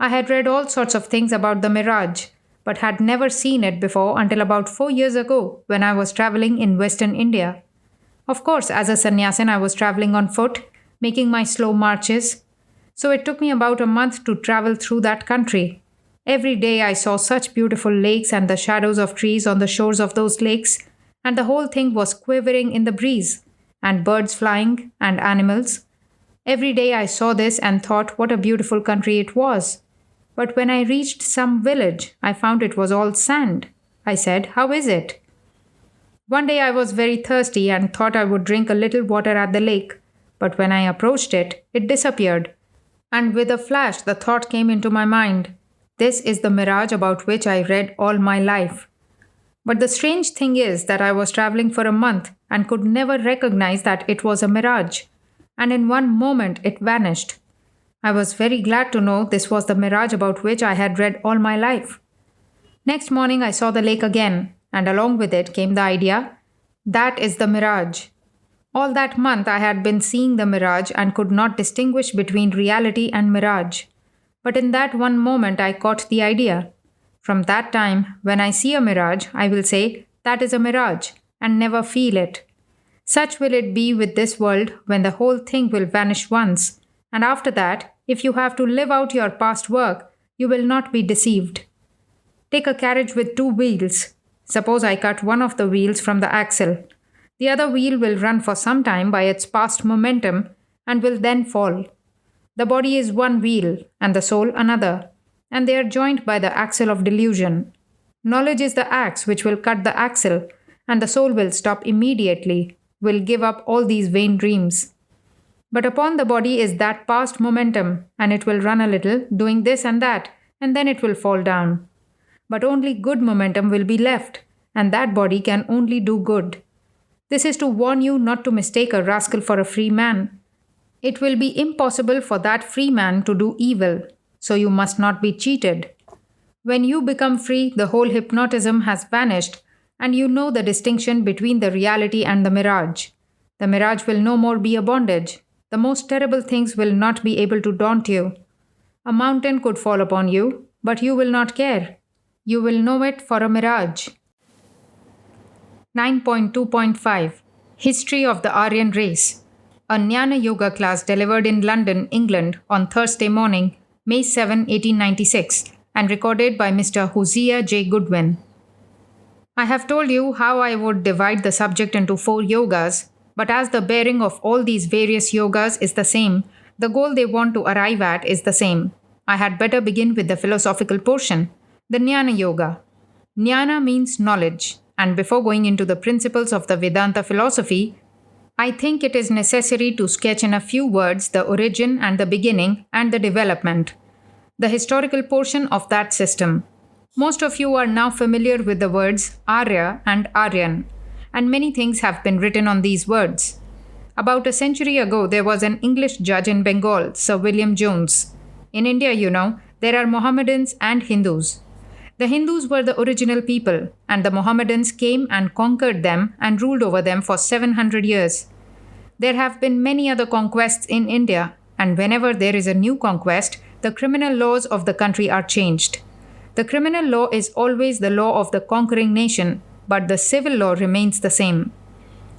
I had read all sorts of things about the mirage, but had never seen it before until about 4 years ago when I was traveling in Western India. Of course, as a sannyasin, I was traveling on foot, making my slow marches. So it took me about a month to travel through that country. Every day I saw such beautiful lakes and the shadows of trees on the shores of those lakes, and the whole thing was quivering in the breeze, and birds flying, and animals. Every day I saw this and thought what a beautiful country it was. But when I reached some village, I found it was all sand. I said, "How is it?" One day I was very thirsty and thought I would drink a little water at the lake, but when I approached it, it disappeared. And with a flash, the thought came into my mind, this is the mirage about which I read all my life. But the strange thing is that I was traveling for a month and could never recognize that it was a mirage, and in one moment it vanished. I was very glad to know this was the mirage about which I had read all my life. Next morning I saw the lake again, and along with it came the idea, that is the mirage. All that month I had been seeing the mirage and could not distinguish between reality and mirage. But in that one moment I caught the idea. From that time, when I see a mirage, I will say, that is a mirage, and never feel it. Such will it be with this world when the whole thing will vanish once, and after that, if you have to live out your past work, you will not be deceived. Take a carriage with two wheels. Suppose I cut one of the wheels from the axle. The other wheel will run for some time by its past momentum and will then fall. The body is one wheel and the soul another, and they are joined by the axle of delusion. Knowledge is the axe which will cut the axle, and the soul will stop immediately, will give up all these vain dreams. But upon the body is that past momentum, and it will run a little, doing this and that, and then it will fall down. But only good momentum will be left, and that body can only do good. This is to warn you not to mistake a rascal for a free man. It will be impossible for that free man to do evil, so you must not be cheated. When you become free, the whole hypnotism has vanished, and you know the distinction between the reality and the mirage. The mirage will no more be a bondage. The most terrible things will not be able to daunt you. A mountain could fall upon you, but you will not care. You will know it for a mirage. 9.2.5 History of the Aryan Race. A Jnana Yoga class delivered in London, England on Thursday morning, May 7, 1896, and recorded by Mr. Hosea J. Goodwin. I have told you how I would divide the subject into 4 yogas, but as the bearing of all these various yogas is the same, the goal they want to arrive at is the same. I had better begin with the philosophical portion, the Jnana Yoga. Jnana means knowledge, and before going into the principles of the Vedanta philosophy, I think it is necessary to sketch in a few words the origin and the beginning and the development, the historical portion of that system. Most of you are now familiar with the words Arya and Aryan, and many things have been written on these words. About a century ago, there was an English judge in Bengal, Sir William Jones. In India, you know, there are Mohammedans and Hindus. The Hindus were the original people, and the Mohammedans came and conquered them and ruled over them for 700 years. There have been many other conquests in India, and whenever there is a new conquest, the criminal laws of the country are changed. The criminal law is always the law of the conquering nation, but the civil law remains the same.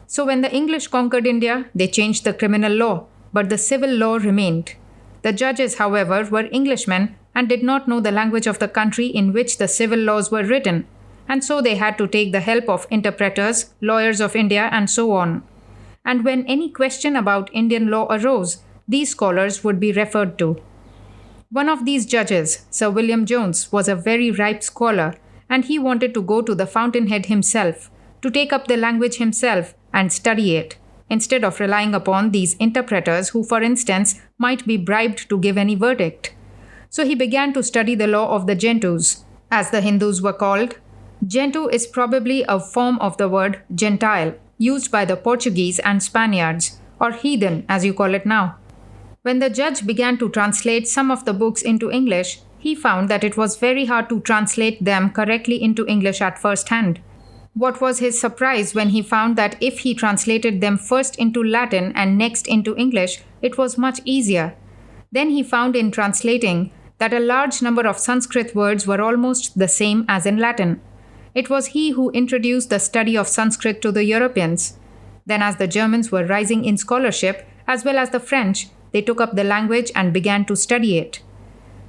So when the English conquered India, they changed the criminal law, but the civil law remained. The judges, however, were Englishmen and did not know the language of the country in which the civil laws were written, and so they had to take the help of interpreters, lawyers of India, and so on. And when any question about Indian law arose, these scholars would be referred to. One of these judges, Sir William Jones, was a very ripe scholar, and he wanted to go to the fountainhead himself, to take up the language himself and study it, instead of relying upon these interpreters who, for instance, might be bribed to give any verdict. So he began to study the law of the Gentus, as the Hindus were called. Gentoo is probably a form of the word Gentile, used by the Portuguese and Spaniards, or heathen as you call it now. When the judge began to translate some of the books into English, he found that it was very hard to translate them correctly into English at first hand. What was his surprise when he found that if he translated them first into Latin and next into English, it was much easier. Then he found in translating that a large number of Sanskrit words were almost the same as in Latin. It was he who introduced the study of Sanskrit to the Europeans. Then, as the Germans were rising in scholarship, as well as the French, they took up the language and began to study it.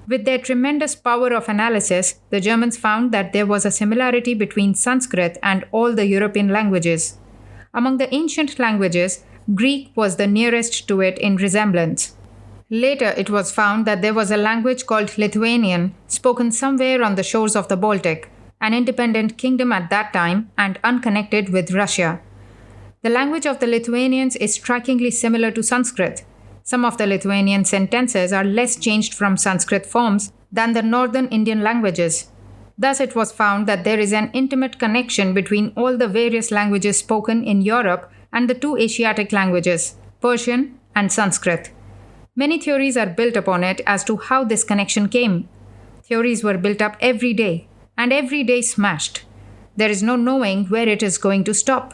With their tremendous power of analysis, the Germans found that there was a similarity between Sanskrit and all the European languages. Among the ancient languages, Greek was the nearest to it in resemblance. Later, it was found that there was a language called Lithuanian, spoken somewhere on the shores of the Baltic, an independent kingdom at that time and unconnected with Russia. The language of the Lithuanians is strikingly similar to Sanskrit. Some of the Lithuanian sentences are less changed from Sanskrit forms than the northern Indian languages. Thus, it was found that there is an intimate connection between all the various languages spoken in Europe and the two Asiatic languages, Persian and Sanskrit. Many theories are built upon it as to how this connection came. Theories were built up every day, and every day smashed. There is no knowing where it is going to stop.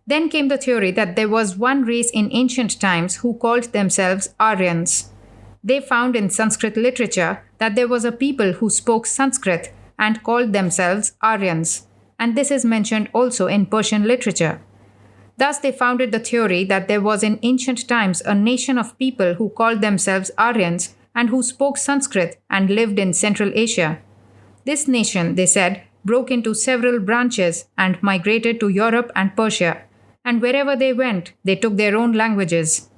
Then came the theory that there was one race in ancient times who called themselves Aryans. They found in Sanskrit literature that there was a people who spoke Sanskrit and called themselves Aryans, and this is mentioned also in Persian literature. Thus they founded the theory that there was in ancient times a nation of people who called themselves Aryans and who spoke Sanskrit and lived in Central Asia. This nation, they said, broke into several branches and migrated to Europe and Persia, and wherever they went, they took their own languages.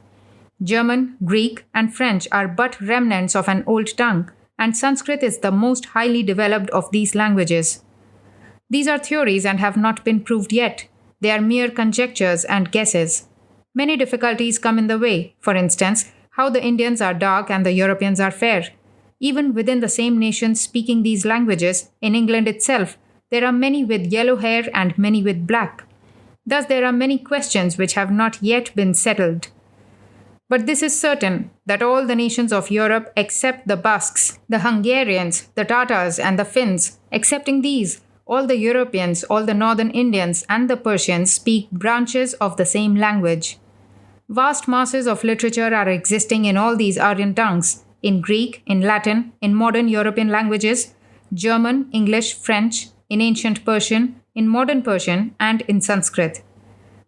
German, Greek, and French are but remnants of an old tongue, and Sanskrit is the most highly developed of these languages. These are theories and have not been proved yet. They are mere conjectures and guesses. Many difficulties come in the way, for instance, how the Indians are dark and the Europeans are fair. Even within the same nation speaking these languages, in England itself, there are many with yellow hair and many with black. Thus there are many questions which have not yet been settled. But this is certain, that all the nations of Europe except the Basques, the Hungarians, the Tatars and the Finns, excepting these, all the Europeans, all the northern Indians and the Persians speak branches of the same language. Vast masses of literature are existing in all these Aryan tongues, in Greek, in Latin, in modern European languages, German, English, French, in ancient Persian, in modern Persian, and in Sanskrit.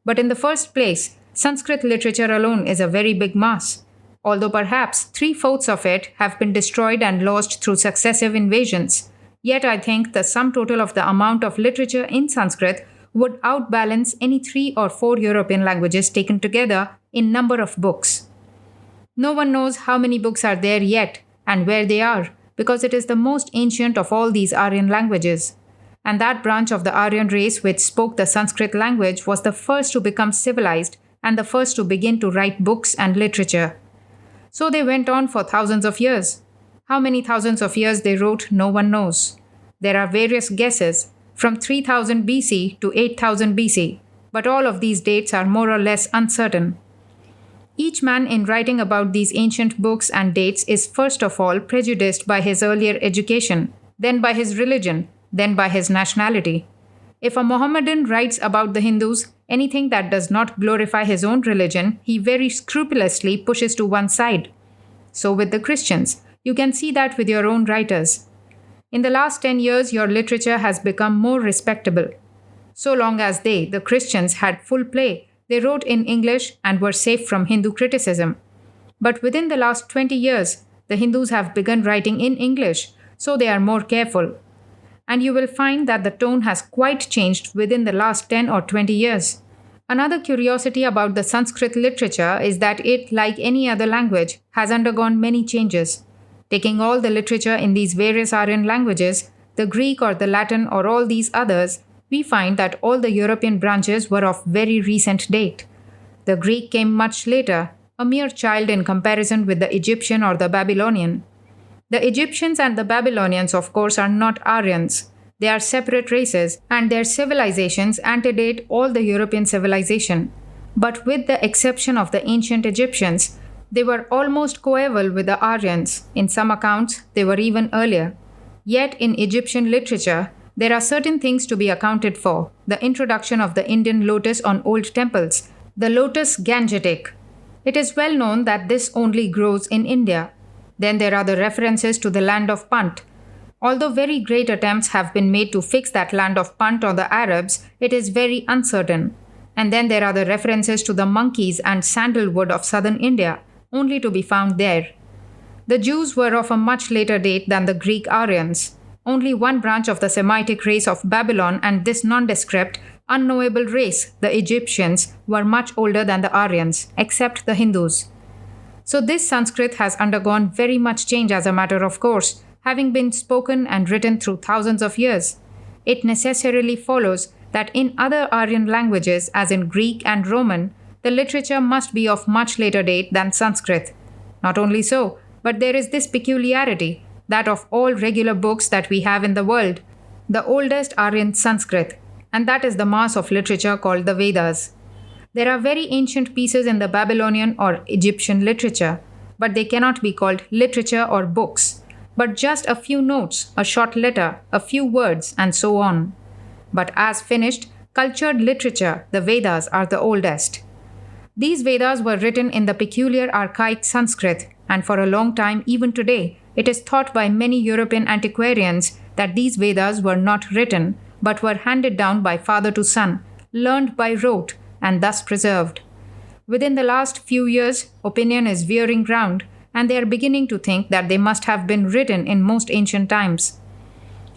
But in the first place, Sanskrit literature alone is a very big mass, although perhaps 3/4 of it have been destroyed and lost through successive invasions. Yet I think the sum total of the amount of literature in Sanskrit would outbalance any 3 or 4 European languages taken together in number of books. No one knows how many books are there yet and where they are, because it is the most ancient of all these Aryan languages. And that branch of the Aryan race which spoke the Sanskrit language was the first to become civilized and the first to begin to write books and literature. So they went on for thousands of years. How many thousands of years they wrote, no one knows. There are various guesses, from 3000 BC to 8000 BC, but all of these dates are more or less uncertain. Each man in writing about these ancient books and dates is first of all prejudiced by his earlier education, then by his religion, then by his nationality. If a Mohammedan writes about the Hindus, anything that does not glorify his own religion, he very scrupulously pushes to one side. So with the Christians, You can see that with your own writers. In the last 10 years, your literature has become more respectable. So long as they, the Christians, had full play, they wrote in English and were safe from Hindu criticism. But within the last 20 years, the Hindus have begun writing in English, so they are more careful. And you will find that the tone has quite changed within the last 10 or 20 years. Another curiosity about the Sanskrit literature is that it, like any other language, has undergone many changes. Taking all the literature in these various Aryan languages, the Greek or the Latin or all these others, we find that all the European branches were of very recent date. The Greek came much later, a mere child in comparison with the Egyptian or the Babylonian. The Egyptians and the Babylonians, of course, are not Aryans. They are separate races, and their civilizations antedate all the European civilization. But with the exception of the ancient Egyptians, they were almost coeval with the Aryans. In some accounts, they were even earlier. Yet in Egyptian literature, there are certain things to be accounted for. The introduction of the Indian lotus on old temples, the lotus Gangetic. It is well known that this only grows in India. Then there are the references to the land of Punt. Although very great attempts have been made to fix that land of Punt or the Arabs, it is very uncertain. And then there are the references to the monkeys and sandalwood of southern India, only to be found there. The Jews were of a much later date than the Greek Aryans. Only one branch of the Semitic race of Babylon and this nondescript, unknowable race, the Egyptians, were much older than the Aryans, except the Hindus. So this Sanskrit has undergone very much change as a matter of course, having been spoken and written through thousands of years. It necessarily follows that in other Aryan languages, as in Greek and Roman, the literature must be of much later date than Sanskrit. Not only so, but there is this peculiarity, that of all regular books that we have in the world, the oldest are in Sanskrit, and that is the mass of literature called the Vedas. There are very ancient pieces in the Babylonian or Egyptian literature, but they cannot be called literature or books, but just a few notes, a short letter, a few words, and so on. But as finished, cultured literature, the Vedas are the oldest. These Vedas were written in the peculiar archaic Sanskrit, and for a long time, even today, it is thought by many European antiquarians that these Vedas were not written, but were handed down by father to son, learned by rote, and thus preserved. Within the last few years, opinion is veering round, and they are beginning to think that they must have been written in most ancient times.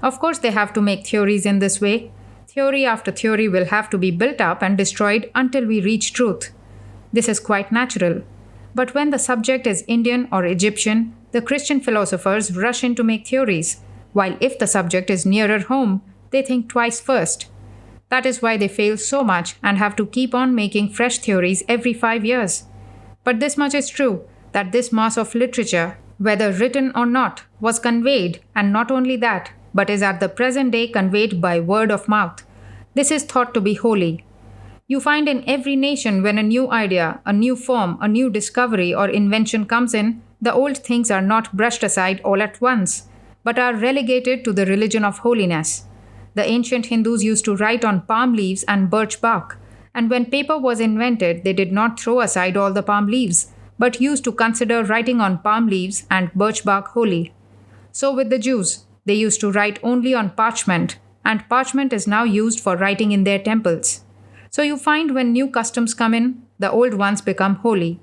Of course, they have to make theories in this way. Theory after theory will have to be built up and destroyed until we reach truth. This is quite natural. But when the subject is Indian or Egyptian, the Christian philosophers rush in to make theories, while if the subject is nearer home, they think twice first. That is why they fail so much and have to keep on making fresh theories every 5 years. But this much is true, that this mass of literature, whether written or not, was conveyed, and not only that, but is at the present day conveyed by word of mouth. This is thought to be holy. You find in every nation when a new idea, a new form, a new discovery or invention comes in, the old things are not brushed aside all at once, but are relegated to the religion of holiness. The ancient Hindus used to write on palm leaves and birch bark, and when paper was invented, they did not throw aside all the palm leaves, but used to consider writing on palm leaves and birch bark holy. So with the Jews, they used to write only on parchment, and parchment is now used for writing in their temples. So you find when new customs come in, the old ones become holy.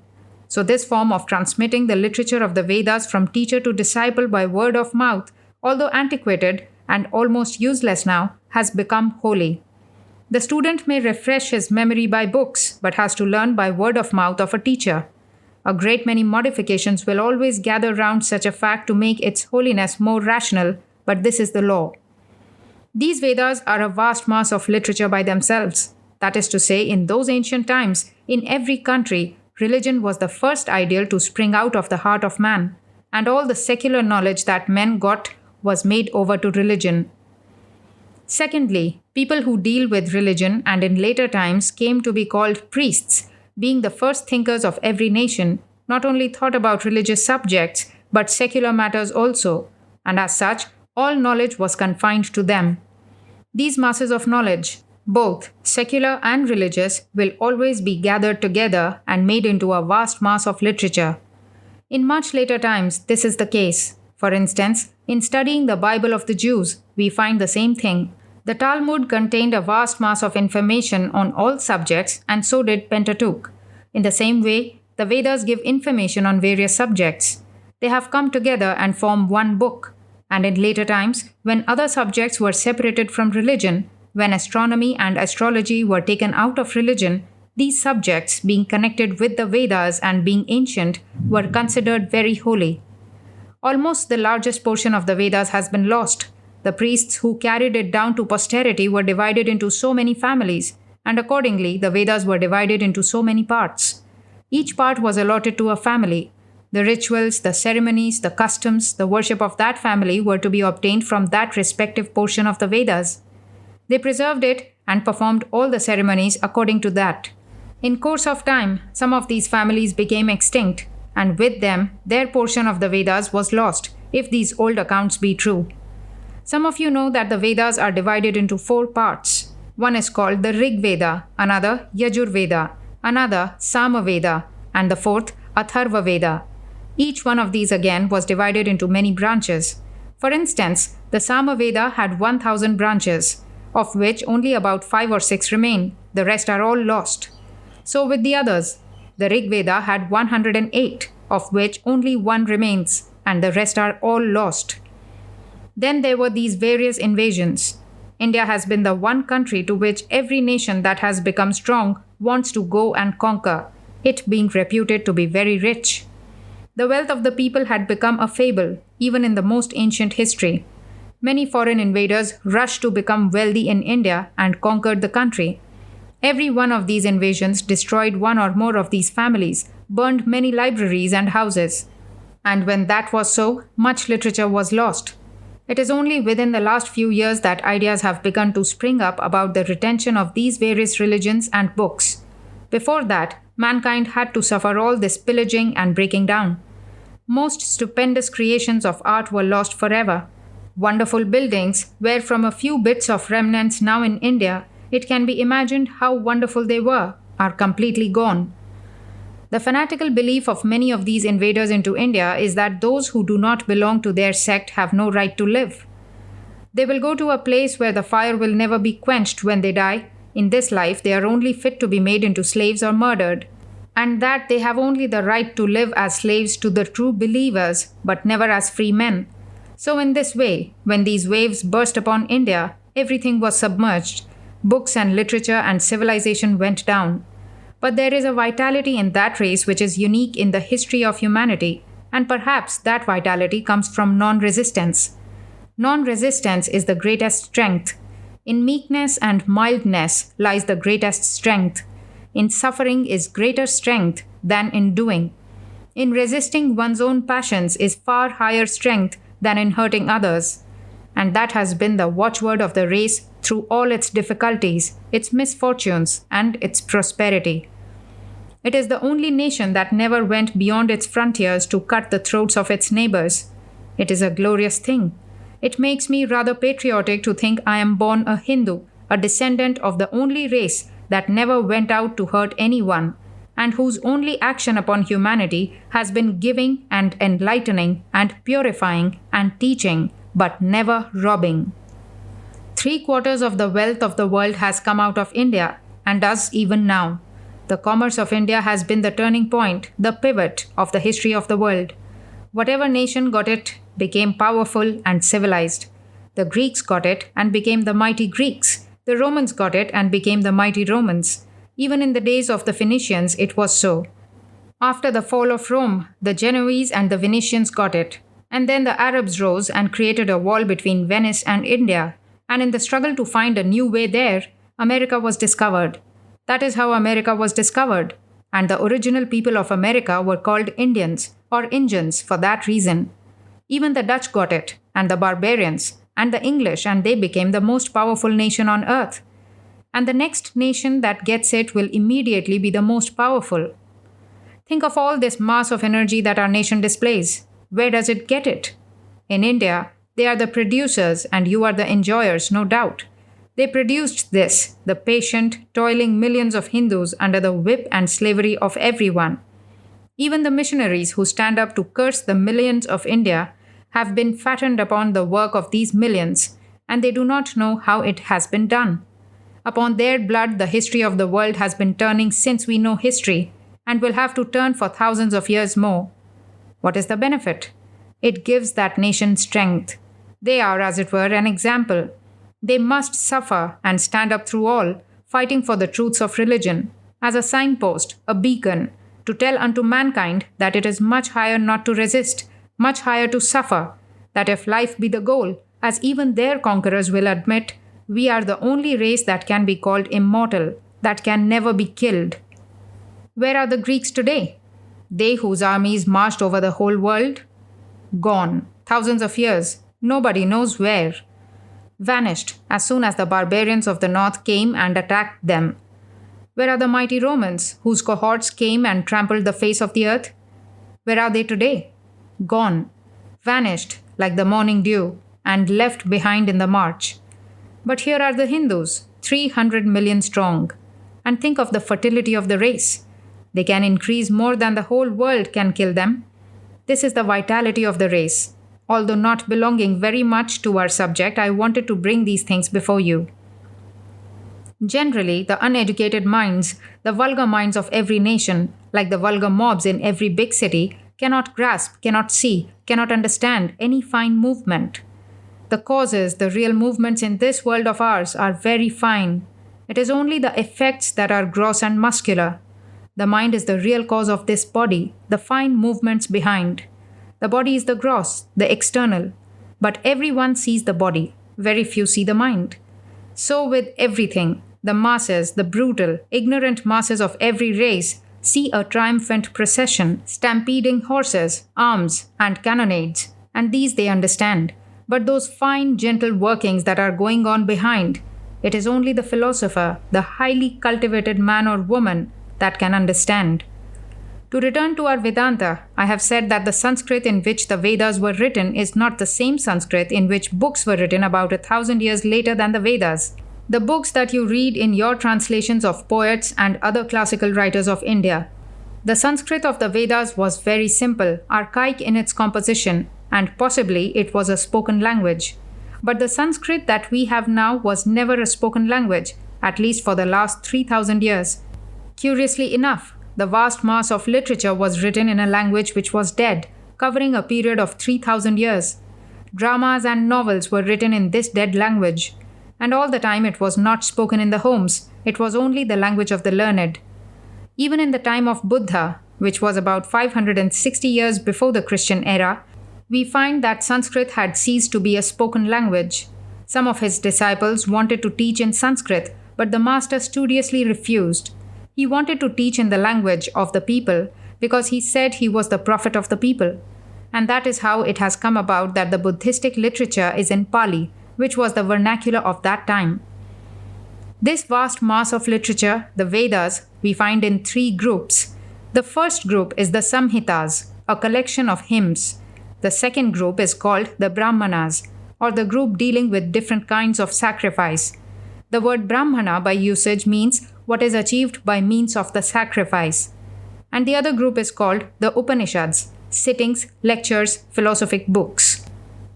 So this form of transmitting the literature of the Vedas from teacher to disciple by word of mouth, although antiquated and almost useless now, has become holy. The student may refresh his memory by books, but has to learn by word of mouth of a teacher. A great many modifications will always gather round such a fact to make its holiness more rational, but this is the law. These Vedas are a vast mass of literature by themselves. That is to say, in those ancient times, in every country, religion was the first ideal to spring out of the heart of man, and all the secular knowledge that men got was made over to religion. Secondly, people who deal with religion and in later times came to be called priests, being the first thinkers of every nation, not only thought about religious subjects, but secular matters also, and as such, all knowledge was confined to them. These masses of knowledge, both secular and religious, will always be gathered together and made into a vast mass of literature. In much later times, this is the case. For instance, in studying the Bible of the Jews, we find the same thing. The Talmud contained a vast mass of information on all subjects, and so did Pentateuch. In the same way, the Vedas give information on various subjects. They have come together and form one book. And in later times, when other subjects were separated from religion, when astronomy and astrology were taken out of religion, these subjects, being connected with the Vedas and being ancient, were considered very holy. Almost the largest portion of the Vedas has been lost. The priests who carried it down to posterity were divided into so many families, and accordingly, the Vedas were divided into so many parts. Each part was allotted to a family. The rituals, the ceremonies, the customs, the worship of that family were to be obtained from that respective portion of the Vedas. They preserved it and performed all the ceremonies according to that. In course of time, some of these families became extinct, and with them, their portion of the Vedas was lost, if these old accounts be true. Some of you know that the Vedas are divided into 4 parts. One is called the Rig Veda, another Yajur Veda, another Sama Veda, and the fourth Atharva Veda. Each one of these again was divided into many branches. For instance, the Sama Veda had 1,000 branches, of which only about 5 or 6 remain. The rest are all lost. So with the others, the Rig Veda had 108, of which only 1 remains, and the rest are all lost. Then there were these various invasions. India has been the one country to which every nation that has become strong wants to go and conquer, it being reputed to be very rich. The wealth of the people had become a fable, even in the most ancient history. Many foreign invaders rushed to become wealthy in India and conquered the country. Every one of these invasions destroyed one or more of these families, burned many libraries and houses. And when that was so, much literature was lost. It is only within the last few years that ideas have begun to spring up about the retention of these various religions and books. Before that, mankind had to suffer all this pillaging and breaking down. Most stupendous creations of art were lost forever. Wonderful buildings, where from a few bits of remnants now in India, it can be imagined how wonderful they were, are completely gone. The fanatical belief of many of these invaders into India is that those who do not belong to their sect have no right to live. They will go to a place where the fire will never be quenched when they die. In this life, they are only fit to be made into slaves or murdered, and that they have only the right to live as slaves to the true believers, but never as free men. So in this way, when these waves burst upon India, everything was submerged. Books and literature and civilization went down. But there is a vitality in that race which is unique in the history of humanity, and perhaps that vitality comes from non-resistance. Non-resistance is the greatest strength. In meekness and mildness lies the greatest strength. In suffering is greater strength than in doing. In resisting one's own passions is far higher strength than in hurting others. And that has been the watchword of the race through all its difficulties, its misfortunes, and its prosperity. It is the only nation that never went beyond its frontiers to cut the throats of its neighbors. It is a glorious thing. It makes me rather patriotic to think I am born a Hindu, a descendant of the only race that never went out to hurt anyone, and whose only action upon humanity has been giving and enlightening and purifying and teaching, but never robbing. 3/4 of the wealth of the world has come out of India, and does even now. The commerce of India has been the turning point, the pivot of the history of the world. Whatever nation got it became powerful and civilized. The Greeks got it and became the mighty Greeks. The Romans got it and became the mighty Romans. Even in the days of the Phoenicians, it was so. After the fall of Rome, the Genoese and the Venetians got it. And then the Arabs rose and created a wall between Venice and India. And in the struggle to find a new way there, America was discovered. That is how America was discovered. And the original people of America were called Indians, or Injuns, for that reason. Even the Dutch got it, and the barbarians, and the English, and they became the most powerful nation on earth. And the next nation that gets it will immediately be the most powerful. Think of all this mass of energy that our nation displays. Where does it get it? In India, they are the producers and you are the enjoyers, no doubt. They produced this, the patient, toiling millions of Hindus under the whip and slavery of everyone. Even the missionaries who stand up to curse the millions of India have been fattened upon the work of these millions, and they do not know how it has been done. Upon their blood, the history of the world has been turning since we know history, and will have to turn for thousands of years more. What is the benefit? It gives that nation strength. They are, as it were, an example. They must suffer and stand up through all, fighting for the truths of religion, as a signpost, a beacon, to tell unto mankind that it is much higher not to resist, much higher to suffer, that if life be the goal, as even their conquerors will admit, we are the only race that can be called immortal, that can never be killed. Where are the Greeks today? They whose armies marched over the whole world? Gone. Thousands of years. Nobody knows where. Vanished as soon as the barbarians of the north came and attacked them. Where are the mighty Romans, whose cohorts came and trampled the face of the earth? Where are they today? Gone. Vanished like the morning dew, and left behind in the march. But here are the Hindus, 300 million strong. And think of the fertility of the race. They can increase more than the whole world can kill them. This is the vitality of the race. Although not belonging very much to our subject, I wanted to bring these things before you. Generally, the uneducated minds, the vulgar minds of every nation, like the vulgar mobs in every big city, cannot grasp, cannot see, cannot understand any fine movement. The causes, the real movements in this world of ours are very fine. It is only the effects that are gross and muscular. The mind is the real cause of this body, the fine movements behind. The body is the gross, the external. But everyone sees the body. Very few see the mind. So with everything, the masses, the brutal, ignorant masses of every race, see a triumphant procession, stampeding horses, arms, and cannonades, and these they understand. But those fine, gentle workings that are going on behind, it is only the philosopher, the highly cultivated man or woman, that can understand. To return to our Vedanta, I have said that the Sanskrit in which the Vedas were written is not the same Sanskrit in which books were written about 1,000 years later than the Vedas. The books that you read in your translations of poets and other classical writers of India. The Sanskrit of the Vedas was very simple, archaic in its composition, and possibly it was a spoken language. But the Sanskrit that we have now was never a spoken language, at least for the last 3,000 years. Curiously enough, the vast mass of literature was written in a language which was dead, covering a period of 3,000 years. Dramas and novels were written in this dead language. And all the time it was not spoken in the homes, it was only the language of the learned. Even in the time of Buddha, which was about 560 years before the Christian era, we find that Sanskrit had ceased to be a spoken language. Some of his disciples wanted to teach in Sanskrit, but the master studiously refused. He wanted to teach in the language of the people because he said he was the prophet of the people. And that is how it has come about that the Buddhistic literature is in Pali, which was the vernacular of that time. This vast mass of literature, the Vedas, we find in 3 groups. The first group is the Samhitas, a collection of hymns. The second group is called the Brahmanas, or the group dealing with different kinds of sacrifice. The word Brahmana by usage means what is achieved by means of the sacrifice. And the other group is called the Upanishads, sittings, lectures, philosophic books.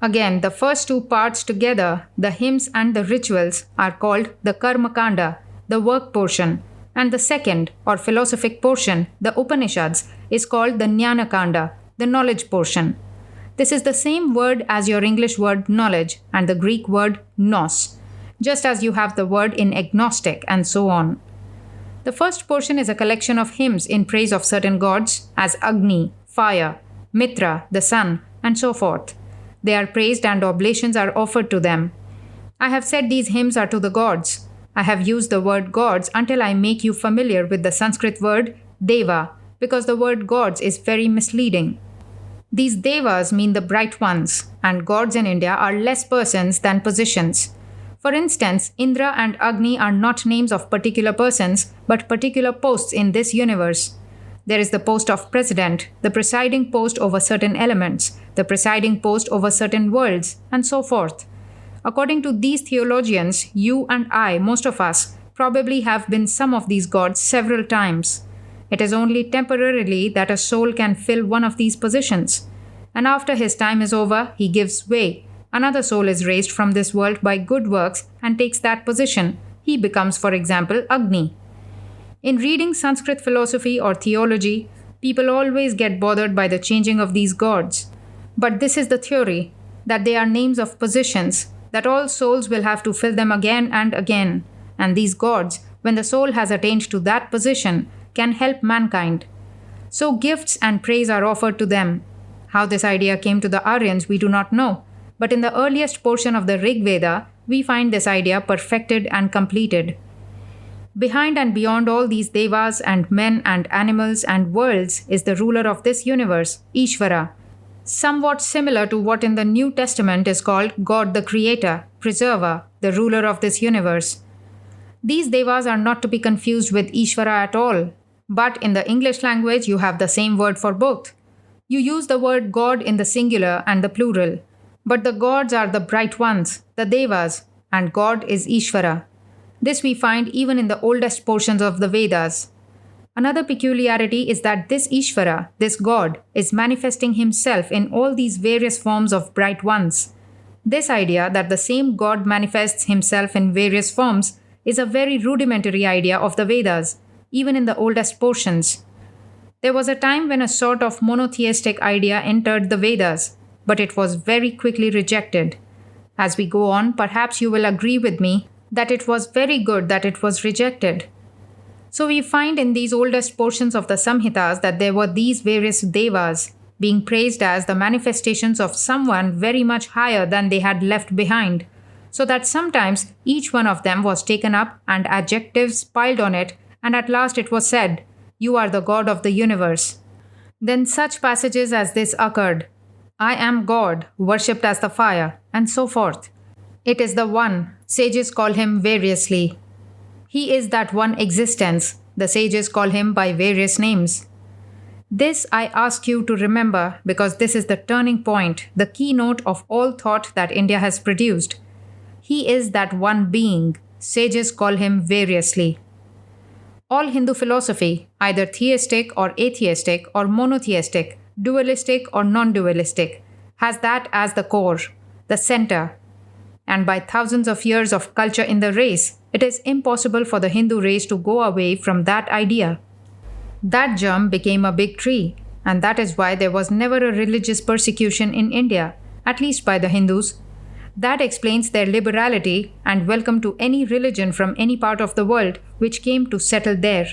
Again, the first 2 parts together, the hymns and the rituals, are called the Karma Kanda, the work portion, and the second, or philosophic portion, the Upanishads, is called the Jnana Kanda, the knowledge portion. This is the same word as your English word knowledge and the Greek word nous, just as you have the word in agnostic and so on. The first portion is a collection of hymns in praise of certain gods as Agni, fire, Mitra, the sun, and so forth. They are praised and oblations are offered to them. I have said these hymns are to the gods. I have used the word gods until I make you familiar with the Sanskrit word deva, because the word gods is very misleading. These devas mean the bright ones, and gods in India are less persons than positions. For instance, Indra and Agni are not names of particular persons, but particular posts in this universe. There is the post of president, the presiding post over certain elements, the presiding post over certain worlds, and so forth. According to these theologians, you and I, most of us, probably have been some of these gods several times. It is only temporarily that a soul can fill one of these positions. and after his time is over, he gives way. Another soul is raised from this world by good works and takes that position. He becomes, for example, Agni. In reading Sanskrit philosophy or theology, people always get bothered by the changing of these gods. But this is the theory, that they are names of positions, that all souls will have to fill them again and again. And these gods, when the soul has attained to that position, can help mankind. So gifts and praise are offered to them. How this idea came to the Aryans, we do not know. But in the earliest portion of the Rig Veda, we find this idea perfected and completed. Behind and beyond all these devas and men and animals and worlds is the ruler of this universe, Ishvara, somewhat similar to what in the New Testament is called God the Creator, Preserver, the ruler of this universe. These devas are not to be confused with Ishvara at all, but in the English language you have the same word for both. You use the word God in the singular and the plural, but the gods are the bright ones, the devas, and God is Ishvara. This we find even in the oldest portions of the Vedas. Another peculiarity is that this Ishvara, this God, is manifesting himself in all these various forms of bright ones. This idea that the same God manifests himself in various forms is a very rudimentary idea of the Vedas, even in the oldest portions. There was a time when a sort of monotheistic idea entered the Vedas, but it was very quickly rejected. As we go on, perhaps you will agree with me that it was very good that it was rejected. So we find in these oldest portions of the Samhitas that there were these various devas being praised as the manifestations of someone very much higher than they had left behind, so that sometimes each one of them was taken up and adjectives piled on it, and at last it was said, "You are the God of the universe." Then such passages as this occurred, "I am God, worshipped as the fire," and so forth. It is the one, sages call him variously. He is that one existence, the sages call him by various names. This I ask you to remember because this is the turning point, the keynote of all thought that India has produced. He is that one being, sages call him variously. All Hindu philosophy, either theistic or atheistic or monotheistic, dualistic or non-dualistic, has that as the core, the center. And by thousands of years of culture in the race, it is impossible for the Hindu race to go away from that idea. That germ became a big tree, and that is why there was never a religious persecution in India, at least by the Hindus. That explains their liberality and welcome to any religion from any part of the world which came to settle there.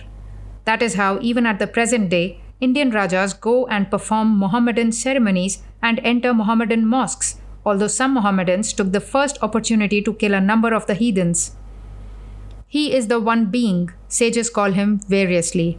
That is how, even at the present day, Indian Rajas go and perform Mohammedan ceremonies and enter Mohammedan mosques, although some Mohammedans took the first opportunity to kill a number of the heathens. He is the one being, sages call him variously.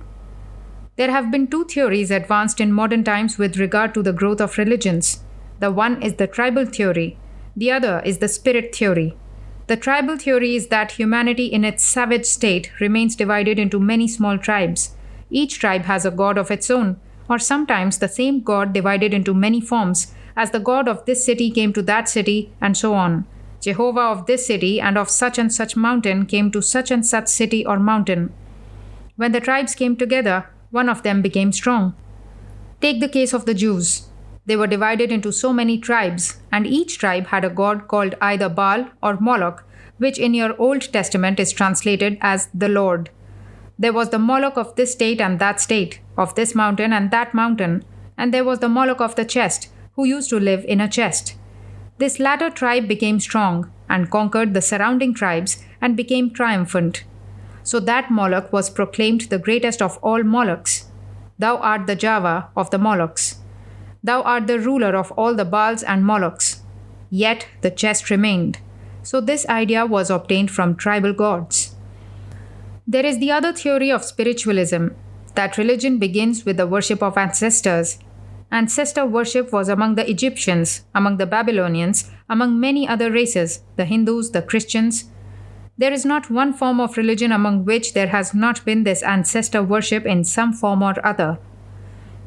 There have been two theories advanced in modern times with regard to the growth of religions. The one is the tribal theory. The other is the spirit theory. The tribal theory is that humanity in its savage state remains divided into many small tribes. Each tribe has a god of its own, or sometimes the same god divided into many forms, as the god of this city came to that city, and so on. Jehovah of this city and of such and such mountain came to such and such city or mountain. When the tribes came together, one of them became strong. Take the case of the Jews. They were divided into so many tribes, and each tribe had a god called either Baal or Moloch, which in your Old Testament is translated as the Lord. There was the Moloch of this state and that state, of this mountain and that mountain, and there was the Moloch of the chest, who used to live in a chest. This latter tribe became strong and conquered the surrounding tribes and became triumphant. So that Moloch was proclaimed the greatest of all Molochs. Thou art the Java of the Molochs. Thou art the ruler of all the Baals and Molochs. Yet the chest remained. So this idea was obtained from tribal gods. There is the other theory of spiritualism, that religion begins with the worship of ancestors. Ancestor worship was among the Egyptians, among the Babylonians, among many other races, the Hindus, the Christians. There is not one form of religion among which there has not been this ancestor worship in some form or other.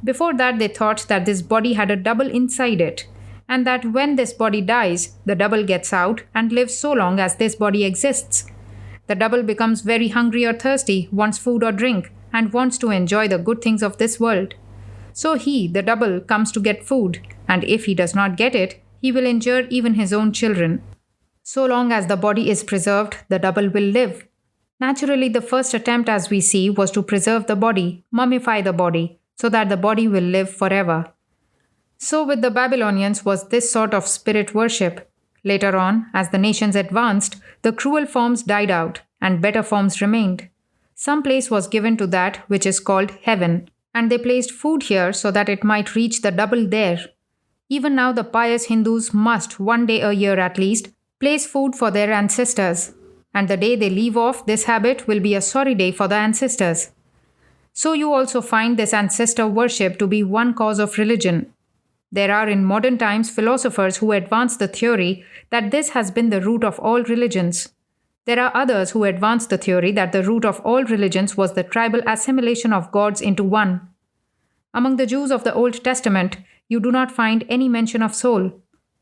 Before that, they thought that this body had a double inside it, and that when this body dies, the double gets out and lives so long as this body exists. The double becomes very hungry or thirsty, wants food or drink, and wants to enjoy the good things of this world. So he, the double, comes to get food, and if he does not get it, he will injure even his own children. So long as the body is preserved, the double will live. Naturally, the first attempt, as we see, was to preserve the body, mummify the body, so that the body will live forever. So with the Babylonians was this sort of spirit worship. Later on, as the nations advanced, the cruel forms died out, and better forms remained. Some place was given to that which is called heaven, and they placed food here so that it might reach the double there. Even now the pious Hindus must, one day a year at least, place food for their ancestors, and the day they leave off this habit will be a sorry day for the ancestors. So you also find this ancestor worship to be one cause of religion. There are in modern times philosophers who advance the theory that this has been the root of all religions. There are others who advance the theory that the root of all religions was the tribal assimilation of gods into one. Among the Jews of the Old Testament, you do not find any mention of soul.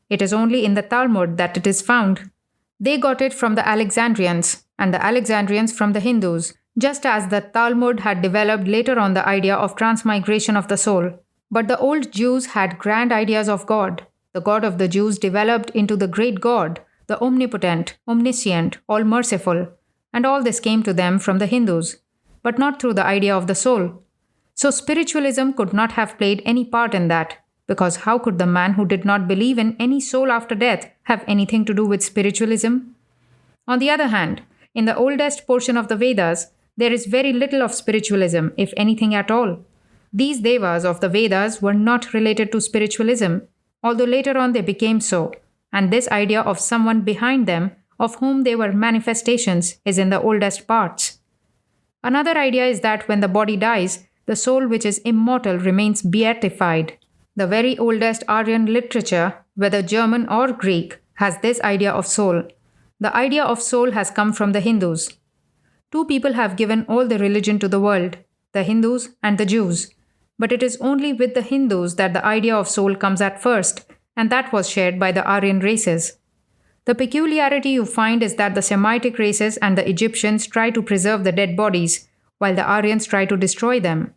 It is only in the Talmud that it is found. They got it from the Alexandrians, and the Alexandrians from the Hindus, just as the Talmud had developed later on the idea of transmigration of the soul. But the old Jews had grand ideas of God. The God of the Jews developed into the great God, the omnipotent, omniscient, all-merciful, and all this came to them from the Hindus, but not through the idea of the soul. So spiritualism could not have played any part in that, because how could the man who did not believe in any soul after death have anything to do with spiritualism? On the other hand, in the oldest portion of the Vedas, there is very little of spiritualism, if anything at all. These devas of the Vedas were not related to spiritualism, although later on they became so, and this idea of someone behind them, of whom they were manifestations, is in the oldest parts. Another idea is that when the body dies, the soul which is immortal remains beatified. The very oldest Aryan literature, whether German or Greek, has this idea of soul. The idea of soul has come from the Hindus. Two people have given all the religion to the world, the Hindus and the Jews. But it is only with the Hindus that the idea of soul comes at first, and that was shared by the Aryan races. The peculiarity you find is that the Semitic races and the Egyptians try to preserve the dead bodies, while the Aryans try to destroy them.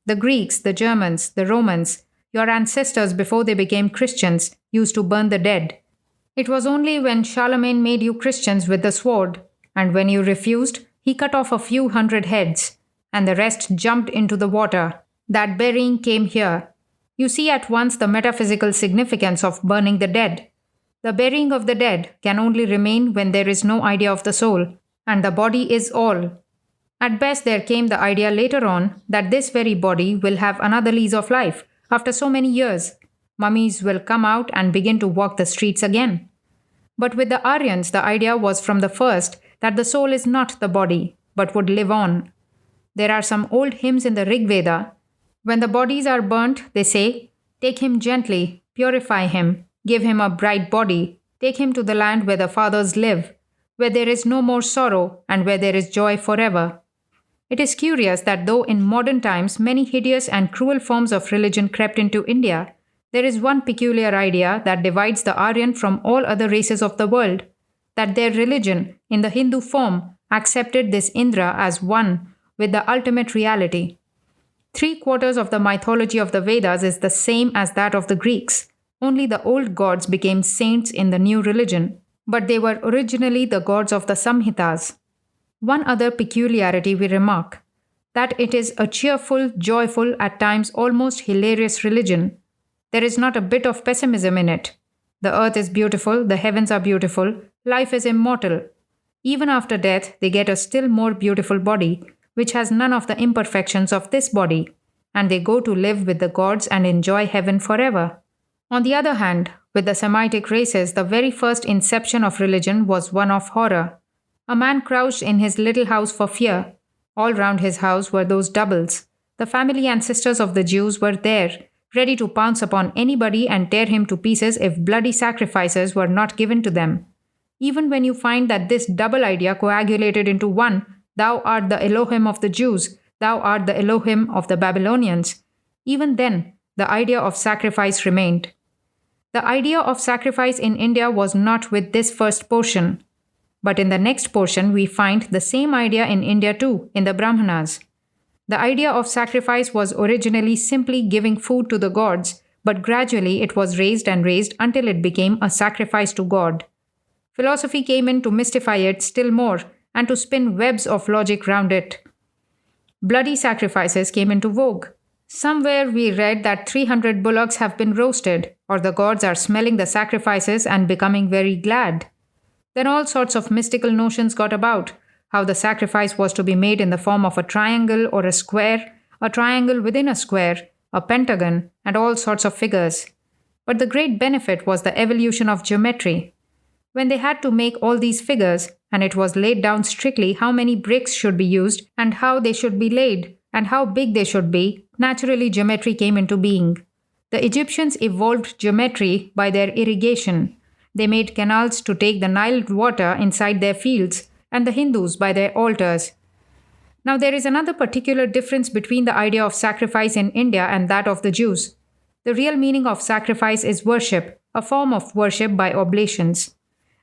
The Greeks, the Germans, the Romans, your ancestors before they became Christians, used to burn the dead. It was only when Charlemagne made you Christians with the sword, and when you refused, he cut off a few hundred heads, and the rest jumped into the water, that burying came here. You see at once the metaphysical significance of burning the dead. The burying of the dead can only remain when there is no idea of the soul, and the body is all. At best there came the idea later on that this very body will have another lease of life after so many years. Mummies will come out and begin to walk the streets again. But with the Aryans, the idea was from the first that the soul is not the body, but would live on. There are some old hymns in the Rig Veda. When the bodies are burnt, they say, "Take him gently, purify him, give him a bright body, take him to the land where the fathers live, where there is no more sorrow and where there is joy forever." It is curious that though in modern times many hideous and cruel forms of religion crept into India, there is one peculiar idea that divides the Aryan from all other races of the world, that their religion, in the Hindu form, accepted this Indra as one with the ultimate reality. 3/4 of the mythology of the Vedas is the same as that of the Greeks. Only the old gods became saints in the new religion, but they were originally the gods of the Samhitas. One other peculiarity we remark, that it is a cheerful, joyful, at times almost hilarious religion. There is not a bit of pessimism in it. The earth is beautiful, the heavens are beautiful, life is immortal. Even after death, they get a still more beautiful body, which has none of the imperfections of this body, and they go to live with the gods and enjoy heaven forever. On the other hand, with the Semitic races, the very first inception of religion was one of horror. A man crouched in his little house for fear. All round his house were those doubles. The family ancestors of the Jews were there, ready to pounce upon anybody and tear him to pieces if bloody sacrifices were not given to them. Even when you find that this double idea coagulated into one, "Thou art the Elohim of the Jews, thou art the Elohim of the Babylonians," even then, the idea of sacrifice remained. The idea of sacrifice in India was not with this first portion. But in the next portion, we find the same idea in India too, in the Brahmanas. The idea of sacrifice was originally simply giving food to the gods, but gradually it was raised and raised until it became a sacrifice to God. Philosophy came in to mystify it still more and to spin webs of logic round it. Bloody sacrifices came into vogue. Somewhere we read that 300 bullocks have been roasted, or the gods are smelling the sacrifices and becoming very glad. Then all sorts of mystical notions got about, how the sacrifice was to be made in the form of a triangle or a square, a triangle within a square, a pentagon, and all sorts of figures. But the great benefit was the evolution of geometry. When they had to make all these figures, and it was laid down strictly how many bricks should be used, and how they should be laid, and how big they should be, naturally geometry came into being. The Egyptians evolved geometry by their irrigation. They made canals to take the Nile water inside their fields, and the Hindus by their altars. Now there is another particular difference between the idea of sacrifice in India and that of the Jews. The real meaning of sacrifice is worship, a form of worship by oblations.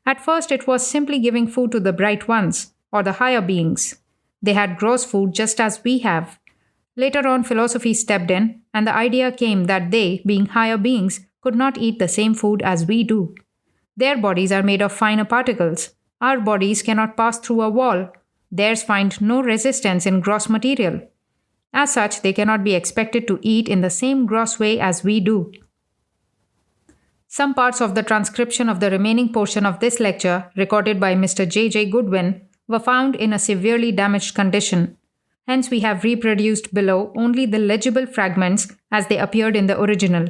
At first it was simply giving food to the bright ones, or the higher beings. They had gross food just as we have. Later on philosophy stepped in, and the idea came that they, being higher beings, could not eat the same food as we do. Their bodies are made of finer particles. Our bodies cannot pass through a wall. Theirs find no resistance in gross material. As such, they cannot be expected to eat in the same gross way as we do. Some parts of the transcription of the remaining portion of this lecture, recorded by Mr. J. J. Goodwin, were found in a severely damaged condition. Hence, we have reproduced below only the legible fragments as they appeared in the original.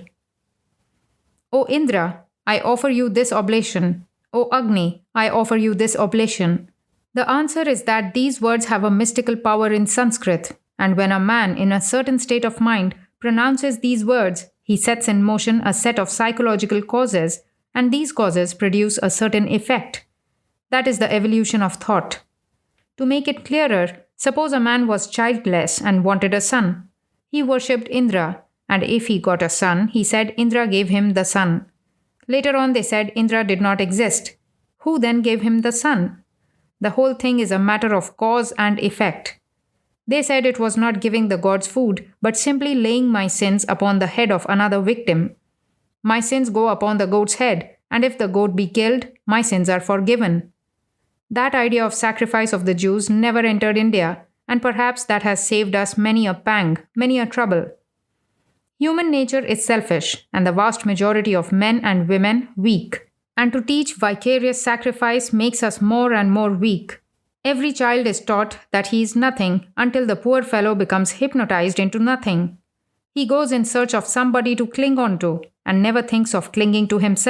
O Indra, I offer you this oblation. O Agni, I offer you this oblation. The answer is that these words have a mystical power in Sanskrit, and when a man in a certain state of mind pronounces these words, he sets in motion a set of psychological causes, and these causes produce a certain effect. That is the evolution of thought. To make it clearer, suppose a man was childless and wanted a son. He worshipped Indra, and if he got a son, he said Indra gave him the son. Later on they said Indra did not exist. Who then gave him the son? The whole thing is a matter of cause and effect. They said it was not giving the gods food, but simply laying my sins upon the head of another victim. My sins go upon the goat's head, and if the goat be killed, my sins are forgiven. That idea of sacrifice of the Jews never entered India, and perhaps that has saved us many a pang, many a trouble. Human nature is selfish, and the vast majority of men and women weak. And to teach vicarious sacrifice makes us more and more weak. Every child is taught that he is nothing until the poor fellow becomes hypnotized into nothing. He goes in search of somebody to cling on to and never thinks of clinging to himself.